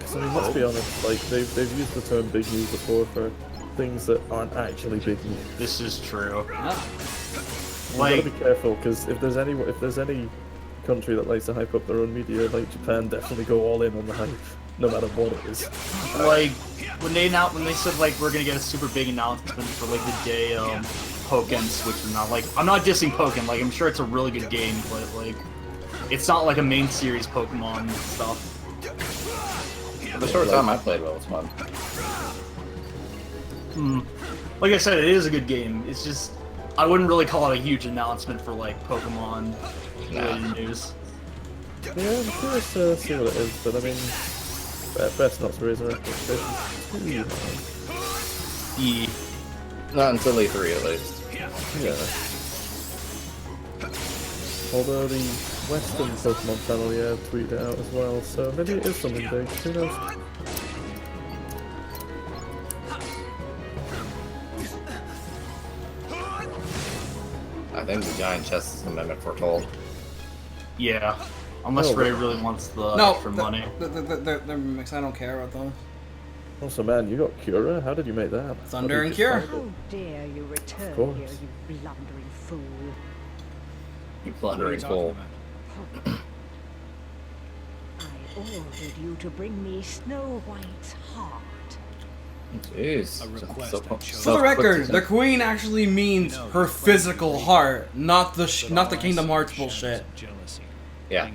So I mean, let's be honest, like they've used the term big news before for things that aren't actually big news. This is true. You gotta be careful, because if there's any country that likes to hype up their own media, like Japan, definitely go all in on the hype, no matter what it is. Like when they said like we're gonna get a super big announcement for like the day Pokken switch or not. Like, I'm not dissing Pokken. Like, I'm sure it's a really good game, but like it's not like a main series Pokemon stuff. The short time I played well was fun. Like I said, it is a good game. It's just I wouldn't really call it a huge announcement for like Pokemon related news. Yeah, I'm curious to see what it is, but I mean, best not to raise our expectations too high. Not until E3 at least. Yeah. Although the Western Pokemon channel, tweeted it out as well, so maybe it is something big. Who knows? I think the giant chest is the Amendment foretold. Yeah. Unless Ray really wants the extra money. They're mixed. I don't care about them. Also, man, you got Cura? How did you make that? Thunder and Cure. How dare you return here, you blundering fool? You blundering fool. I ordered you to bring me Snow White's heart. Jeez. For the record, the Queen actually means her physical heart, not the Kingdom Hearts bullshit. Yeah.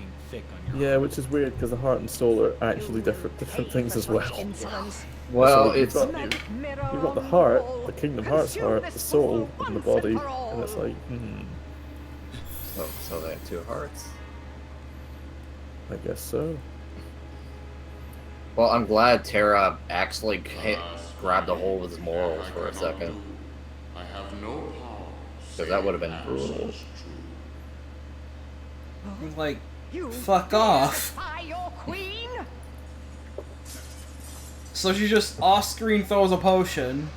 Yeah, which is weird because the heart and soul are actually different things as well. Well, so you've got the heart, the Kingdom Hearts heart, the soul, and the body, and it's like, So they have two hearts? I guess so. Well, I'm glad Terra actually grabbed a hold of his morals for a second. I have no power. Because that would have been brutal. Like, fuck off. So she just off-screen throws a potion.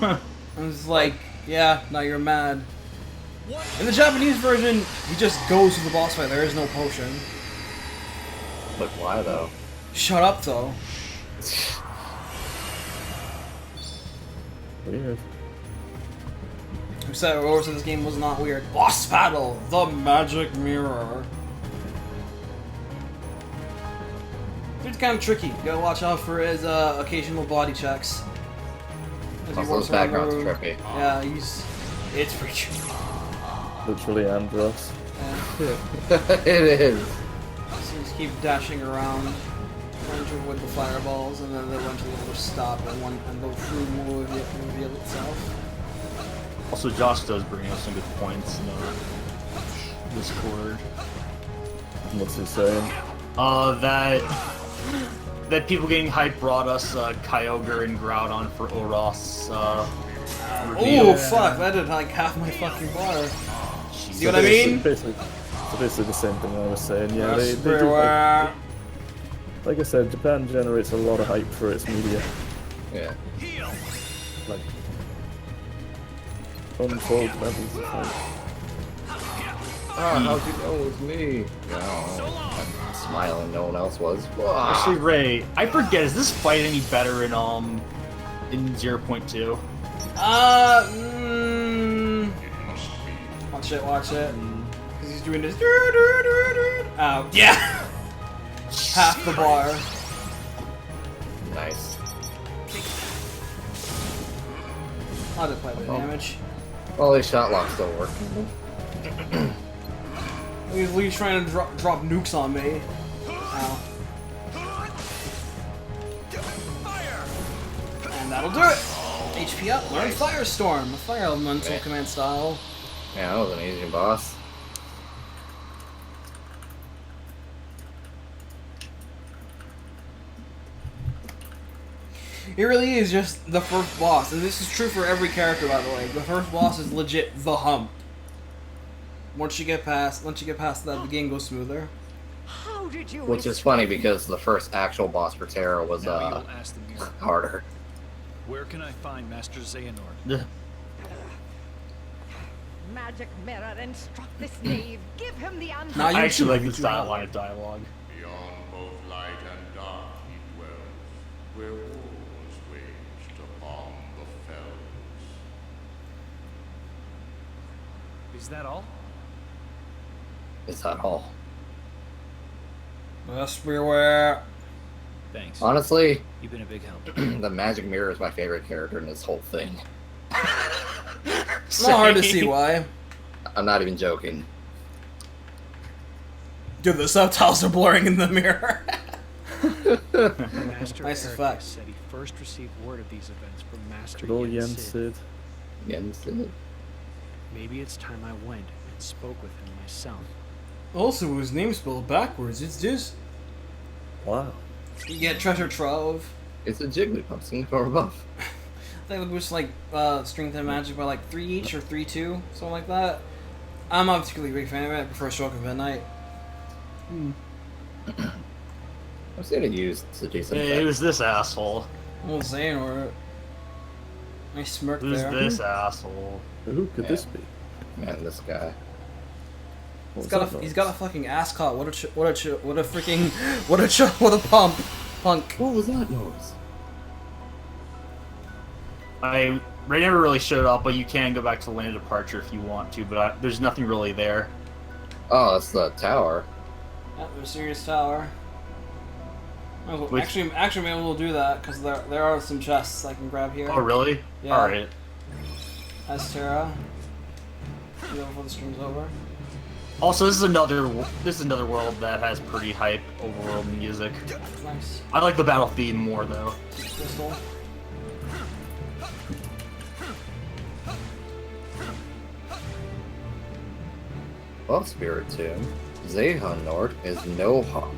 And it's like, yeah, now you're mad. In the Japanese version, he just goes to the boss fight. There is no potion. But why though? Shut up, though. Weird. Who said this game was not weird? Boss battle, the magic mirror. Dude's kind of tricky. You gotta watch out for his occasional body checks. As he Also, walks his around the background's room. trippy. Yeah, it's pretty tricky. Literally Andros. Yeah. It is. So you just keep dashing around, entering with the fireballs, and then eventually it'll just stop and the true move will reveal itself. Also, Josh does bring up some good points in Discord. What's he saying? That people getting hype brought us Kyogre and Groudon for Oros. Oh fuck! That did like half my fucking bar. See what I mean? Basically the same thing I was saying. Yeah, they do. Like I said, Japan generates a lot of hype for its media. Yeah. Like untold levels of hype. Ah, how'd you know it was me? No, I'm smiling. No one else was. Actually, Ray, I forget. Is this fight any better in 0.2? Watch it. Because he's doing this. Oh, yeah! Half the bar. Nice. I'll just play the damage. Well, his shot lock still work. He's trying to drop nukes on me. Ow. And that'll do it! HP up, learn Firestorm, a fire elemental command style. Yeah, that was an easy boss. It really is just the first boss, and this is true for every character, by the way. The first boss is legit the hump. Once you get past that, the game goes smoother. How did you Which is funny because the first actual boss for Terra was harder. Where can I find Master Xehanort? Magic mirror, instruct this knave. Give him the answer. I actually like this line of dialogue. Beyond both light and dark he dwells, where wars waged upon the fells. Is that all? Is that all? Yes, beware. Thanks. Honestly, You've been a big help. the Magic Mirror is my favorite character in this whole thing. It's not hard to see why. I'm not even joking. Dude, the subtitles are blurring in the mirror. Master Nice Eric effect. said he first received word of these events from Master Good old Yen Yen Sid. Sid. Maybe it's time I went and spoke with him myself. Also, his name's spelled backwards. It's just... Wow. You get treasure trove. It's a Jigglypuff seen from above. I think it was like strength and magic by like 3 each or 3-2, something like that. I'm not particularly a big fan of it. I prefer Stroke of Midnight. I've seen it used to decent Hey, effect. who's this asshole? Well, Xehanort. Nice smirk Who's there. this asshole? Who could this be? Man, this guy. He's got a fucking ass caught. What a punk. What was that noise? Ray never really showed up, but you can go back to the Land of Departure if you want to, but there's nothing really there. Oh, that's the tower. Yeah, the Sirius Tower. Actually, maybe we'll do that because there are some chests I can grab here. Oh, really? Yeah. All right. As Terra. You know, before the stream's over. Also, this is another world that has pretty hype overworld music. Nice. I like the battle theme more though. Crystal. Well, Spirit Tomb. Xehanort is no hump.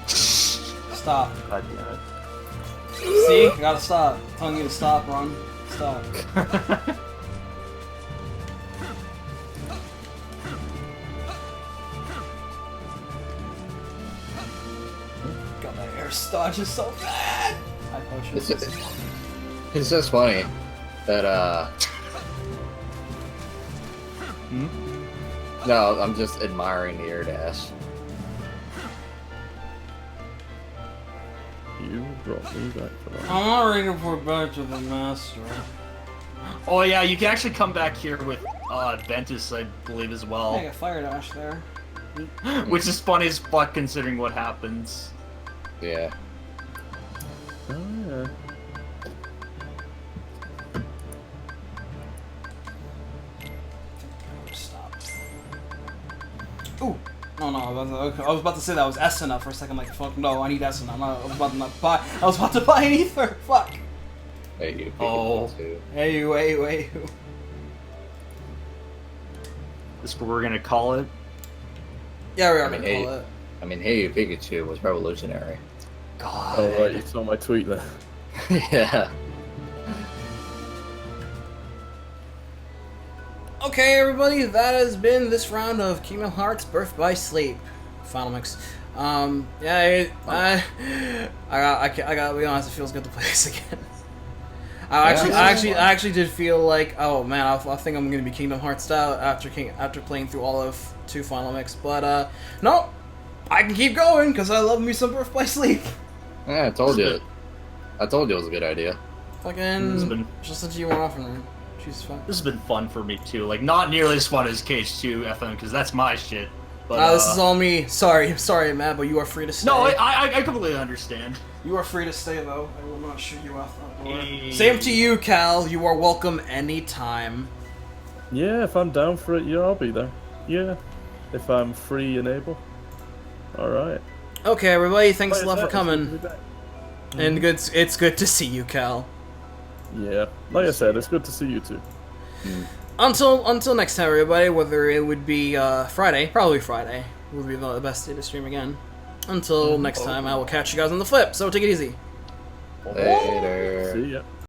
Stop. God damn it. See? You gotta stop. I'm telling you to stop, Ron. Stop. God, my air stodge is so bad! I It's just funny that No, I'm just admiring the air dash. You brought me back for that. I'm not ready to report back to the master. Oh yeah, you can actually come back here with Ventus, I believe, as well. I got fire dash there. Which is funny as fuck considering what happens. Yeah. Oh yeah. Stop. Ooh. No, I was about to say that was Essenna for a second. Like, fuck no, I need Essenna. I was about to buy an ether. Fuck. Hey, you. Oh. Hey, you. This is what we're gonna call it. Yeah, we are gonna call it. I mean, Hey You Pikachu was revolutionary. God. Oh right, you saw my tweet there. Yeah. Okay, everybody, that has been this round of Kingdom Hearts Birth by Sleep. Final mix. Yeah, I gotta be honest, it feels good to play this again. I actually did feel like, oh man, I think I'm gonna be Kingdom Hearts out after playing through all of 2 Final Mix, but no, I can keep going because I love me some Birth by Sleep. Yeah, I told you. I told you it was a good idea. Fucking just let you one off and she's fun. This has been fun for me too. Like not nearly as fun as KH2 FM because that's my shit. But this is all me. Sorry, Matt, but you are free to stay. No, I completely understand. You are free to stay though. I will not shoot you off that door. Same to you, Cal. You are welcome anytime. Yeah, if I'm down for it, yeah, I'll be there. Yeah, if I'm free and able. All right. Okay, everybody. Thanks a lot for coming. And it's good to see you, Cal. Yeah, like I said, it's good to see you too. Until next time, everybody. Whether it would be Friday, probably Friday, would be the best day to stream again. Until next time, I will catch you guys on the flip. So take it easy. Later. See ya.